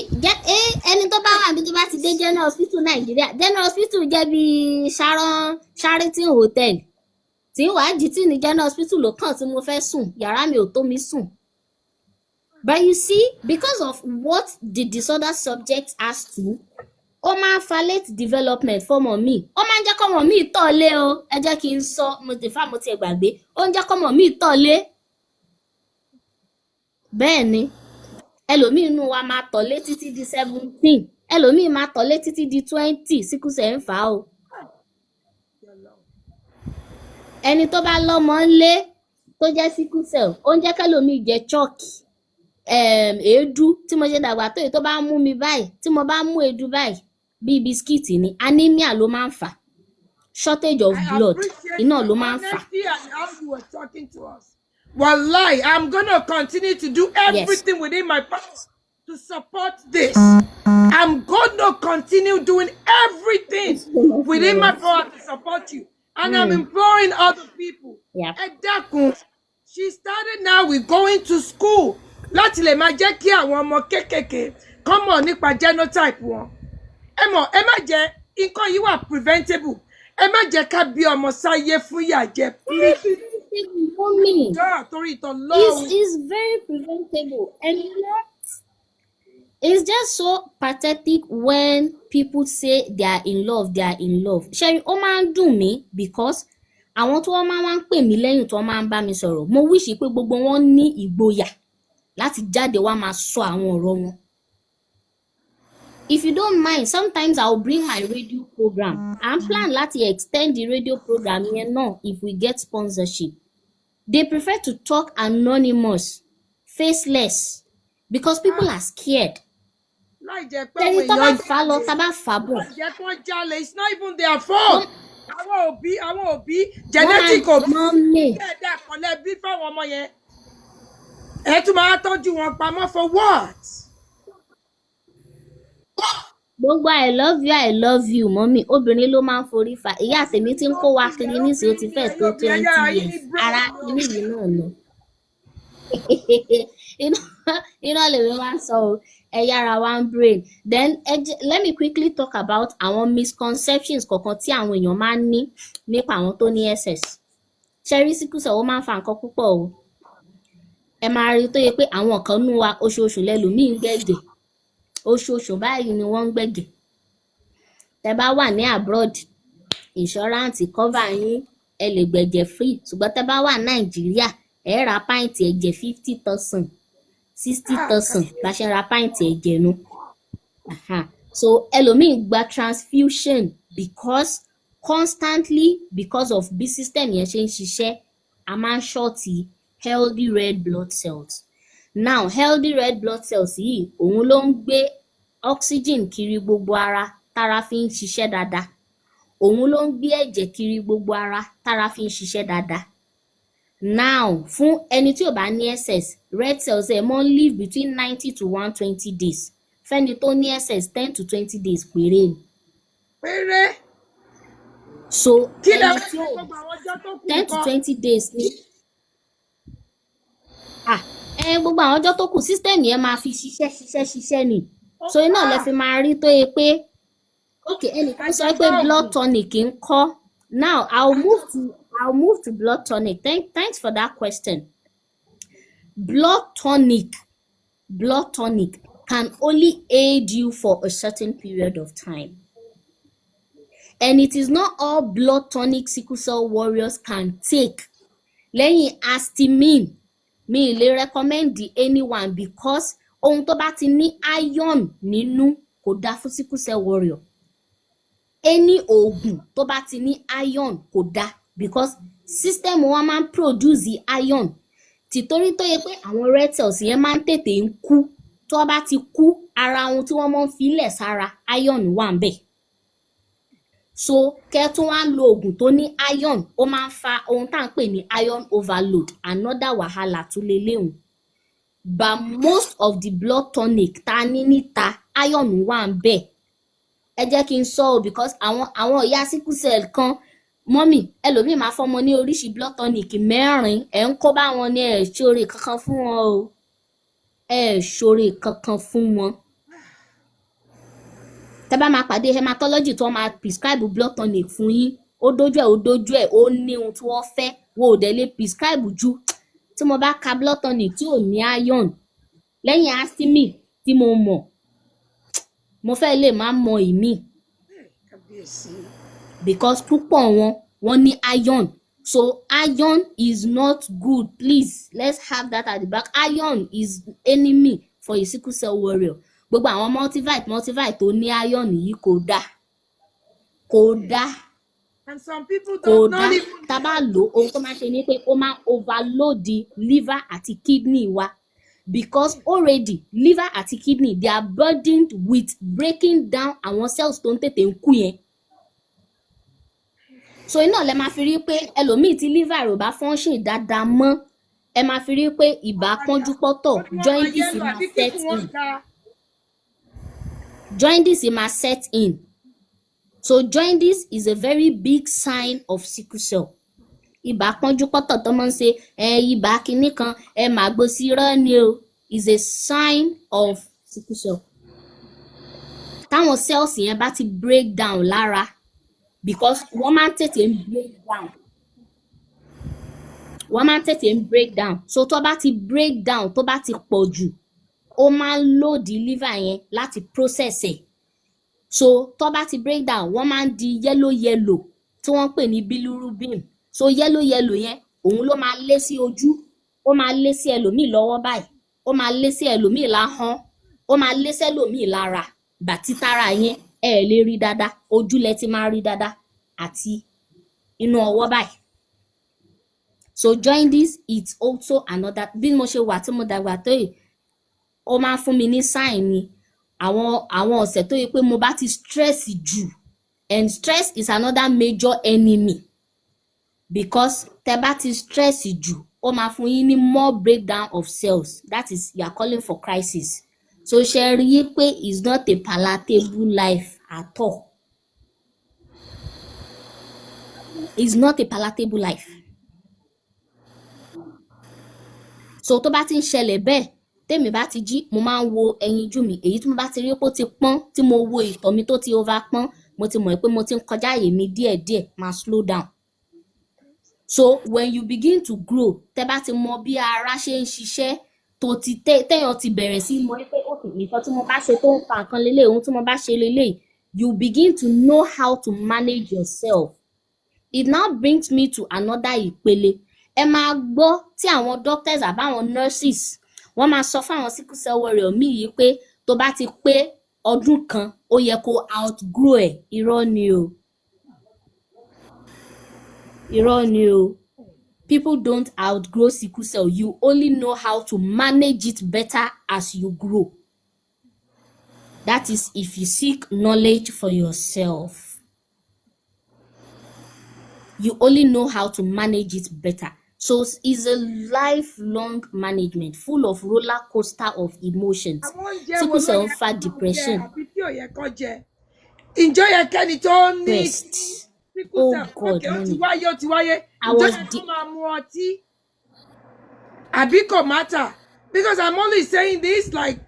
D: ẹni tó bá wà bí tó bá ti dé General Hospital Nàìjíríà. General Hospital jẹ́ bí Sheraton Hotel. Tí wàá jí tí ní General Hospital ló kàn tí mo fẹ́ sùn, yàrá mi ò tó mi sùn. But you see, because of what the disorder subject has to, ó máa ń fa late development fọ́mọ mi. Ó máa ń jẹ́ kọ́mọ mi tọ̀lé o. Ẹ jẹ́ kí n sọ, mo ti gbàgbé. Ó ń jẹ́ kọ́mọ mi tọ̀lé. Bẹ́ẹ̀ ni, ẹlòmíì inú wa máa tọ̀lé títí di 17. Ẹlòmíì máa tọ̀lé títí di 20. Síkúsẹ̀ ń fà á o. Ẹni tó bá lọ́mọ ńlé tó jẹ́ síkúsẹ̀, ó ń jẹ́ kẹ́lòmíì jẹ chalk. Èédú tí mo ṣe dàgbà tó yìí tó bá mú mi báyìí, tí mo bá mú èédú báyìí, bí bisikíìtì ni, anemia ló máa ń fà. Shortage of blood, iná ló máa ń fà.
C: Wallahi, I'm gonna continue to do everything within my power to support this. I'm gonna continue doing everything within my power to support you. And I'm imploring other people.
D: Yeah.
C: Ẹ dákun, she started now with going to school. Láti lè máa jẹ́ kí àwọn ọmọ kéékèèké kán mọ̀ nípa genotype wọn. Ẹ mọ̀, ẹ má jẹ́ nǹkan yìí wà preventable. Ẹ má jẹ́ ká bí ọmọ sáyé fún ìyà jẹ.
D: Mommy,
C: Torí ìtàn lọ́wọ́.
D: it's very preventable, and you know, it's just so pathetic when people say they are in love. Sherry, ó máa ń dùn mí because àwọn tó máa ń pè mí lẹ́yìn tó máa ń bá mi sọ̀rọ̀, mo wish pé gbogbo wọn ní ìgboyà láti jáde wá máa sọ àwọn ọ̀rọ̀ wọn. If you don't mind, sometimes I'll bring my radio program. I'm plan láti extend the radio program yẹn náà if we get sponsorship. They prefer to talk anonymous, faceless, because people are scared.
C: Láì jẹ́ pé
D: Tẹni tó bá fà lọ, tá bá fà bọ̀.
C: Jẹ́ kí wọ́n jalè, it's not even their fault. Àwọn òbí, genetic òbí.
D: Mommy.
C: Ẹ̀dá àkọlẹ̀ bí fáwọn ọmọ yẹn. Ẹ tún máa tọ́jú wọn pamọ́ for what?
D: Gbogbo I love you, mommy. Obìnrin ló máa ń forí fa. Ìyá tèmi tí ń kó wa kiri nísìnyí ó ti fẹ́ tó 20 years. Ara ilé yìí náà lọ. Iná lèmi máa ń sọ o. Ẹ yára one brain. Then let me quickly talk about àwọn misconceptions kọ̀ọ̀kan tí àwọn èèyàn máa ń ní nípa àwọn tó ní SS. Ṣẹ́rí sickle cell ó máa ń fa nǹkan púpọ̀ o. Ẹ máa rí tó yẹ pé àwọn kan nú wa oṣooṣù lẹ́lòmíì ń gbẹ̀gẹ̀. Oṣooṣù báyìí ni wọ́n ń gbẹ̀gẹ̀. Tẹ́ bá wà ní abroad, insurance cover yín, ẹ lè gbẹ̀gẹ̀ free. Ṣùgbọ́n tẹ́ bá wà Nàìjíríà, ẹ ra pint ẹ̀jẹ̀ 50,000, 60,000 bá ṣe ra pint ẹ̀jẹ̀ nu. So ẹlòmíì gba transfusion because of bí system yẹn ṣe ń ṣiṣẹ́, a máa ń ṣọ́ọ̀tì healthy red blood cells. Now, healthy red blood cells yìí, òun ló ń gbé oxygen kiri gbogbo ara tára fi ń ṣiṣẹ́ dáadáa. Òun ló ń gbé ẹ̀jẹ̀ kiri gbogbo ara tára fi ń ṣiṣẹ́ dáadáa. Now, fún ẹni tí ò bá ní SS, red cells ẹ̀ máa ń live between 90 to 120 days. Fẹ́ni tó ní SS, 10 to 20 days péré ni.
C: Péré.
D: So,
C: Kí
D: ẹni
C: lẹ
D: tí ò
C: gbogbo àwọn ọjọ́ tó kù
D: 10 to
C: ńkọ́?
D: 20 days ni. Gbogbo àwọn ọjọ́ tó kù system yẹn máa fi ṣiṣẹ́ ni. So iná lẹ fi máa rí tó yẹ pé ẹnìkan sọ pé blood tonic ń kọ́. Now I'll move to blood tonic. Thanks for that question. Blood tonic can only aid you for a certain period of time. And it is not all blood tonic sickle cell warriors can take. Lẹ́yìn histamine, mi lè recommend anyone because ohun tó bá ti ní iron nínú kò dá fún sickle cell warrior. Any oògùn tó bá ti ní iron kò dá because system wa máa ń produce iron. Tìtorí tó yẹ pé àwọn red cells yẹn máa ń tètè ń kú. Tó bá ti kú, ara ohun tí wọ́n máa ń filẹ̀ sára iron wà ń bẹ̀. So kẹ́tún wá lo oògùn tó ní iron, ó máa ń fa ohun tá à ń pè ní iron overload, another wàhálà tún leléhùn. But most of the blood tonic ta ní níta iron wà ń bẹ̀. Ẹ jẹ́ kí n sọ o because àwọn ìyá sickle cell kan, mọ́mì ẹlòmíì máa fọmọ ní oríṣi blood tonic 4, ẹ̀ ń kó bá wọn ní ẹ̀ ṣoore kankan fún wọn o. Ẹ̀ ṣoore kankan fún wọn. Tẹ́ bá máa pàdé hematology tó máa prescribe blood tonic fún yín, ó dójú ẹ̀ ó ní ohun tí wọ́n fẹ́, wo ò dẹ̀ lè prescribe ju. Tí mo bá ka blood tonic tí ò ní iron, lẹ́yìn histamine tí mo mọ̀, mo fẹ́ lè má mọ ìmí. Because púpọ̀ wọ́n ní iron. So iron is not good. Please, let's have that at the back. Iron is enemy for a sickle cell warrior. Gbogbo àwọn multivite tó ní iron yìí kò dá.
C: And some people
D: Kò
C: don't
D: dá.
C: not even
D: Tá bá lò ohun tó máa ṣe ni pé ó máa overload the liver àti kidney wa. Because already liver àti kidney they are burdened with breaking down àwọn cells tó ń tètè ń kú yẹn. So iná lẹ máa fi rí pé ẹlòmíì tí liver ò bá function dáadáa mọ́, ẹ máa fi rí pé ibà pọ́njú pọ́tọ̀ jaundice máa set in. Jaundice máa set in. So jaundice is a very big sign of sickle cell. Ibà pọ́njú pọ́tọ̀ tó máa ń ṣe ibà kinní kan màgbo sí irọ́ ni o is a sign of sickle cell. Táwọn cells yẹn bá ti break down lára because wọ́n máa ń tètè break down. Wọ́n máa ń tètè break down. So tó bá ti break down tó bá ti pọ̀ jù ó máa ń load liver yẹn láti process ẹ̀. So tó bá ti break down wọ́n máa ń di yellow tí wọ́n ń pè ní bilirubin. So yellow yẹn òun ló máa lé sí ojú, ó máa lé sí ẹlòmíì lọ́wọ́ báyìí, ó máa lé sí ẹlòmíì láhọ́n, ó máa lé sí ẹlòmíì lára. Bàtí tára yẹn lè rí dáadáa, ojú lẹ ti máa rí dáadáa àti inú ọwọ́ báyìí. So jaundice it's also another bí mo ṣe wà tí mo dàgbà tó yìí ó máa ń fún mi ní sign ni àwọn ọ̀sẹ̀ tó yẹ pé mo bá ti stress jù, and stress is another major enemy because tẹ bá ti stress jù ó máa fún yín ní more breakdown of cells, that is you are calling for crisis. So ṣe rí i pé it's not a palatable life at all. It's not a palatable life. So tó bá ti ń ṣẹlẹ̀ bẹ́ẹ̀ tèmi bá ti jí mo máa ń wo ẹyinjú mi, èyí tí mo bá ti rí pé ó ti pọ́n tí mo wo ìtọ̀ mi tó ti over pọ́n mo ti mọ̀ pé mo ti ń kọjá àyè mi díẹ̀díẹ̀ máa slow down. So when you begin to grow tẹ́ bá ti mọ bí ara ṣe ń ṣiṣẹ́ tó ti téèyàn ti bẹ̀rẹ̀ sí mọ̀ pé okay nǹkan tí mo bá ṣe tó ń fa nǹkan lélẹ̀ ohun tí mo bá ṣe lélẹ̀, you begin to know how to manage yourself. It now brings me to another ìpele. Ẹ máa gbọ́ tí àwọn doctors àbáwọn nurses wọ́n máa sọ fún àwọn sickle cell warrior míì yìí pé tó bá ti pé ọdún kan ó yẹ kó outgrow ẹ̀. Irọ́ ni o. Irọ́ ni o. People don't outgrow sickle cell. You only know how to manage it better as you grow. That is if you seek knowledge for yourself. You only know how to manage it better. So it's a lifelong management full of roller coaster of emotions. Sickle cell ń fa depression.
C: Ǹjọ́ yẹ kẹ́ni tó ní
D: Rest. Oh God,
C: ó ti
D: mommy.
C: wáyé.
D: I was
C: Ǹjọ́ yẹ kó máa mu ọtí? Àbí kò matter? Because I'm only saying this like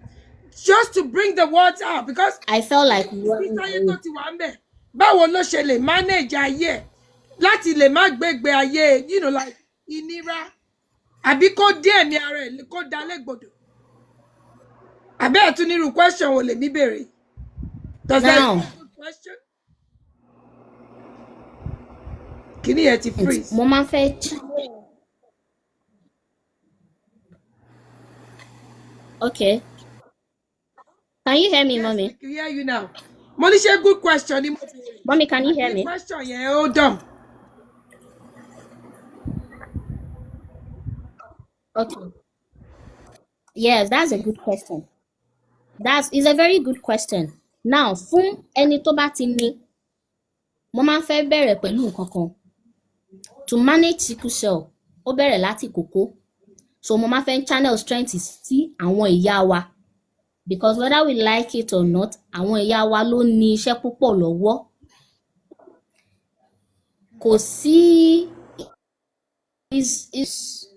C: just to bring the words out because
D: I felt like
C: ìsáyé tó ti wà ń bẹ̀. Báwo ló ṣe lè manage ayé ẹ̀ láti lè má gbégbé ayé like ìnira àbí kó díẹ̀ ní ara ẹ̀ kó dá légbodò? Àbẹ́ ẹ̀ tún nírú question wo lèmi béèrè? Does that
D: now
C: good question? Kí ni ẹ ti freeze?
D: mo máa ń fẹ́ okay. Can you hear me,
C: Yes,
D: mommy?
C: I can hear you now. Mo ní ṣe good question ni mo béèrè.
D: Mommy, can you hear
C: The
D: me?
C: question yẹn ó dàn.
D: Okay. Yes, that's a good question. Is a very good question. Now, fún ẹni tó bá ti ní, mo máa ń fẹ́ bẹ̀rẹ̀ pẹ̀lú nǹkan kan. To manage sickle cell, ó bẹ̀rẹ̀ láti kókó. So mo máa fẹ́ channel strength sí àwọn ìyá wa. Because whether we like it or not, àwọn ìyá wa ló ní iṣẹ́ púpọ̀ lọ́wọ́. Kò sí is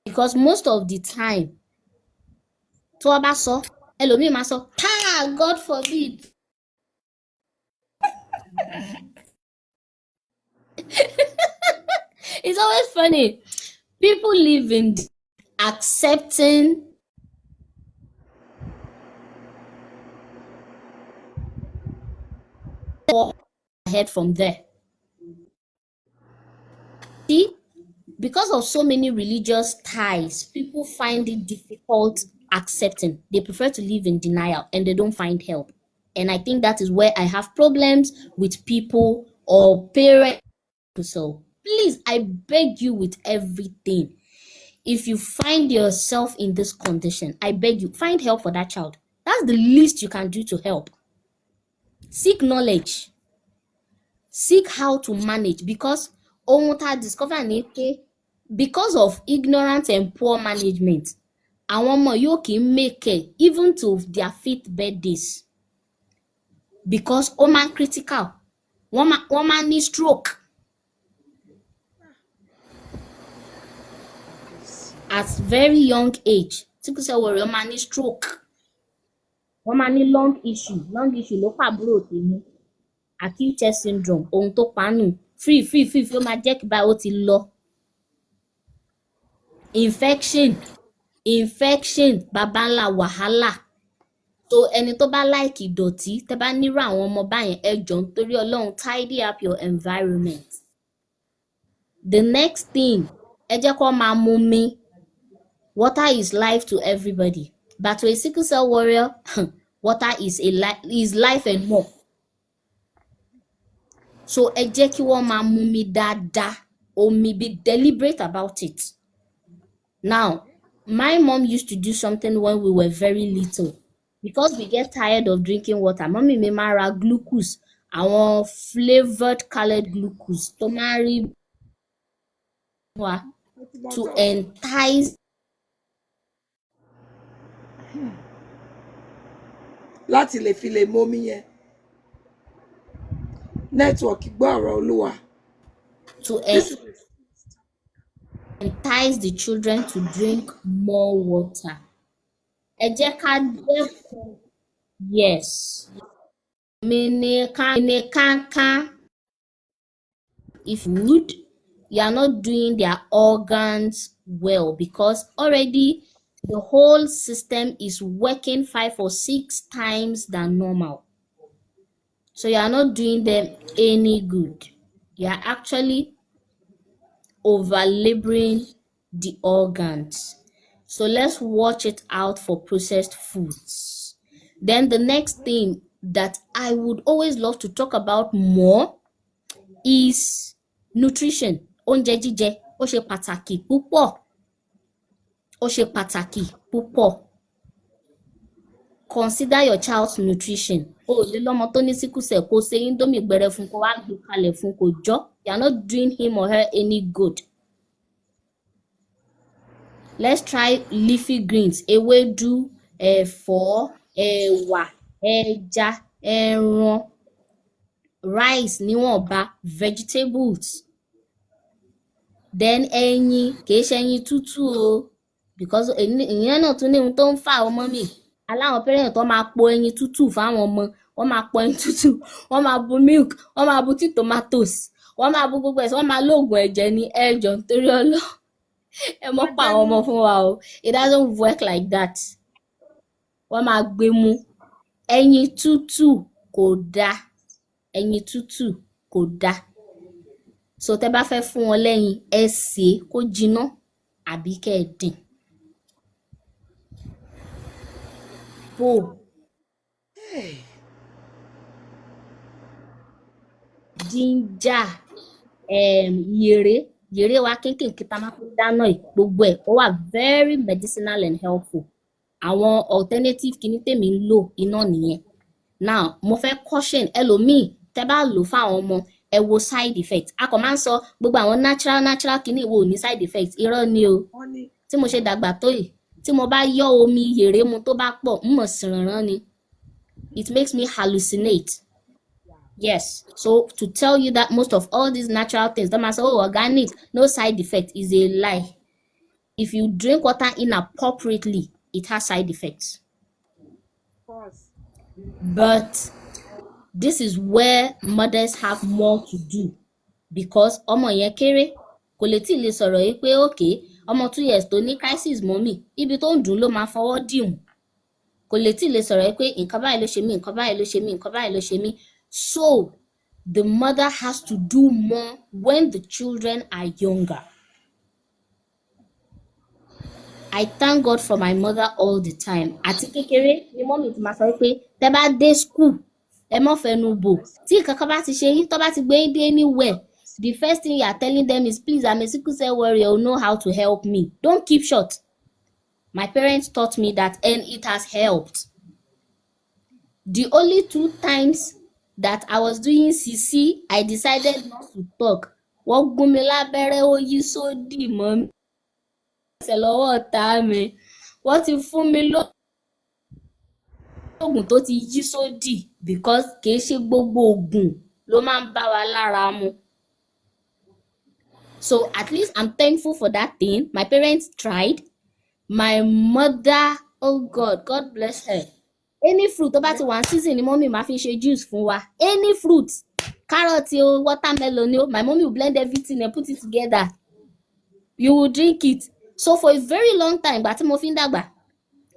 D: because most of the time tó o bá sọ ẹlòmíì máa sọ God forbid. It's always funny. People live in accepting ahead from there. See, because of so many religious ties, people find it difficult accepting. They prefer to live in denial and they don't find help. And I think that is where I have problems with people or parents. So please, I beg you with everything. If you find yourself in this condition, I beg you, find help for that child. That's the least you can do to help. Seek knowledge. Seek how to manage, because ohun tá discover ni pé because of ignorance and poor management, àwọn ọmọ yóò kì í make it even to their 5th birthdays because ó máa ń critical. Wọ́n máa ń ní stroke at very young age. Sickle cell warrior máa ní stroke. Wọ́n máa ní lung issue ló pàbúrò tèmi. Acute chest syndrome, ohun tó pánù. Free ó máa jẹ́ kí báyìí ó ti lọ. Infection bàbá ńlá wàhálà. So ẹni tó bá like ìdọ̀tí, tẹ́ bá nírú àwọn ọmọ báyẹn, ẹ jọ̀ọ́ nítorí Ọlọ́run tidy up your environment. The next thing, ẹ jẹ́ kó máa mu omi. Water is life to everybody. But to a sickle cell warrior, water is life and more. So ẹ jẹ́ kí wọ́n máa mu omi dáadáa. Omi, be deliberate about it. Now, my mom used to do something when we were very little. Because we get tired of drinking water, mommy mi máa ra glucose, àwọn flavoured colored glucose tó máa rí wa to entice.
C: láti lè fi lè mómi yẹn. Nẹ́tíwọ̀kì gbọ́ ọ̀rọ̀ Olúwa.
D: To entice the children to drink more water. Ẹ jẹ́ ká dẹ́kun. Yes. If you are not doing their organs well because already the whole system is working 5 or 6 times than normal. So you are not doing them any good. You are actually over-laboring the organs. So let's watch it out for processed foods. Then the next thing that I would always love to talk about more is nutrition. Oúnjẹ jíjẹ, ó ṣe pàtàkì púpọ̀. Ó ṣe pàtàkì púpọ̀. Consider your child's nutrition. O lè lọ́mọ tó ní sickle cell kó ṣe indomie gbẹrẹ fún kó wá gbé kalẹ̀ fún kó jọ. You are not doing him or her any good. Let's try leafy greens. Ewédú, ẹ̀fọ́, ẹ̀wà, ẹja, ẹran, rice níwọ̀nba, vegetables. Then ẹyin, kìí ṣe ẹyin tútù o. Because ìyẹn náà tún ní ohun tó ń fà ọmọ mi. Aláwọn parent tó máa po ẹyin tútù fáwọn ọmọ. Wọ́n máa po ẹyin tútù. Wọ́n máa bu milk. Wọ́n máa bu tomatoes. Wọ́n máa bu gbogbo ẹ̀sìn. Wọ́n máa lóògùn ẹ̀jẹ̀ ní ẹjọ́ nítorí Ọlọ́run. Ẹ mọ́ pa àwọn ọmọ fún wa o. It doesn't work like that. Wọ́n máa gbé mu. Ẹyin tútù kò dáa. Ẹyin tútù kò dáa. So tẹ́ bá fẹ́ fún wọn lẹ́yìn, ẹ sè é kó jiná àbí kẹ́ ẹ dín. Ginger, yèrè wa kéékèèké tá a máa fi dáná yìí, gbogbo ẹ̀ ó wà very medicinal and helpful. Àwọn alternative kìíní tèmi ń lò iná nìyẹn. Now, mo fẹ́ caution ẹlòmíì tẹ́ bá lò fáwọn ọmọ ẹ wo side effect. A kò máa ń sọ gbogbo àwọn natural kìíní wo ní side effect. Irọ́ ni o. Tí mo ṣe dàgbà tó yìí, tí mo bá yọ omi yèrè mu tó bá pọ̀, mọ̀ sìnrànràn ni. It makes me hallucinate. Yes. So to tell you that most of all these natural things, that must say, oh, organic, no side effect is a lie. If you drink water inappropriately, it has side effects. But this is where mothers have more to do because ọmọ yẹn kéré kò lè tí lè sọ̀rọ̀ yìí pé okay ọmọ 2 years tó ní crisis mọ́mì ibi tó ń dùn ló máa fọwọ́ dìmú kò lè tí lè sọ̀rọ̀ yìí pé nǹkan báyìí ló ṣe mí nǹkan báyìí ló ṣe mí nǹkan báyìí ló ṣe mí. So the mother has to do more when the children are younger. I thank God for my mother all the time. Àti kékeré ni mọ́mì ti máa sọ pé tẹ́ bá dé school ẹ mọ́ fẹnu bò tí kankan bá ti ṣe yín tó bá ti gbé dé anywhere the first thing you are telling them is please I'm a sickle cell warrior who know how to help me. Don't keep short. My parents taught me that and it has helped. The only 2 times that I was doing CC I decided not to talk wọ́n gún mi lábẹ́rẹ́ ó yí sódì mọ́ mi ẹsẹ̀ lọ́wọ́ ọ̀tá mi wọ́n ti fún mi lóògùn tó ti yí sódì because kìí ṣe gbogbo oògùn ló máa ń bá wa lára mu. So at least I'm thankful for that thing. My parents tried. My mother, oh God bless her. Any fruit tó bá ti wà ní season ni mommy máa fi ṣe juice fún wa. Any fruit, carrot o, watermelon o, my mommy will blend everything and put it together. You will drink it. So for a very long time, gbà tí mo fi ń dàgbà,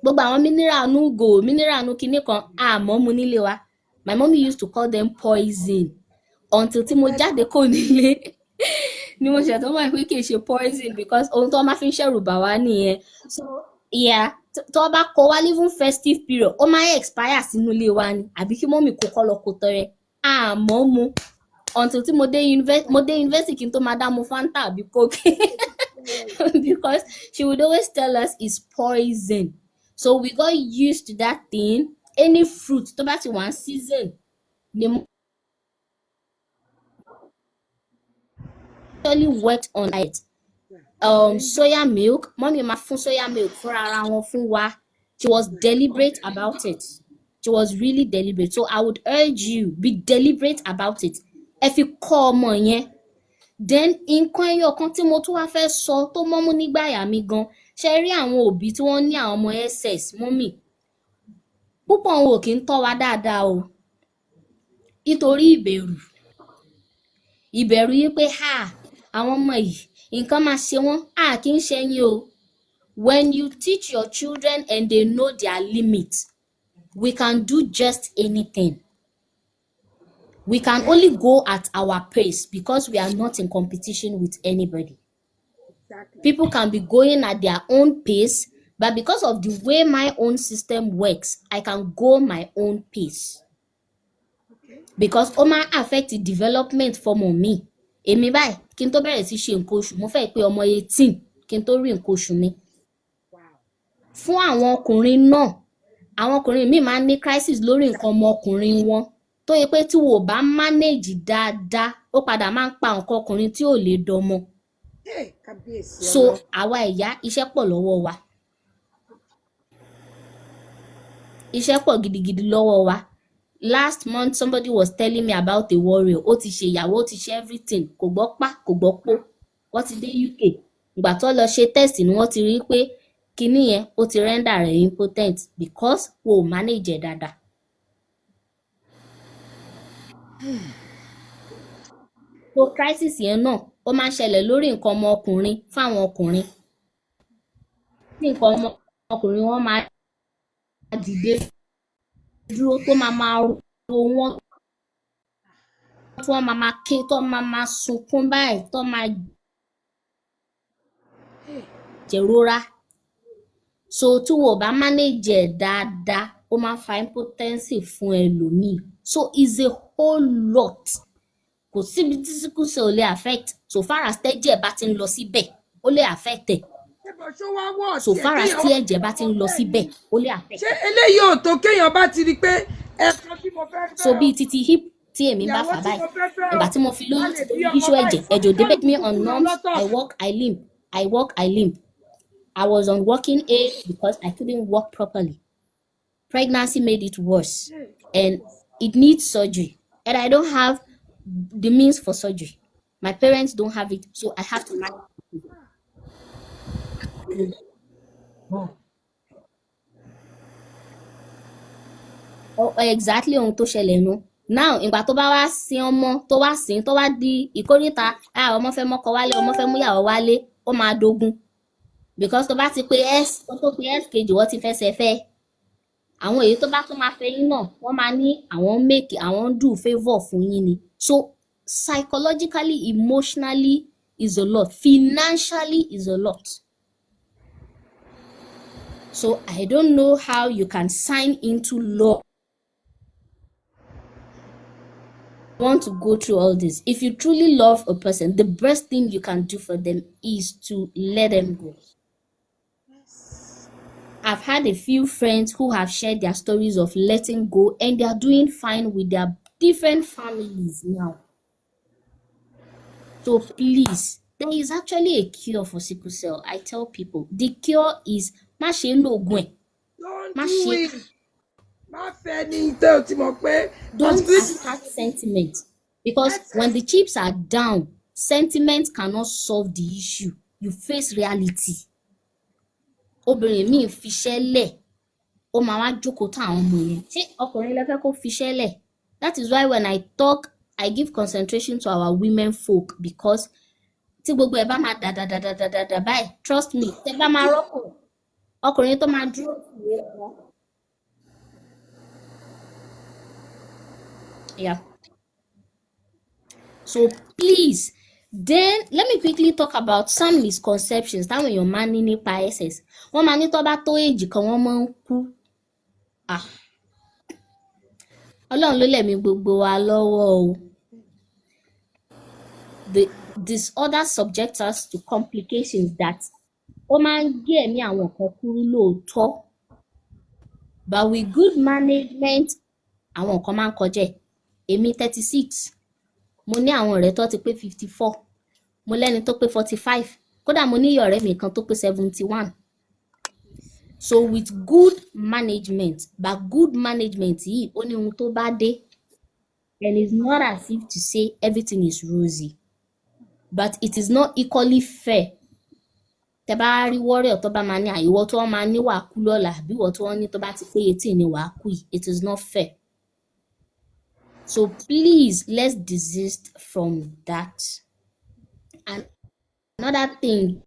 D: gbogbo àwọn mineral nu go, mineral nu kinní kan, àmọ́ mu nílé wa. My mommy used to call them poison until tí mo jáde kó nílé. Ni mo ṣe tó mọ̀ pé kì í ṣe poison because ohun tó máa fi ń ṣẹ̀rù bà wá nìyẹn. So yeah, tó bá kọ wá even festive period, ó máa expire sínú ilé wa ni àbí kí mọ́mì kó kọ́ lọ kó tọrẹ. Àmọ́ mu until tí mo dé university kí n tó máa dá mu Fanta àbí Coke. Because she would always tell us it's poison. So we got used to that thing. Any fruit tó bá ti wà ní season ni mo actually worked on it. Soya milk, mommy ma fún soya milk fúnra ara wọn fún wa. She was deliberate about it. She was really deliberate. So I would urge you, be deliberate about it. Ẹ fi kọ́ ọmọ yẹn. Then nǹkan ẹyọ kan tí mo tún wá fẹ́ sọ tó mọ́mú nígbàyà mi gan, ṣe rí àwọn òbí tí wọ́n ní àwọn ọmọ SS mọ́mì. Púpọ̀ wọn ò kí ń tọ́ wa dáadáa o. Nítorí ìbẹ̀rù yìí pé àwọn ọmọ yìí nǹkan máa ṣe wọ́n kì í ṣe yín o. When you teach your children and they know their limits, we can do just anything. We can only go at our pace because we are not in competition with anybody. Exactly. People can be going at their own pace, but because of the way my own system works, I can go my own pace. Okay. Because ó máa affect the development fọmọ mi. Èmi báyìí kí n tó bẹ̀rẹ̀ sí ṣe nǹkan oṣù mo fẹ́ pé ọmọ 18 kí n tó rí nǹkan oṣù mi. Fún àwọn ọkùnrin náà, àwọn ọkùnrin míì máa ń ní crisis lórí nǹkan ọmọkùnrin wọn tó yẹ pé tí wò bá manage dáadáa ó padà máa ń pa nǹkan ọkùnrin tí ò lè dọmọ. So àwa ìyá iṣẹ́ pọ̀ lọ́wọ́ wa. Iṣẹ́ pọ̀ gidigidi lọ́wọ́ wa. Last month somebody was telling me about a warrior. Ó ti ṣe ìyàwó, ó ti ṣe everything. Kò gbọ́ pa, kò gbọ́ pó. Wọ́n ti dé UK. Ìgbà tó lọ ṣe test ni wọ́n ti rí pé kíní yẹn ó ti render rẹ̀ impotent because wò ó manage ẹ̀ dáadáa. So crisis yẹn náà ó máa ń ṣẹlẹ̀ lórí nǹkan ọmọkùnrin fáwọn ọkùnrin. Tí nǹkan ọmọkùnrin wọn máa dìde dúró tó máa ro wọ́n tí wọ́n máa ké tó máa sunkún báyìí tó máa jẹ̀rora. So tí wò bá manage ẹ̀ dáadáa ó máa fa impotency fún ẹlòmíì. So it's a whole lot. Kò síbi tí sickle cell lè affect. So far as tẹ́jẹ̀ bá ti ń lọ síbẹ̀ ó lè affect ẹ̀. So far as tí ẹ̀jẹ̀ bá ti ń lọ síbẹ̀ ó lè affect.
C: Ṣé eléyìí ò tó kéèyàn bá ti rí pé ẹ̀kan tí mo fẹ́ fẹ́.
D: So bíi titi hip tí èmi bá fà báyìí ìgbà tí mo fi lóyún ti iṣu ẹ̀jẹ̀ ò débẹ̀ me on norms. I walk I limp. I was on walking aid because I couldn't walk properly. Pregnancy made it worse and it needs surgery and I don't have the means for surgery. My parents don't have it, so I have to manage. Exactly ohun tó ṣẹlẹ̀ nu. Now ìgbà tó bá wá sin ọmọ tó wá di ìkórìtà ọmọ fẹ́ mọ́kọ wálé ọmọ fẹ́ múyàwó wálé ó máa dogun because tó bá ti pé s kejì wọ́n ti fẹsẹ̀ fẹ́ àwọn èyí tó bá tún máa fẹ́ yín náà wọ́n máa ní àwọn do favour fún yín ni. So psychologically, emotionally is a lot. Financially is a lot. So I don't know how you can sign into law. Want to go through all this. If you truly love a person, the best thing you can do for them is to let them go. I've had a few friends who have shared their stories of letting go and they are doing fine with their different families now. So please, there is actually a cure for sickle cell. I tell people the cure is má ṣe ń lo oògùn ẹ̀.
C: Don't
D: Má
C: do
D: ṣe.
C: it. Má fẹ́ ní tó ti mọ̀ pé
D: Don't
C: hospital.
D: attack sentiment, because when the chips are down, sentiment cannot solve the issue. You face reality. Obìnrin míì fiṣẹ́ lẹ̀, ó máa wá jókòó tá àwọn ọmọ yẹn. Ṣé ọkùnrin lẹ fẹ́ kó fiṣẹ́ lẹ̀? That is why when I talk, I give concentration to our women folk, because tí gbogbo ẹ̀ bá máa dà báyìí, trust me, tẹ́ bá máa rọ́pò ọkùnrin tó máa dúró tì í lọ. Yeah. So please, then let me quickly talk about some misconceptions táwọn èèyàn máa ń ní nípa SS. Wọ́n máa ní tó bá tó èjì kan wọ́n máa ń kú. Ọlọ́run ló lẹ̀mí gbogbo wa lọ́wọ́ o. The disorder subjects us to complications that ó máa ń gé ẹ̀mí àwọn kan kúrú lóòótọ́. But with good management, àwọn kan máa ń kọjá ẹ̀. Èmi 36. Mo ní àwọn ọ̀rẹ́ tó ti pé 54. Mo lẹ́ni tó pé 45. Kódà mo ní ọ̀rẹ́ mi kan tó pé 71. So with good management, but good management yìí ó ní ohun tó bá dé. And it's not as if to say everything is rosy. But it is not equally fair. Tẹ́ bá rí warrior tó bá máa ní àìwọ́ tó máa ní wàá kú lọ́la àbí ìwọ tó ní tó bá ti pé 18 ni wàá kú yìí. It is not fair. So please, let's desist from that. And another thing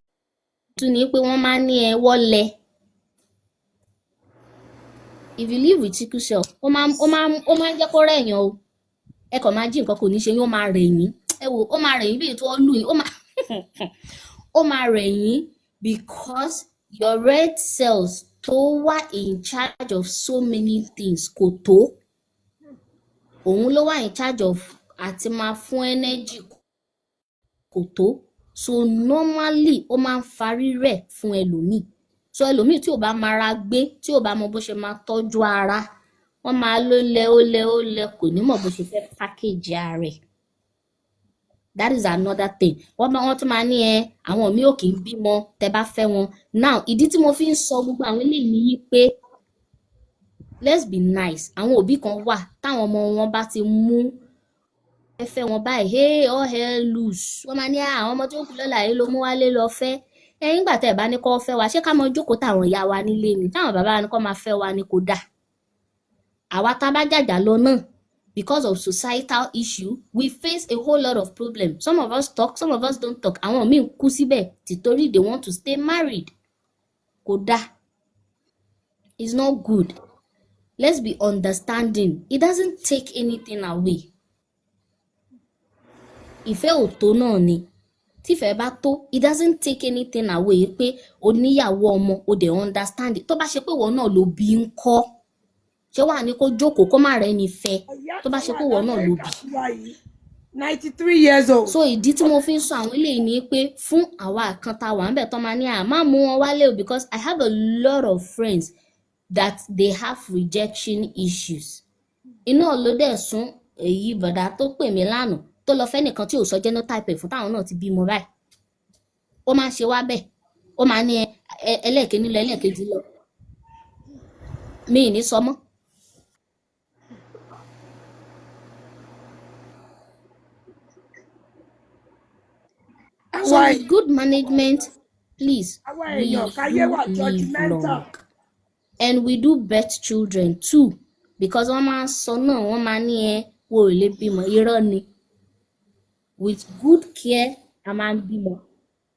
D: tún ní pé wọ́n máa ní ẹ wọ́lẹ̀. If you live with sickle cell, ó máa ń jẹ́ kó rẹ̀yàn o. Ẹ kàn máa jí nǹkan kò ní ṣe yín, ó máa rẹ̀ yín. Ẹ wò, ó máa rẹ̀ yín bí ètò ọlù yín. Ó máa rẹ̀ yín because your red cells tó wà in charge of so many things kò tó. Òun ló wà in charge of àti máa fún energy kò tó. So normally ó máa ń fa rírẹ̀ fún ẹlòmíì. So ẹlòmíì tí ò bá mara gbé, tí ò bá mọ bó ṣe máa tọ́jú ara, wọ́n máa ó lẹ kò ní mọ̀ bó ṣe fẹ́ package ara rẹ̀. That is another thing. Wọ́n tún máa ní àwọn míì ò kì í bímọ tẹ́ bá fẹ́ wọn. Now ìdí tí mo fi ń sọ gbogbo àwọn eléyìí ni pé let's be nice. Àwọn òbí kan wà táwọn ọmọ wọn bá ti mú fẹ́ wọn báyìí, hey all hell loose. Wọ́n máa ní àwọn ọmọ tí ó kú lọ́la yìí ló mú wálé lọ fẹ́. Nígbà tẹ́ ẹ̀ bá ní kó fẹ́ wa, ṣé ká mọ jókòó táwọn ìyá wa nílé ni? Táwọn bàbá wa ní kó máa fẹ́ wa ni kò dáa. Àwa tá bá jàjà lọ náà, because of societal issue, we face a whole lot of problems. Some of us talk, some of us don't talk. Àwọn míì kú síbẹ̀ títorí they want to stay married. Kò dáa. It's not good. Let's be understanding. It doesn't take anything away. Ìfẹ́ ò tó náà ni. Tífẹ́ bá tó, it doesn't take anything away pé o níyàwó ọmọ, o dẹ̀ understand it. Tó bá ṣe pé ìwọ náà ló bí ń kọ́. Ṣé wàá ní kó jókòó kó má rẹ́ni fẹ́? Tó bá ṣe pé ìwọ náà ló bí.
C: 93 years old.
D: So ìdí tí mo fi ń sọ àwọn eléyìí ni pé fún àwa kan tá wà ńbẹ̀ tó máa ní má mú wọn wálé o, because I have a lot of friends that they have rejection issues. Iná ló dẹ̀ sún èyí bọ̀dá tó pè mí lánàá tó lọ fẹ́ nìkan tí ò sọ genotype fún táwọn náà ti bímọ báyìí. Ó máa ń ṣe wá bẹ́ẹ̀. Ó máa ní ẹlẹ́ẹ̀kejì lọ ẹlẹ́ẹ̀kejì lọ. Mi ì ní sọ mọ́. So with good management, please, we live long. And we do birth children too. Because wọ́n máa ń sọ náà, wọ́n máa ní wo ò lè bímọ, irọ́ ni. With good care, a máa ń bímọ.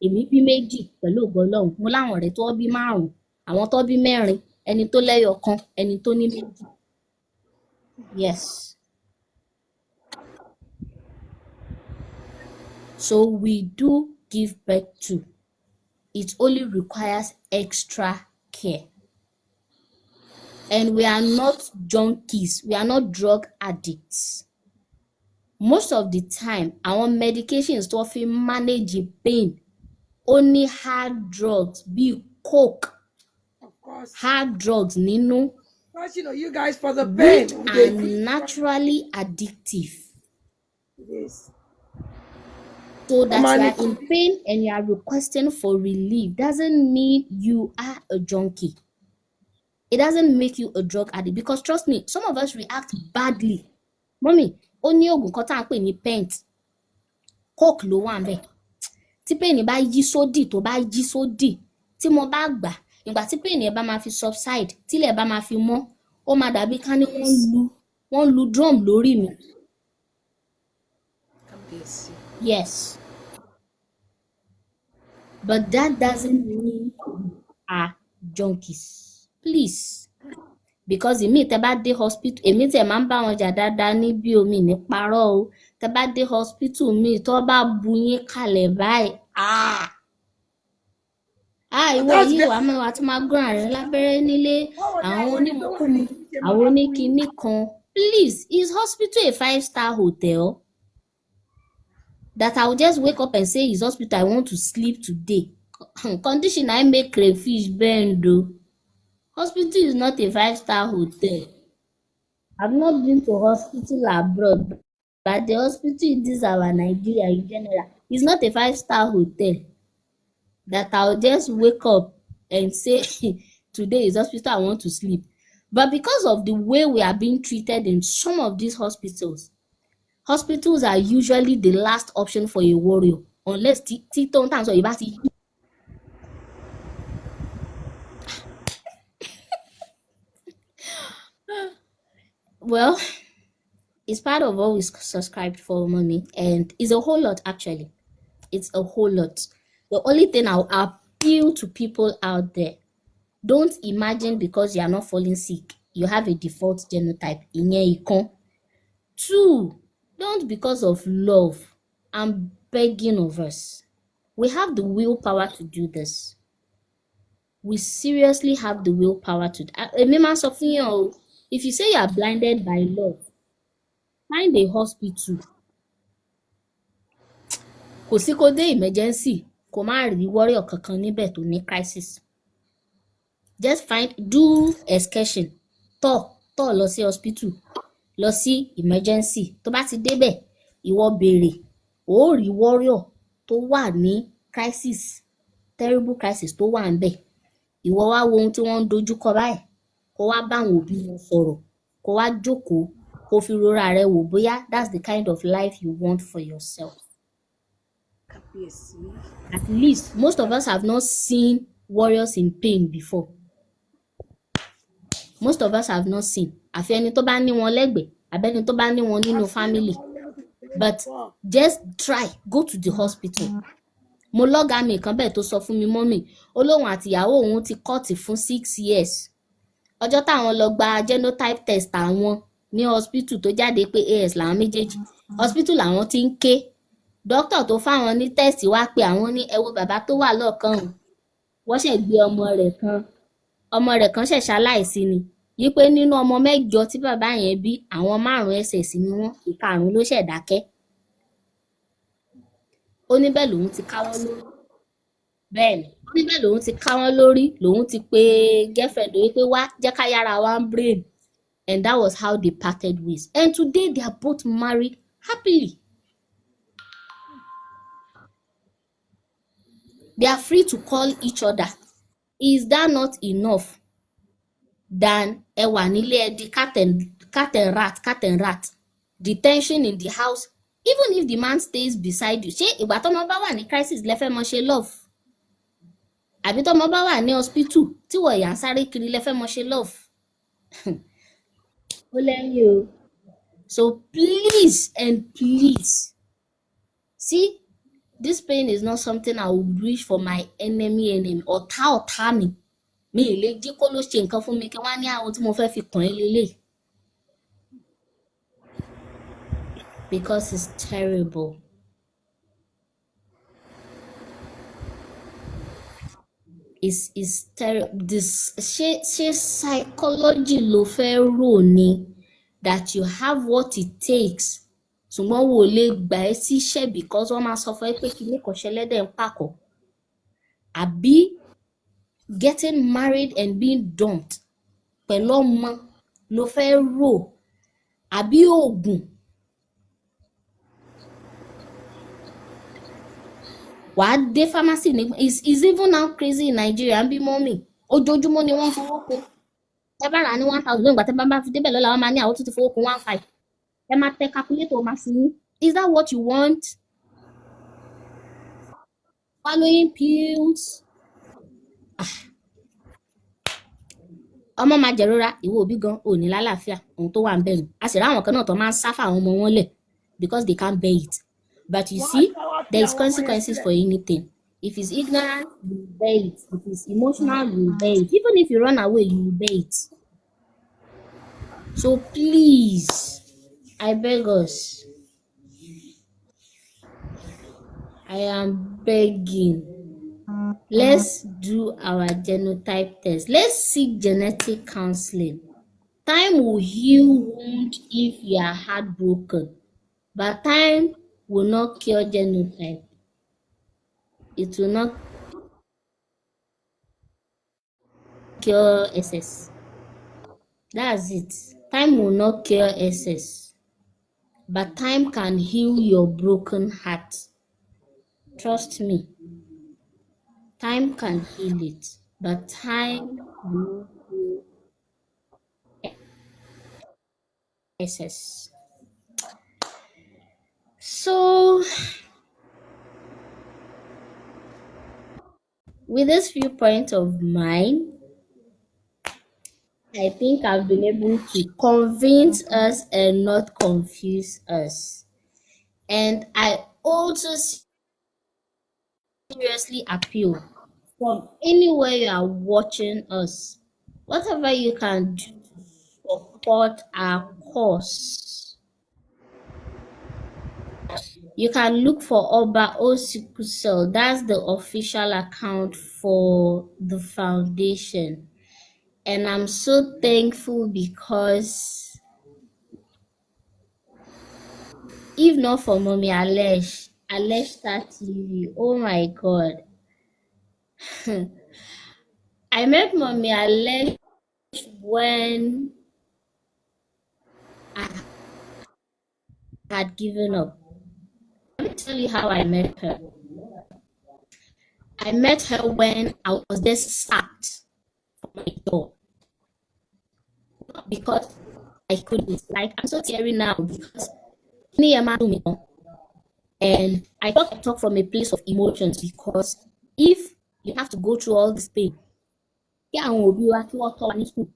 D: Èmi bí méjì pẹ̀lú ògo Ọlọ́run. Mo láwọn ọ̀rẹ́ tó bí 5, àwọn tó bí 4, ẹni tó lẹ́yọ kan, ẹni tó ní 2. Yes. So we do give birth to. It only requires extra care. And we are not junkies. We are not drug addicts. Most of the time, our medications to often manage pain. Only hard drugs, be coke.
C: Of course.
D: Hard drugs, nínú.
C: Because you guys for the pain.
D: Which are naturally addictive.
C: Yes.
D: So that
C: máa
D: you
C: ní
D: are in pain and you are requesting for relief doesn't mean you are a junkie. It doesn't make you a drug addict, because trust me, some of us react badly. Mommy, ó ní oògùn kan tá à ń pè ní pent. Coke ló wà ńbẹ̀. Tí pain bá yí sódì tó bá yí sódì, tí mo bá gbà, ìgbà tí pain yẹn bá máa fi subside, tílẹ̀ bá máa fi mọ́, ó máa dàbí ká ní wọ́n lu drum lórí mi. Yes. But that doesn't mean you are junkies. Please. Because èmi tẹ́ bá dé hospital, èmi tẹ́ máa ń bá wọn jà dáadáa ní bí omi ní parọ́ o. Tẹ́ bá dé hospital mi tó bá bu yín kalẹ̀ báyìí. Ìwọ yìí wàá mọ̀ wá tún máa gún ààrẹ lábẹ́rẹ́ nílé, àwọn onímọ̀kúmu, àwọn oníkinní kan. Please, is hospital a 5-star hotel? That I will just wake up and say, is hospital, I want to sleep today. Condition I make crayfish bend though. Hospital is not a 5-star hotel. I've not been to hospital abroad, but the hospital in this our Nigeria in general is not a 5-star hotel. That I'll just wake up and say, today is hospital, I want to sleep. But because of the way we are being treated in some of these hospitals are usually the last option for a warrior, unless tó ń tàn sọ ìbá ti. Well, it's part of what we subscribed for, Mommy, and it's a whole lot actually. It's a whole lot. The only thing I'll appeal to people out there, don't imagine because you are not falling sick, you have a default genotype. Ìyẹn ìkan. 2, don't because of love. I'm begging of us. We have the willpower to do this. We seriously have the willpower to. If you say you are blinded by love, find a hospital. Kò sí kó dé emergency, kò má rí warrior kankan níbẹ̀ tó ní crisis. Just do excursion. Tọ̀ lọ sí hospital, lọ sí emergency. Tó bá ti débẹ̀, ìwọ béèrè, ó rí warrior tó wà ní crisis, terrible crisis tó wà ńbẹ̀. Ìwọ wá wo ohun tí wọ́n ń dojú kọ báyìí, kó wá bá àwọn òbí wọn sọ̀rọ̀, kó wá jókòó, kó fi rora rẹ wò bóyá that's the kind of life you want for yourself. At least most of us have not seen warriors in pain before. Most of us have not seen. Àfi ẹni tó bá ní wọn lẹ́gbẹ̀ẹ́, àbẹ́ni tó bá ní wọn nínú family. But just try, go to the hospital. Mo lọ́gàá mi kan bẹ́ẹ̀ tó sọ fún mi, mọ́mì, ó lóun àti ìyàwó òun ti kọ́ọ̀tì fún 6 years. Ọjọ́ táwọn lọ gba genotype test àwọn ní hospital tó jáde pé AS làwọn méjèèjì. Hospital làwọn ti ń ké. Dókítà tó fáwọn ní test wá pé àwọn ní ẹ wo bàbá tó wà lọ́ọ̀kan o. Wọ́n ṣẹ̀ gbé ọmọ rẹ̀ kan ṣẹ̀ ṣaláìsí ni. Yí pé nínú ọmọ 8 tí bàbá yẹn bí, àwọn 5 SS ni wọ́n, ìkarùn-ún ló ṣẹ̀ dákẹ́. Ó ní bẹ́ẹ̀ lòun ti káwọ́ lórí. Bẹ́ẹ̀ni, ó ní bẹ́ẹ̀ lòun ti káwọ́ lórí, lòun ti pe girlfriend wípé wá jẹ́ ká yára wá ń brain. And that was how they parted ways. And today they are both married happily. They are free to call each other. Is that not enough than ẹ wà nílé ẹ di cat and rat? The tension in the house, even if the man stays beside you. Ṣé ìgbà tọ́mọ bá wà ní crisis lẹ́fẹ́ mọ́ ṣe love? Àbí tọ́mọ bá wà ní hospital tí wọ́n yà ń sáré kiri lẹ́fẹ́ mọ́ ṣe love? Ó lẹ́yìn o. So please and please, see, this pain is not something I would wish for my enemy. Ọ̀tá mi. Mi ì lè jí kó ló ṣe nǹkan fún mi kí wọ́n á ní àwọn tí mo fẹ́ fi kàn ẹ́ lélẹ̀. Because it's terrible. It's terrible. This psychology ló fẹ́ rò ni that you have what it takes. Ṣùgbọ́n wo lè gbà ẹ́ síṣẹ́ because wọ́n máa sọ fún ẹ pé kí ní kò ṣẹlẹ́dẹ̀ ń pàkọ́. Àbí getting married and being dumped pẹ̀lú ọmọ ló fẹ́ rò. Àbí oògùn. wàá dé pharmacy ní is even now crazy in Nigeria ń bí mọ́mì ojoojúmọ́ ni wọ́n fowó kún ẹ bá rà á ní 1,000 nígbà tẹ́ bá fi débẹ̀ lọ́la wọ́n máa ní àwọn tó ti fowó kún 1,500 ẹ máa tẹ calculator máa fún yín is that what you want? Following pills ọmọ máa jẹ̀rora ìwọ òbí gan ò ní lálàáfíà ohun tó wà ń bẹ̀ nù a sì ráwọn kan náà tó máa ń sá fáwọn ọmọ wọn lẹ̀ because they can't bear it but you see there is consequences for anything if it's ignorant you will bear it if it's emotional you will bear it even if you run away you will bear it so please I beg us I am begging let's do our genotype test. Let's seek genetic counseling. Time will heal wound if you are heartbroken, but time will not cure genotype. It will not cure SS. That's it. Time will not cure SS, but time can heal your broken heart. Trust me. Time can heal it, but time will heal SS. So, with this viewpoint of mine, I think I've been able to convince us and not confuse us. And I also seriously appeal from anywhere you are watching us, whatever you can do to support our cause. You can look for Oba O Sickle Cell. That's the official account for the foundation. And I'm so thankful because if not for Mommy Alesh Star TV, oh my God. I met Mommy Alesh when I had given up. Let me tell you how I met her. I met her when I was just sacked from my job. Not because I couldn't. Like, I'm so teary now because and I talk from a place of emotions because if you have to go through all this pain, certificate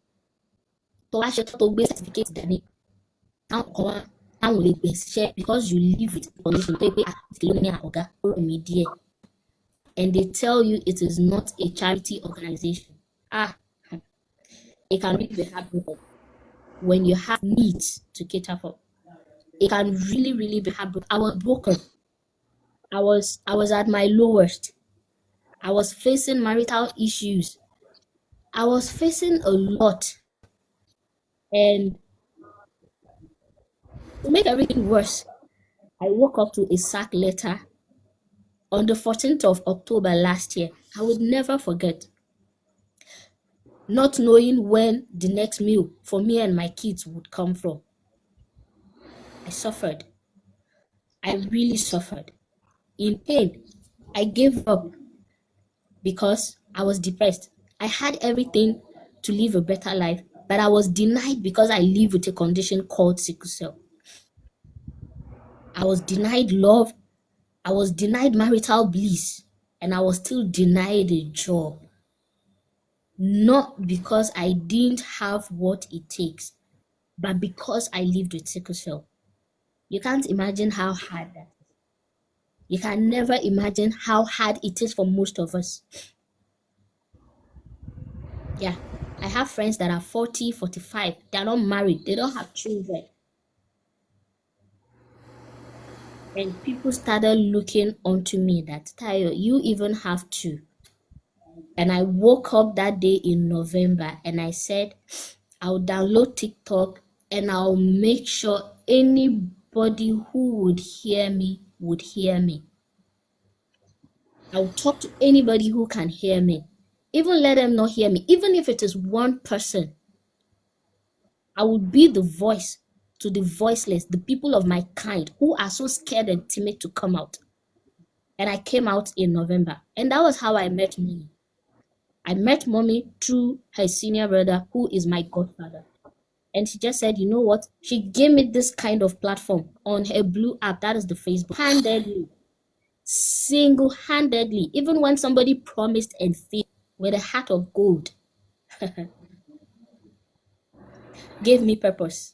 D: because you live with condition and they tell you it is not a charity organization. It can really be heartbroken when you have needs to cater for. It can really, really be heartbroken. I was broken. I was at my lowest. I was facing marital issues. I was facing a lot. And to make everything worse, I woke up to a sack letter on the 14th of October last year. I would never forget. Not knowing when the next meal for me and my kids would come from. I suffered. I really suffered. In pain, I gave up because I was depressed. I had everything to live a better life, but I was denied because I live with a condition called sickle cell. I was denied love. I was denied marital bliss, and I was still denied a job. Not because I didn't have what it takes, but because I lived with sickle cell. You can't imagine how hard that is. You can never imagine how hard it is for most of us. Yeah, I have friends that are 40, 45. They're not married. They don't have children. And people started looking onto me that, Tayo, you even have two. And I woke up that day in November and I said, I'll download TikTok and I'll make sure anybody who would hear me would hear me. I'll talk to anybody who can hear me. Even let them not hear me. Even if it is one person, I would be the voice to the voiceless, the people of my kind who are so scared and timid to come out. and I came out in November. And that was how I met Mommy. I met Mommy through her senior brother, who is my godfather. And she just said, you know what? She gave me this kind of platform on her blue app, that is the Facebook, handedly, single-handedly, even when somebody promised and failed with a heart of gold, gave me purpose,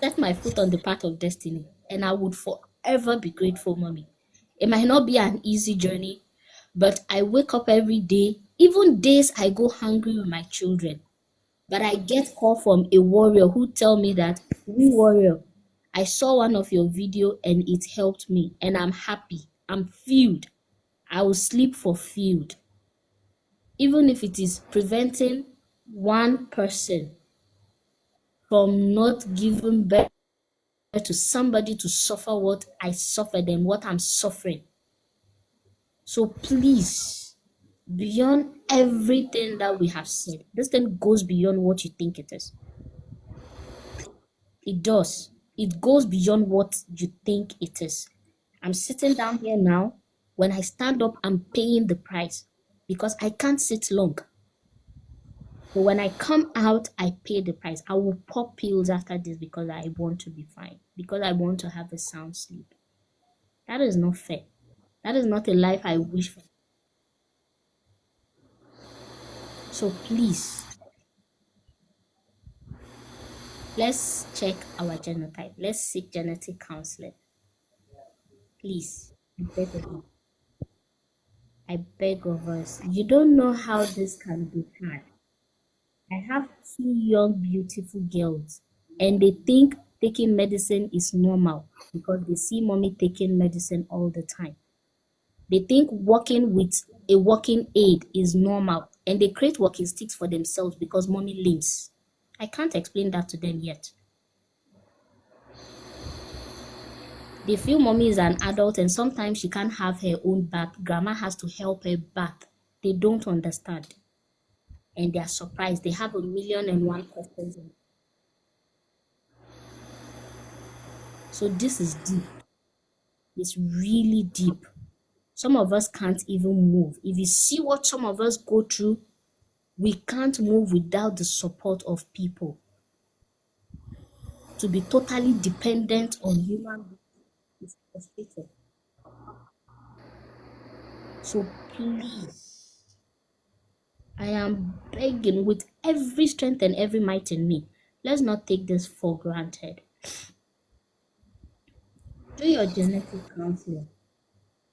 D: set my foot on the path of destiny, and I would forever be grateful, Mommy. It might not be an easy journey, but I wake up every day, even days I go hungry with my children. But I get call from a warrior who tell me that, we warrior, I saw one of your video and it helped me and I'm happy. I'm filled. I will sleep fulfilled. Even if it is preventing one person from not giving birth to somebody to suffer what I suffered and what I'm suffering. So please, beyond everything that we have said, this thing goes beyond what you think it is. It does. It goes beyond what you think it is. I'm sitting down here now. When I stand up, I'm paying the price because I can't sit long. But when I come out, I pay the price. I will pop pills after this because I want to be fine, because I want to have a sound sleep. That is not fair. That is not a life I wish for. So please, let's check our genotype. Let's seek genetic counseling. Please, I beg of you. I beg of us. You don't know how this can be hard. I have two young, beautiful girls, and they think taking medicine is normal because they see mommy taking medicine all the time. They think walking with a walking aid is normal, and they create walking sticks for themselves because mommy limps. I can't explain that to them yet. They feel mommy is an adult and sometimes she can't have her own bath. Grandma has to help her bath. They don't understand. And they are surprised. They have 1,000,001 questions. So this is deep. It's really deep. Some of us can't even move. If you see what some of us go through, we can't move without the support of people. To be totally dependent on human beings is frustrating. So please, I am begging with every strength and every might in me, let's not take this for granted. Do your genetic counseling.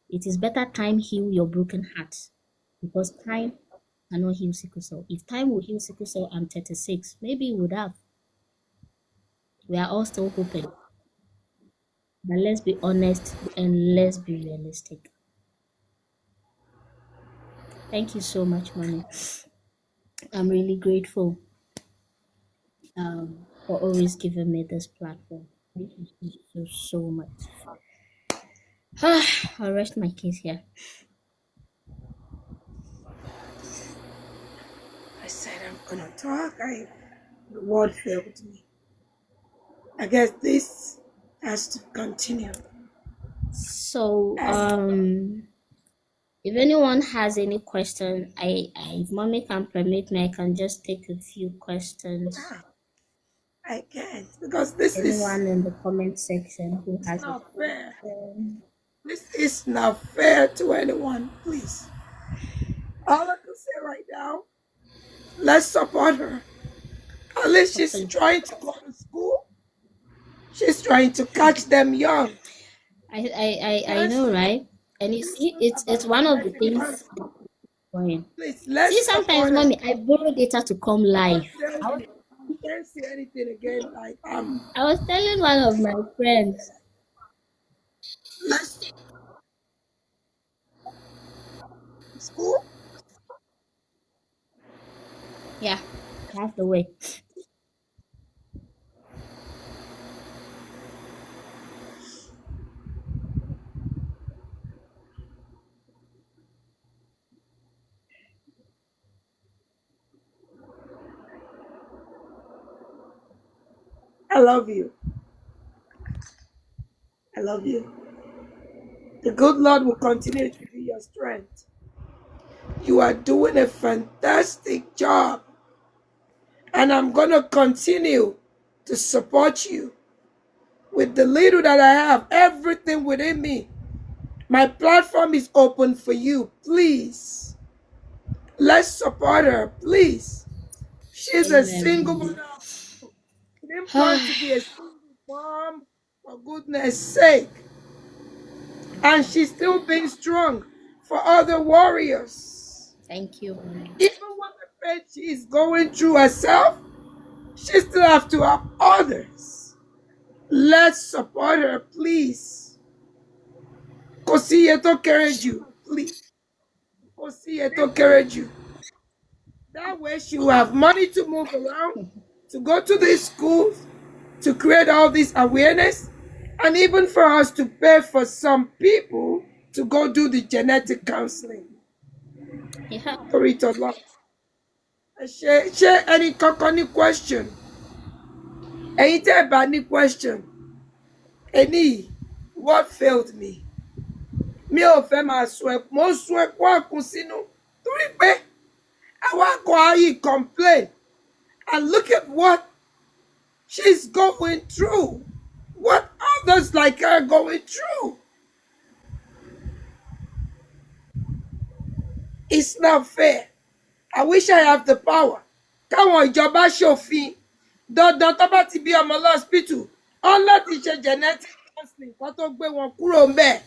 D: It is better time heal your broken heart because time cannot heal sickle cell. If time will heal sickle cell, I'm 36. Maybe it would have. We are all still hoping. But let's be honest and let's be realistic. Thank you so much, Mommy. I'm really grateful for always giving me this platform. Thank you so much. I'll rest my case here.
C: I said I'm gonna talk. The word failed me. I guess this has to continue.
D: So if anyone has any question, if mommy can permit me, I can just take a few questions.
C: I can't because this
D: Anyone in the comment section who has
C: not fair. This is not fair to anyone, please. All I can say right now, let's support her. At least she's trying to go to school. She's trying to catch them young.
D: I know, right? And you see, it's one of the things.
C: Please, let's
D: see, sometimes, mommy, I borrow data to come live.
C: You can't see anything again. Like
D: I was telling one of my friends.
C: Let's school.
D: Yeah, that's the way.
C: I love you. I love you. The good Lord will continue to be your strength. You are doing a fantastic job. And I'm going to continue to support you with the little that I have, everything within me. My platform is open for you. Please, let's support her. Please. She's a single
D: Amen.
C: mother. She didn't plan to be a single mom, for goodness sake. And she's still being strong for other warriors.
D: Thank you.
C: Even with the pain she is going through herself, she still have to help others. Let's support her, please. Kò sí iye tó kéré jù, please. Kò sí iye tó kéré jù. That way she will have money to move around, to go to these schools, to create all this awareness, and even for us to pay for some people to go do the genetic counseling.
D: Yeah.
C: Glory to Allah. Ṣé ẹnì kankan ní question? Ẹ̀yin tẹ́ ẹ bá ní question. Ẹni, what failed me? Mi ò fẹ́ máa sun ẹkún, mo ń sun ẹkún àkún sínú. Torí pé àwọn akọ ayé complain. And look at what she's going through. What others like her are going through. It's not fair. I wish I have the power. Káwọn ìjọba ṣòfin. Dandan tó bá ti bí ọmọ lọ́sípítù. Wọ́n láti ṣe genetic counseling kó tó gbé wọn kúrò ńbẹ̀.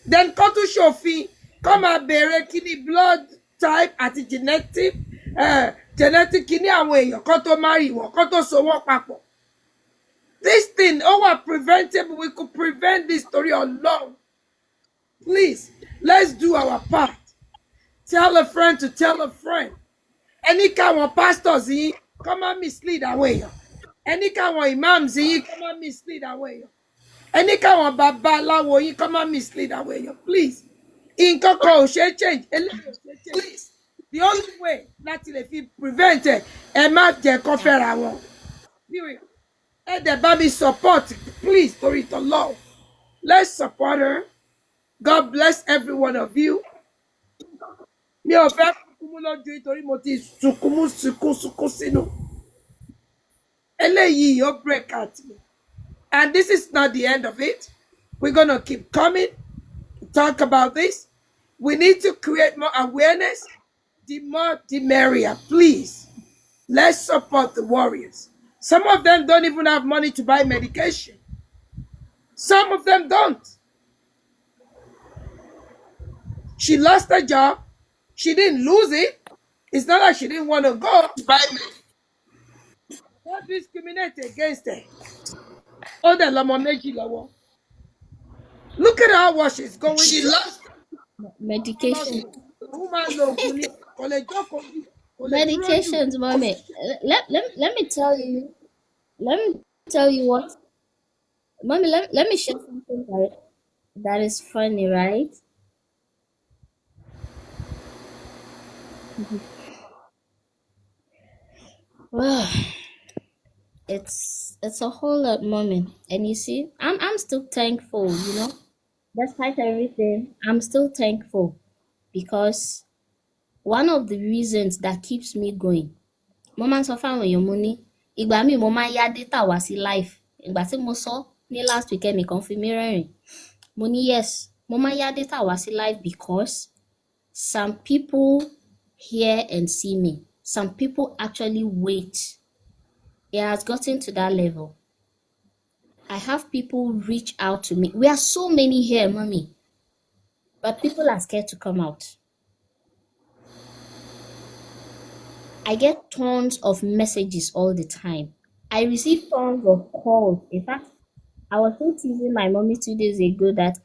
C: Then kó tún ṣòfin kó máa béèrè kíní blood type àti genetic kíní àwọn èèyàn kó tó marry wọn kó tó so wọn papọ̀. This thing, preventable. We could prevent this story alone. Please, let's do our part. Tell a friend to tell a friend. Any káwọn pastors yìí kó má mislead àwọn èèyàn. Any káwọn imams yìí kó má mislead àwọn èèyàn. Any káwọn babaláwo yìí kó má mislead àwọn èèyàn. Please, nǹkan kan ò ṣe change. Please, the only way láti lè fi prevent ẹ má jẹ́ kó fẹ́ra wọn. Period. Ẹ bá mi support, please, torí t'Ọlọ́run. Let's support her. God bless every one of you. Mi ò fẹ́ kúkúmú lójú nítorí mo ti sunkún sínú. Eléyìí ó break out me. And this is not the end of it. We're going to keep coming to talk about this. We need to create more awareness. The more, the merrier. Please, let's support the warriors. Some of them don't even have money to buy medication. Some of them don't. She lost her job. She didn't lose it. It's not like she didn't want to go. Don't discriminate against her. Oh, the lọ́mọ méjì lọ́wọ́. Look at her what she's going. She lost
D: Medication.
C: medication.
D: Medications, mommy. Let me tell you. Let me tell you what. Mommy, let me share something that is funny, right? Well, it's a whole lot, mommy. And you see, I'm still thankful, Despite everything, I'm still thankful because one of the reasons that keeps me going. Mo máa ń sọ fáwọn èèyàn mo ní ìgbà míì mo máa ń yá data wá sí life. Ìgbà tí mo sọ ní last week ẹnìkan fi mí rẹ́rìn. Mo ní yes, mo máa ń yá data wá sí life because some people hear and see me. Some people actually wait. It has gotten to that level. I have people reach out to me. We are so many here, mommy. But people are scared to come out. I get tons of messages all the time. I receive tons of calls. In fact, I was still teasing my mommy 2 days ago that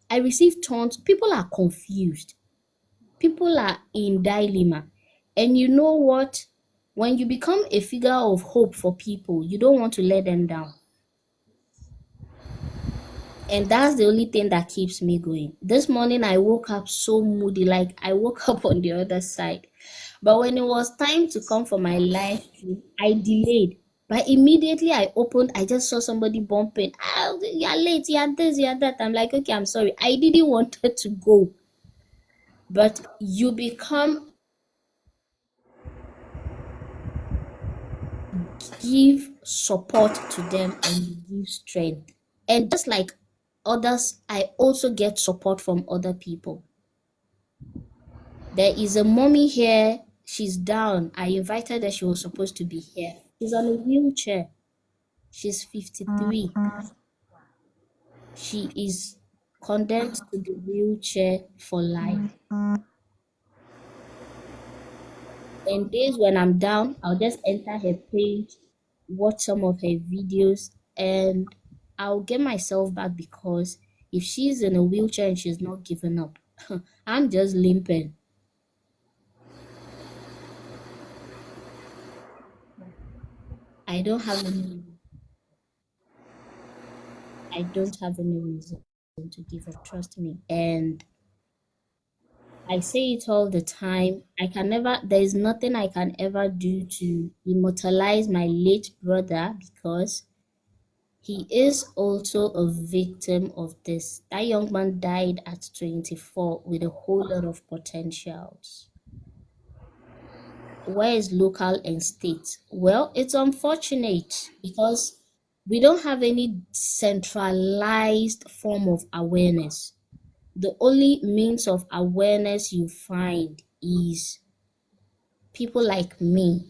D: I receive tons. People are confused. People are in dilemma. And you know what? When you become a figure of hope for people, you don't want to let them down. And that's the only thing that keeps me going. This morning, I woke up so moody, like I woke up on the other side. But when it was time to come for my live stream, I delayed. But immediately I opened, I just saw somebody bumping. Oh, you're late, you're this, you're that. I'm like, okay, I'm sorry. I didn't want her to go. But you become, give support to them and you give strength. And just like others, I also get support from other people. There is a mommy here. She's down. I invited her. She was supposed to be here. She's on a wheelchair. She's 53. She is condemned to the wheelchair for life. And days when I'm down, I'll just enter her page, watch some of her videos, and I'll get myself back, because if she's in a wheelchair and she's not giving up, I'm just limping. I don't have any reason to give up, trust me. And I say it all the time. There is nothing I can ever do to immortalize my late brother, because he is also a victim of this. That young man died at 24 with a whole lot of potentials. Where is local and state? Well, it's unfortunate because we don't have any centralized form of awareness. The only means of awareness you find is people like me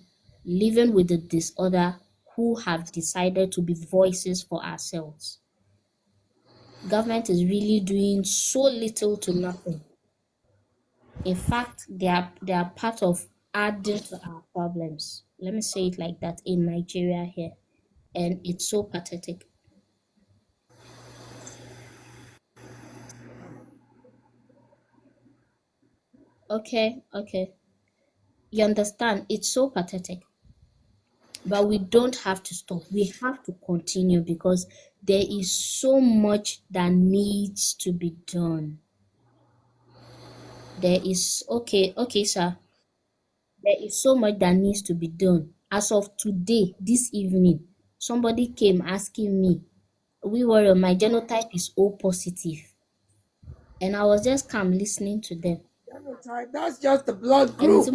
D: living with the disorder who have decided to be voices for ourselves. Government is really doing so little to nothing. In fact, they are part of adding to our problems. Let me say it like that, in Nigeria here. And it's so pathetic. Okay. You understand? It's so pathetic. But we don't have to stop. We have to continue, because there is so much that needs to be done. There is, okay, sir. There is so much that needs to be done. As of today, this evening, somebody came asking me, my genotype is O positive. And I was just calm listening to them.
C: Genotype, that's just the blood group.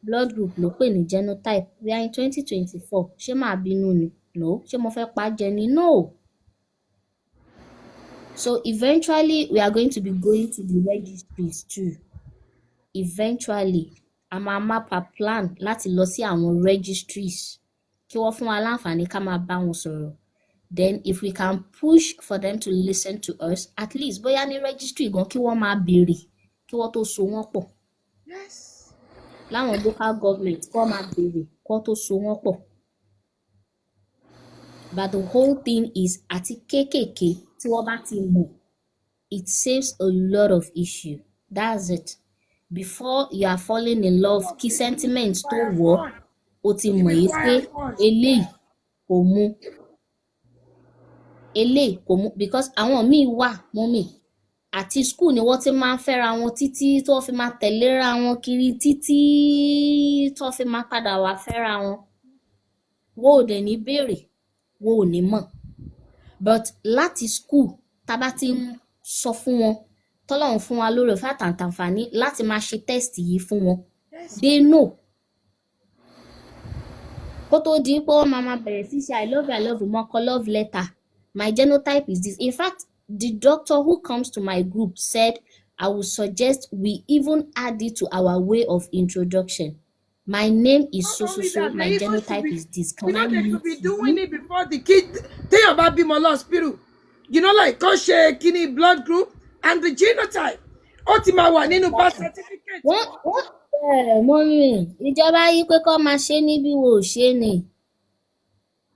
D: Blood group ló pè ní genotype. We are in 2024. Ṣé màá bínú ni? No. Ṣé mo fẹ́ pa jẹ ni? No. So eventually we are going to be going to the registries too. Eventually, a máa map a plan láti lọ sí àwọn registries kí wọ́n fún wa láǹfààní ká máa bá wọn sọ̀rọ̀. Then if we can push for them to listen to us, at least bóyá ní registry gan kí wọ́n máa béèrè kí wọ́n tó so wọ́n pọ̀.
C: Yes.
D: Láwọn local government kí wọ́n máa béèrè kí wọ́n tó so wọ́n pọ̀. But the whole thing is àti kéékèèké tí wọ́n bá ti mọ̀, it saves a lot of issue. That's it. Before you are falling in love, kí sentiments tó wọ̀, o ti mọ̀ yìí pé eléyìí kò mú, because àwọn míì wà mọ́mì àti school ni wọ́n ti máa ń fẹ́ra wọn títí tó fi máa tẹ̀léra wọn kiri títí tó fi máa padà wá fẹ́ra wọn. Wọ́n ò dẹ̀ ní béèrè, wọ́n ò ní mọ̀. But láti school tá bá ti ń sọ fún wọn, tọ́lọ́run fún wa lórí ọ̀fẹ́ àtàǹfààní láti máa ṣe test yìí fún wọn. They know. Kó tó di pé wọ́n máa bẹ̀rẹ̀ sí ṣe I love you, mo kọ love letter. My genotype is this. In fact, the doctor who comes to my group said, I would suggest we even add it to our way of introduction. My name is so. My genotype is this. Can I
C: they could be doing it before the kid. Tell about bímọ hospital. You know, like kó ṣe kidney blood group and the genotype. Ó ti máa wà nínú birth certificate.
D: What? Mọ́mí, ìjọba yí pé kó máa ṣe ní bí wò ó ṣe ni.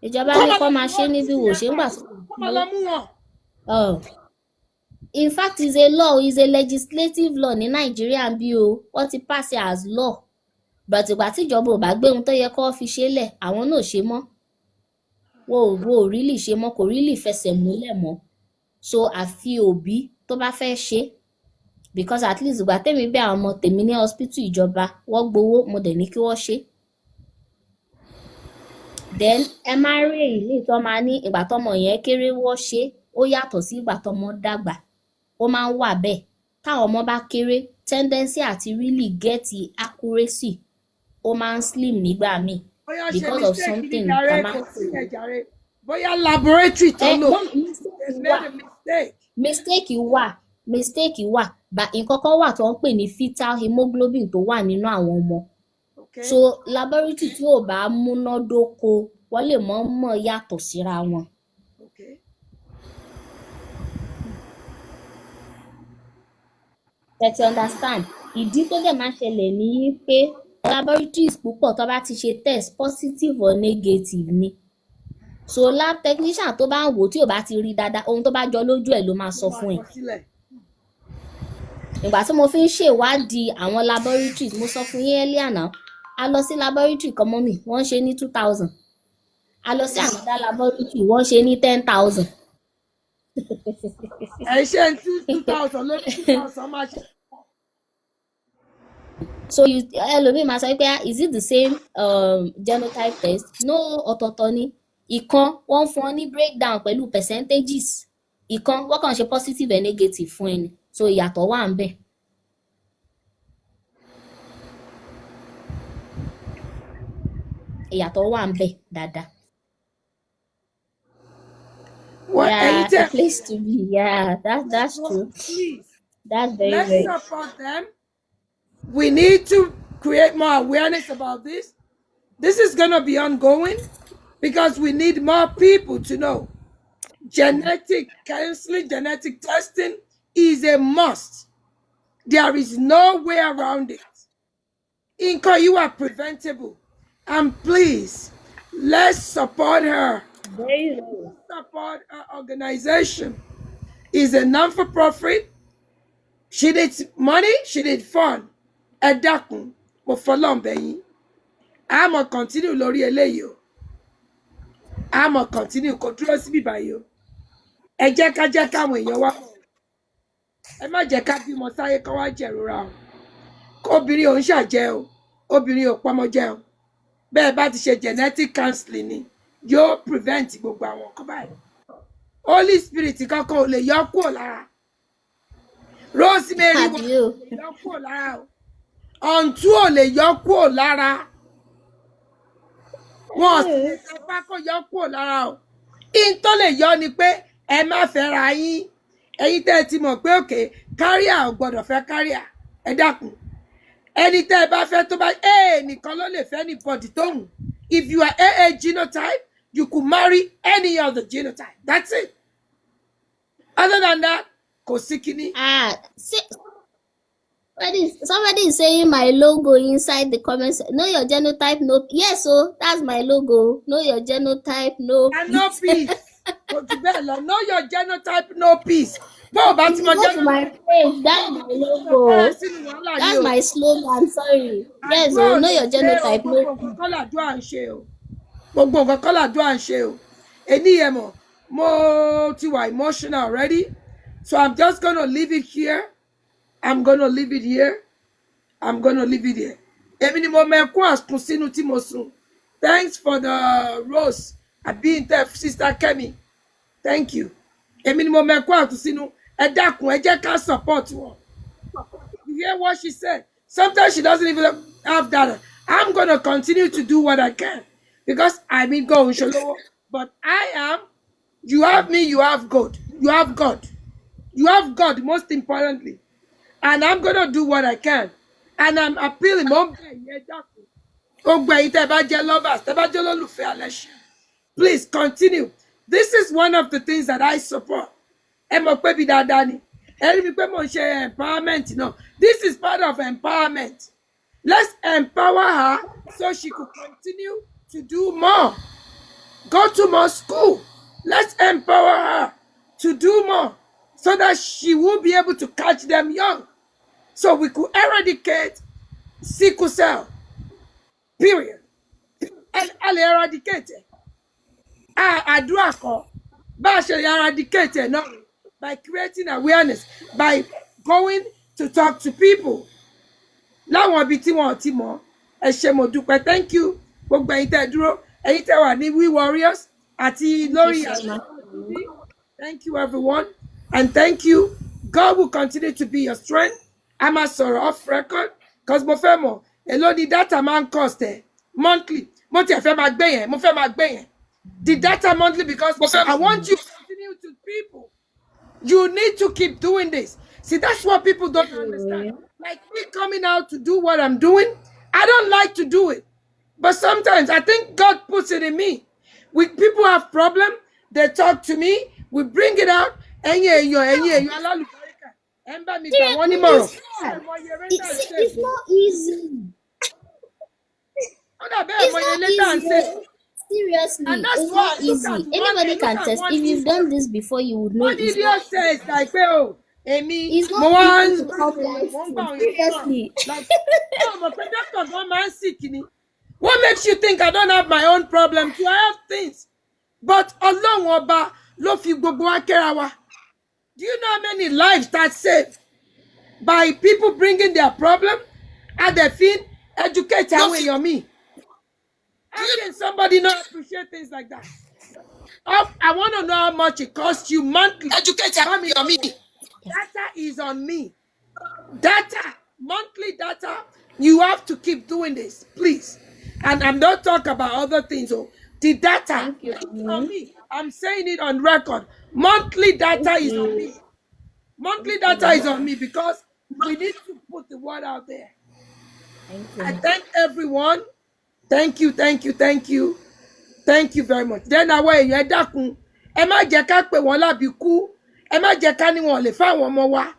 D: Ìjọba ní kó máa ṣe ní bí wò ó ṣe ń gbà. Oh. In fact, it's a law, it's a legislative law ní Nigeria bí o. Wọ́n ti pass it as law. But ìgbà tí ìjọba ò bá gbé ohun tó yẹ kó fi ṣe lẹ̀, àwọn náà ṣe mọ́. Wọ́n ò really ṣe mọ́, kò really fẹsẹ̀ múlẹ̀ mọ́. So àfi òbí tó bá fẹ́ ṣe. Because at least ìgbà tèmi bí àwọn ọmọ tèmi ní hospital ìjọba, wọ́n gbowó, mo dẹ̀ ní kí wọ́n ṣe. then ẹ máa rí èyí tó máa ní ìgbà tọ́mọ yẹn kéré wọ́n ṣe ó yàtọ̀ sí ìgbà tọ́mọ dàgbà ó máa ń wà bẹ́ẹ̀ táwọn ọmọ bá kéré tendency àti really get accuracy ó máa ń slim nígbà míì
C: bóyá ṣe
D: because of
C: mistake ní
D: something
C: jàre
D: tá
C: kò
D: máa
C: sí ẹ̀ jàre bóyá laboratory tó lò they made a
D: mistake wà nǹkan kan wà tó ń pè ní fetal hemoglobin tó wà nínú àwọn ọmọ
C: okay.
D: so laboratory tí ò bá múnádóko wọ́n lè mọ̀ yàtọ̀ síra wọn.
C: Okay.
D: Let's understand ìdí tó dẹ̀ máa ṣẹlẹ̀ ní pé laboratories púpọ̀ tó bá ti ṣe test positive or negative ni so lab technician tó bá ń wò tí ò bá ti rí dáadáa ohun tó bá jọ lójú ẹ̀ ló máa sọ fún ẹ. Ìgbà tí mo fi ń ṣèwádìí àwọn laboratories mo sọ fún yín earlier now a lọ sí laboratory kan mọ́ mi wọ́n ṣe ní 2000 a lọ sí another laboratory wọ́n ṣe ní 10,000.
C: ẹ ṣe 2000 lórí 2000 máa ṣe.
D: So ẹlòmíì máa sọ pé is it the same genotype test? No, ọ̀tọ̀ọ̀tọ̀ ni ìkan wọ́n fún ọ ní breakdown pẹ̀lú percentages ìkan wọ́n kàn ṣe positive and negative fún ẹni so ìyàtọ̀ wà ń bẹ̀. ìyàtọ̀ wà ń bẹ̀ dáadáa.
C: Well,
D: yeah, a place to be. Yeah, that's true.
C: Please,
D: that's very
C: let's
D: very
C: support them. We need to create more awareness about this. This is going to be ongoing because we need more people to know. Genetic counseling, genetic testing is a must. There is no way around it. Inko, you are preventable. And please, let's support her.
D: very well.
C: Support her organization. Is a non-for-profit. She needs money, she needs fun. Ẹ dákun, mo fọlọ́n bẹ̀ yín. A máa continue lórí eléyìí o. A máa continue kò dúró síbí báyìí o. Ẹ jẹ́ káwọn èèyàn wá. Ẹ má jẹ́ ká bímọ sáyé kán wá jẹ̀rora o. Obìnrin ò ń ṣàjẹ́ o. Obìnrin ò pọ́mọ jẹ́ o. Bẹ́ẹ̀ bá ti ṣe genetic counseling ni yóò prevent gbogbo àwọn nǹkan báyìí. Holy Spirit kankan ò lè yọ kúrò lára. Rosemary wọn ò lè yọ kúrò lára o. Ọ̀ǹtú ò lè yọ kúrò lára. Wọn ò sì lè sapá kó yọ kúrò lára o. In tó lè yọ ni pé ẹ má fẹ́ ra yín. Ẹ̀yin tẹ́ ẹ ti mọ̀ pé òkè káríà ò gbọ́dọ̀ fẹ́ káríà. Ẹ dákun. Ẹni tẹ́ ẹ bá fẹ́ tó bá nìkan ló lè fẹ́ anybody tó hùn. If you are AA genotype, you could marry any other genotype. That's it. Other than that, kò sí kíní.
D: Somebody is saying my logo inside the comments. Know your genotype, no. Yes, so that's my logo. Know your genotype, no.
C: And no peace. Know your genotype, no peace.
D: That's my page. That's my logo. That's my slogan. Sorry. Yes, so know your genotype, no peace.
C: Gbogbo nǹkan kọ́ làdúrà ń ṣe o. Èní yẹn mọ̀, mo ti wà emotional already. So I'm just gonna leave it here. I'm gonna leave it here. I'm gonna leave it here. Èmi ni mo mẹ́kún àsùn sínú tí mo sùn. Thanks for the rose. Àbí ntẹ sister Kemi. Thank you. Èmi ni mo mẹ́kún àsùn sínú. Ẹ dákun, ẹ jẹ́ ká support wọn. You hear what she said? Sometimes she doesn't even have that. I'm gonna continue to do what I can. Because I mean go Sholowo. But I am, you have me, you have God. You have God. You have God, most importantly. And I'm gonna do what I can. And I'm appealing. Please continue. This is one of the things that I support. Empowerment. No, this is part of empowerment. Let's empower her so she could continue to do more. Go to more school. Let's empower her to do more so that she will be able to catch them young. So we could eradicate sickle cell. Period. And I'll eradicate it. I do a call. But I shall eradicate it now by creating awareness, by going to talk to people. Láwọn ibi tí wọ́n ti mọ̀, ẹ ṣé mo dúpẹ́. Thank you. Gbogbo ẹ̀yin tẹ́ dúró. ẹ̀yin tẹ́ wà ní We Warriors àti lórí
D: so much.
C: thank you everyone and thank you. God will continue to be your strength. A máa sọ̀rọ̀ off record because mo fẹ́ mọ̀ èló ni data máa ń cost ẹ̀ monthly. Mo tiẹ̀ fẹ́ máa gbé yẹn, mo fẹ́ máa gbé yẹn. The data monthly because I want you to continue to people. You need to keep doing this. See, that's what people don't understand. Like me coming out to do what I'm doing, I don't like to do it. But sometimes I think God puts it in me. People have problem, they talk to me, we bring it out.
D: It's not easy. It's not easy. Seriously, it's not easy. Anybody can test. If you've done this before, you would know.
C: What did you say? It's like, oh, Amy,
D: it's not easy to come life. Seriously.
C: Like, oh, my doctor, one man sick. What makes you think I don't have my own problem? I have things. But Ọlọ́run ọba ló fi gbogbo wa kẹ́ra wa. Do you know how many lives that saved by people bringing their problem and they feel educate àwọn èèyàn mi? How can somebody not appreciate things like that? I want to know how much it costs you monthly. Educate your me. Data is on me. Data, monthly data. You have to keep doing this, please. And I'm not talking about other things. Oh, the data is on me. I'm saying it on record. Monthly data is on me. Monthly data is on me because we need to put the word out there. I thank everyone. Thank you, thank you, thank you. Thank you very much. Then àwọn èèyàn ẹ dákun, ẹ má jẹ́ ká pè wọ́n lábìkú, ẹ má jẹ́ ká ní wọn lè fáwọn ọmọ wa.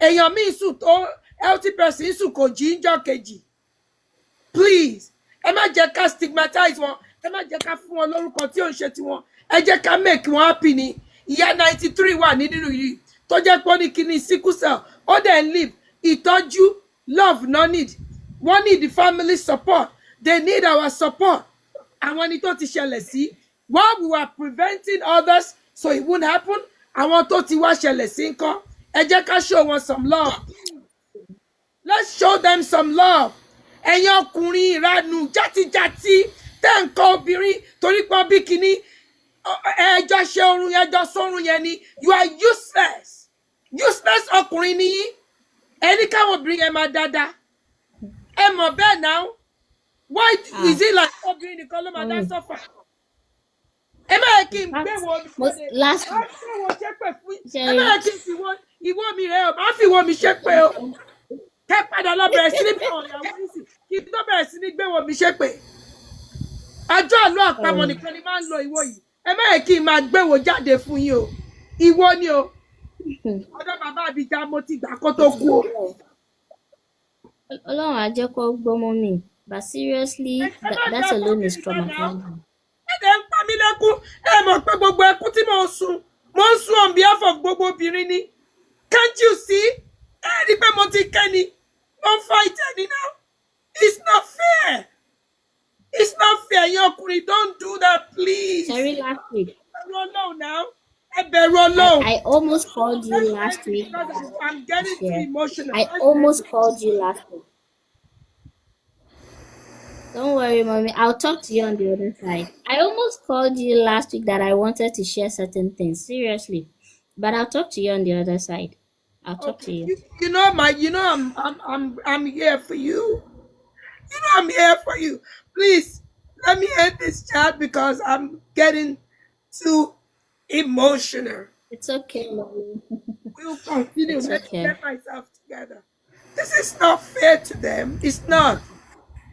C: Èèyàn mi sùn tó healthy person sùn kò jí ńjọ́ kejì. Please, ẹ má jẹ́ ká stigmatize wọn, ẹ má jẹ́ ká fún wọn lórúkọ tí ò ń ṣe tiwọn. Ẹ jẹ́ ká make wọn happy ni. Ìyá 93 wà nínú yìí tó jẹ́ pé ó ní kíní sickle cell, ó dẹ̀ ń live. Ìtọ́jú, love no need. Wọ́n need the family support. They need our support. Àwọn ẹni tó ti ṣẹlẹ̀ sí, while we were preventing others so it wouldn't happen, àwọn tó ti wá ṣẹlẹ̀ sí ńkọ́, ẹ jẹ́ ká show wọn some love. Let's show them some love. Ẹ̀yin ọkùnrin ìranù játijàti tẹ́ ń kọ́ obìnrin torí pọ́n bí kíní ẹjọ́ ṣe orun yẹn ẹjọ́ sórun yẹn ni. You are useless. Useless ọkùnrin ni yín. Ẹni káwọn obìnrin yẹn máa dáadáa. Ẹ mọ̀ bẹ́ẹ̀ náà. Why is it like obìnrin nìkan ló máa dá sọ́fà? Ẹ má yẹ kí n gbé wo mi ṣe.
D: Last
C: Má fi wo ṣépè fún yín. Ẹ má yẹ kí n fi ìwọ mi rẹ̀ o. Má fi wo mi ṣépè o. Kẹ́ padà lọ bẹ̀rẹ̀ sí ní bí àwọn ìyàwó yìí sì. Kí n tó bẹ̀rẹ̀ sí ní gbé wo mi ṣépè. Ọjọ́ àlọ́ àpamọ̀ nìkan ni máa ń lo ìwọ yìí. Ẹ má yẹ kí n máa gbé wo jáde fún yín o. Ìwọ ni o. Ọ̀dọ̀ bàbá Abidjan mo ti gbà kó tó kú o.
D: Ọlọ́run á jẹ́ kó gbọ́mọ mi. But seriously, that alone is traumatizing.
C: Ẹ̀dẹ̀ ń pa mí lẹ́kún. Ẹ mọ̀ pé gbogbo ẹkún tí mo ń sun on behalf of gbogbo obìnrin ni. Can't you see? Ẹ rí pé mo ti kẹ́ni. Mo ń fight ẹni náà. It's not fair. It's not fair. Ẹ̀yin ọkùnrin, don't do that, please.
D: Sorry, last week.
C: Ẹ bẹ̀rù Ọlọ́run now. Ẹ bẹ̀rù Ọlọ́run.
D: I almost called you last week.
C: I'm getting too emotional.
D: I almost called you last week. Don't worry, mommy. I'll talk to you on the other side. I almost called you last week that I wanted to share certain things. Seriously. But I'll talk to you on the other side. I'll talk to you.
C: I'm here for you. You know I'm here for you. Please let me end this chat because I'm getting too emotional.
D: It's okay, mommy.
C: We'll continue.
D: It's
C: Let me
D: okay.
C: get myself together. This is not fair to them. It's not.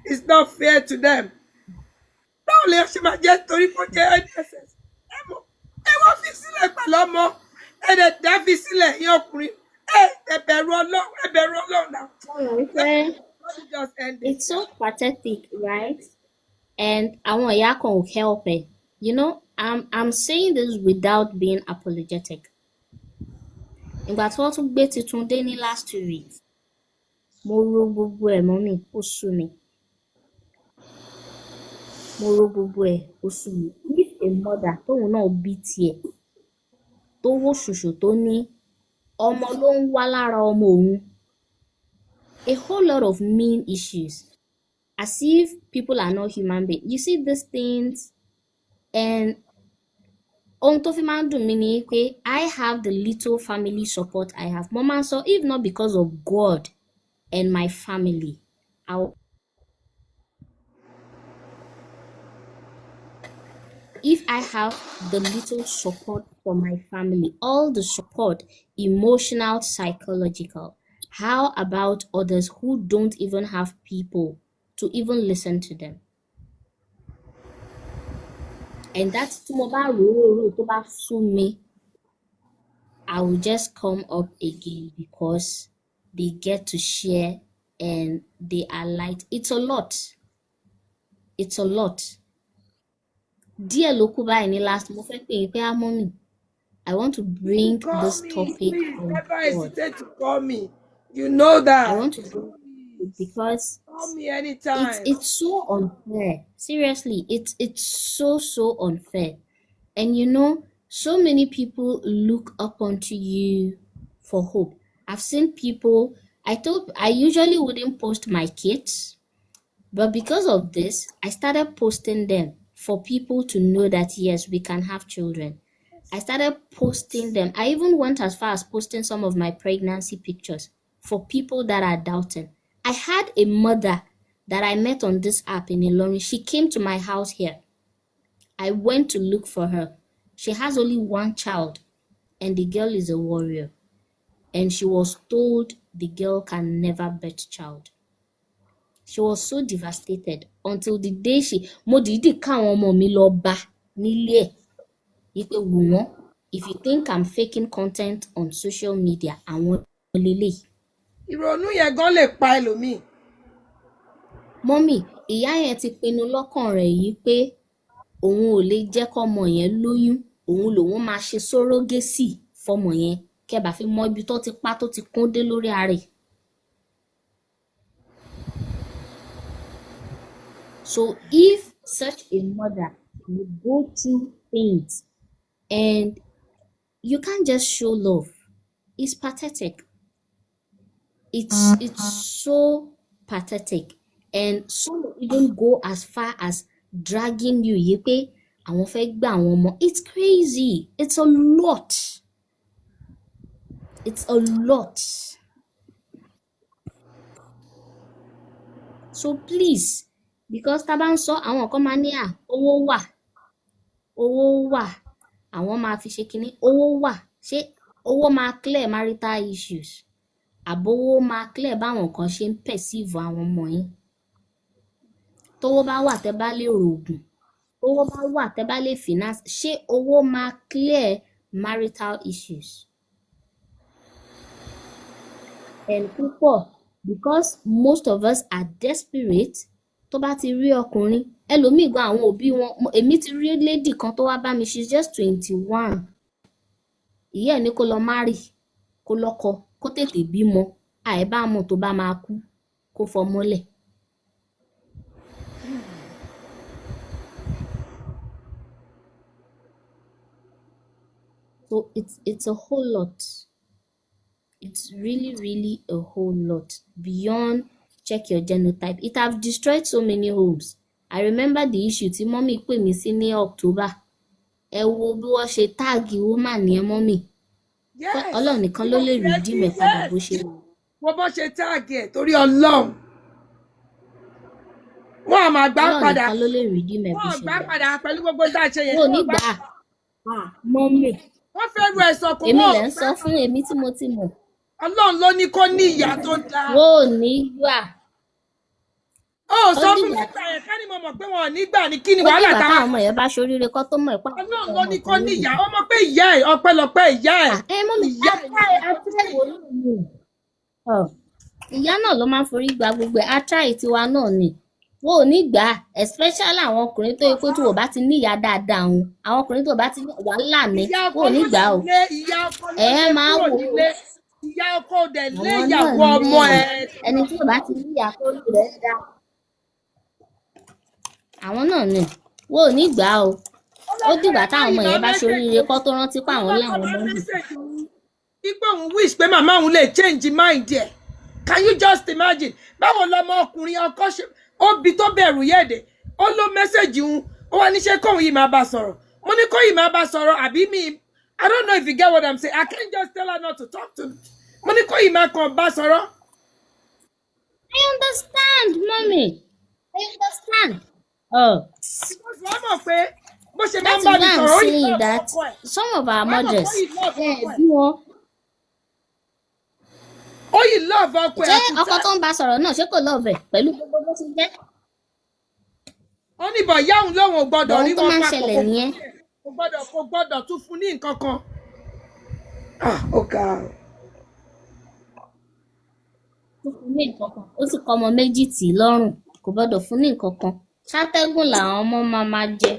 C: It's not fair to them. Báwo lè ṣe máa jẹ́ torí kó jẹ́ NSS? Ẹ wọ́n fi sílẹ̀ pẹ̀lú ọmọ. Ẹ dẹ̀ dá fi sílẹ̀ yín ọkùnrin. Ẹ bẹ̀rù Ọlọ́run náà. Let me just end it.
D: It's so pathetic, right? And àwọn ìyá kan ò help it. You know, I'm saying this without being apologetic. Ìgbà tí wọ́n tún gbé titun dé ní last 2 weeks, mo ro gbogbo ẹ̀ mọ́ mi, ó sú mi. Mo ro gbogbo ẹ̀, ó sú mi. If a mother tóun náà bí tiẹ̀, tó wó ṣùṣù tó ní ọmọ ló ń wá lára ọmọ òun, a whole lot of mean issues. as if people are not human beings. You see these things, and ohun tó fi máa ń dùn mí ni pé I have the little family support I have. Mo máa ń sọ, if not because of God and my family, if I have the little support from my family, all the support, emotional, psychological, how about others who don't even have people to even listen to them? And that's tó bá sú mi, I will just come up again because they get to share and they are light. It's a lot. It's a lot. Díẹ̀ ló kù báyìí ní last mo fẹ́ pè é pé mommy, I want to bring this topic
C: please,
D: on
C: never
D: board.
C: hesitate to call me. You know that.
D: I want to bring it because
C: call me anytime.
D: it's so unfair. Seriously, it's so unfair. And you know, so many people look up onto you for hope. I've seen people, I usually wouldn't post my kids, but because of this, I started posting them for people to know that yes, we can have children. I started posting them. I even went as far as posting some of my pregnancy pictures for people that are doubting. I had a mother that I met on this app in Ilorin. She came to my house here. I went to look for her. She has only one child, and the girl is a warrior. And she was told the girl can never birth child. She was so devastated until the day mo dìídì káwọn ọmọ mi lọ bá nílé ẹ̀. If you think I'm faking content on social media, àwọn lélẹ̀.
C: Ìrònú yẹn gan lè pa ẹlòmíì.
D: Mọ́mì, ìyá yẹn ti pinnu lọ́kàn rẹ̀ yìí pé òun ò lè jẹ́ kọ́mọ yẹn lóyún, òun lòun máa ṣe sórógésì fọ́mọ yẹn kẹ́ bá fi mọ ibi tó ti pa tó ti kún dé lórí ara ẹ̀. So if such a mother would go through things and you can't just show love, it's pathetic. It's so pathetic. And some even go as far as dragging you yìí pé àwọn fẹ́ gbà àwọn ọmọ. It's crazy. It's a lot. It's a lot. So please, because tá bá ń sọ àwọn kan máa ní owó wà àwọn máa fi ṣe kinní, owó wà, ṣé owó máa clear marital issues àbówó máa clear báwọn kan ṣe ń perceive àwọn ọmọ yín? Tówó bá wà tẹ́ bá lè rògùn, owó bá wà tẹ́ bá lè finance, ṣé owó máa clear marital issues? And púpọ̀, because most of us are desperate, tó bá ti rí ọkùnrin, ẹlòmíì gan àwọn òbí wọn, èmi ti rí lady kan tó wá bá mi, she's just 21. Ìyá ẹ̀ ní kó lọ marry, kó lọ́kọ, kó tètè bímọ, àìbámọ̀ tó bá máa kú, kó fọmọ́lẹ̀. So it's a whole lot. It's really a whole lot beyond check your genotype. It have destroyed so many homes. I remember the issue tí mommy pè mí sí ní October. Ẹ wo bí wọ́n ṣe tag woman yẹn mommy.
C: Yes.
D: Ọlọ́run nìkan ló lè redeem ẹ̀ padà bó ṣe wù.
C: Wọ́n bọ́ ṣe tag ẹ̀ torí Ọlọ́run. Wọ́n á máa gbà padà.
D: Ọlọ́run nìkan ló lè redeem ẹ̀ bó
C: Wọ́n
D: ṣe wù.
C: gbà padà pẹ̀lú gbogbo tá a ṣe yẹn.
D: Wọ́n ò ní gbà. Mommy.
C: Wọ́n fẹ́ ru ẹ̀sọ́ kò
D: Èmi lẹ̀ ń sọ fún èmi tí mo ti mọ̀.
C: Ọlọ́run ló ní kó ní ìyá tó dáa.
D: Wọ́n ò ní gbà.
C: Ó sọ fún mi nígbà yẹn ká ní mo mọ̀ pé wọn ò ní gbà ní kí ni wàhálà táwọn.
D: Táwọn ọmọ yẹn bá ṣoríire kọ́ tó mọ̀ ìpá.
C: Ọlọ́run ló ní kó ní ìyá. Ó mọ̀ pé ìyá ẹ̀ ọpẹ́lọpẹ́ ìyá ẹ̀.
D: Ìyá náà ló máa ń forí gba gbogbo ẹ̀. Atrai tiwa náà ni. Wọ́n ò ní gbà, especially àwọn ọkùnrin tó yẹ pé tí wọ́n bá ti ní ìyá dáadáa òun. Àwọn ọkùnrin tó bá ti ní wàhálà ní, wọ́n ò ní gbà o. Ẹ máa wò ó.
C: Ìyá ọkọ dẹ̀ lé ìyàwó ọmọ ẹ̀.
D: Ẹni tí ò bá ti ní ìyá kó rí rẹ̀ dá. Àwọn náà ni wọ́n ò ní gbà o. Ó dìgbà táwọn ọmọ yẹn bá ṣoríire kọ́ tó rántí pé àwọn láwọn ọmọ nì.
C: Ipò òun wish pé màmá òun lè change mind ẹ̀. Can you just imagine? Báwo lọmọ ọkùnrin ọkọ ṣe Obi tó bẹ̀rù yẹ̀dẹ̀. Ó ló mẹ́sẹ̀jì un. Ó wá níṣẹ́ kóhun yìí máa bá sọ̀rọ̀. Mo ní kó yìí máa bá sọ̀rọ̀ àbí mi. I don't know if you get what I'm saying. I can't just tell her not to talk to me. Mo ní kó yìí máa kàn bá sọ̀rọ̀.
D: I understand, mommy. I understand. Oh.
C: Because wọ́n mọ̀ pé bó ṣe máa
D: That's
C: ń bá
D: why
C: mi
D: I'm
C: sọ̀rọ̀ ó yìí
D: saying
C: lọ́ọ̀bù
D: that
C: ọkọ ẹ̀.
D: some of our
C: Wọ́n mọ̀
D: mothers,
C: kó yìí lọ́ọ̀bù ọkọ ẹ̀.
D: bí wọn
C: Ó yìí lọ́ọ̀bù ọkọ ẹ̀
D: ṣé
C: àkùtà.
D: ọkọ tó ń bá sọ̀rọ̀ náà ṣé kò lọ́ọ̀bẹ̀ pẹ̀lú gbogbo bó ṣe jẹ́.
C: Ó ní bọ̀ ìyá òun lóun ò gbọ́dọ̀
D: Ohun
C: rí
D: tó
C: wọn
D: máa ń
C: papọ̀.
D: ṣẹlẹ̀ nìyẹn.
C: Kò gbọ́dọ̀ tún fún ní nǹkan kan. Ó ga o.
D: Ó fún ní nǹkan kan. Ó sì kọ́ ọmọ méjì tì í lọ́rùn. Kò gbọ́dọ̀ fún ní nǹkan kan. Ṣátẹ́gùn làwọn ọmọ máa jẹ.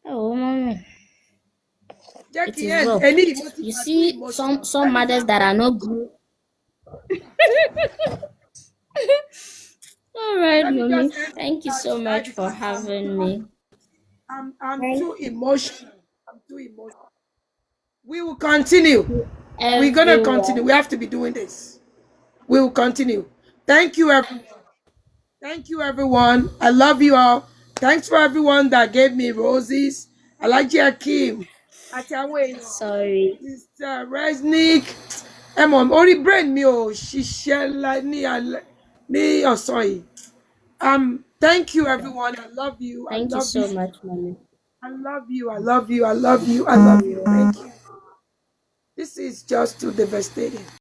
D: Ẹ wò ó mọ́mì.
C: Jẹ́
D: It
C: kí
D: is
C: ẹ
D: rough.
C: ẹni ìmọ̀ ti
D: You
C: máa
D: see
C: tún ìmọ̀
D: some mothers that are not good. All right,
C: Let me
D: mommy.
C: just end
D: Thank you
C: that
D: so much
C: because
D: for having me.
C: I'm too emotional. I'm too emotional. We will continue. We're gonna continue. We have to be doing this. We will continue. Thank you, everyone. Thank you, everyone. I love you all. Thanks for everyone that gave me roses. Alaji Akim. Atawe.
D: Sorry.
C: Mr. Resnick. Emom, orí brain mi ò ṣiṣẹ́ ní alẹ́ ní ọ̀sán yìí. Thank you, everyone. I love you.
D: Thank you so much, mommy.
C: I love you. I love you. I love you. I love you. Thank you. This is just too devastating.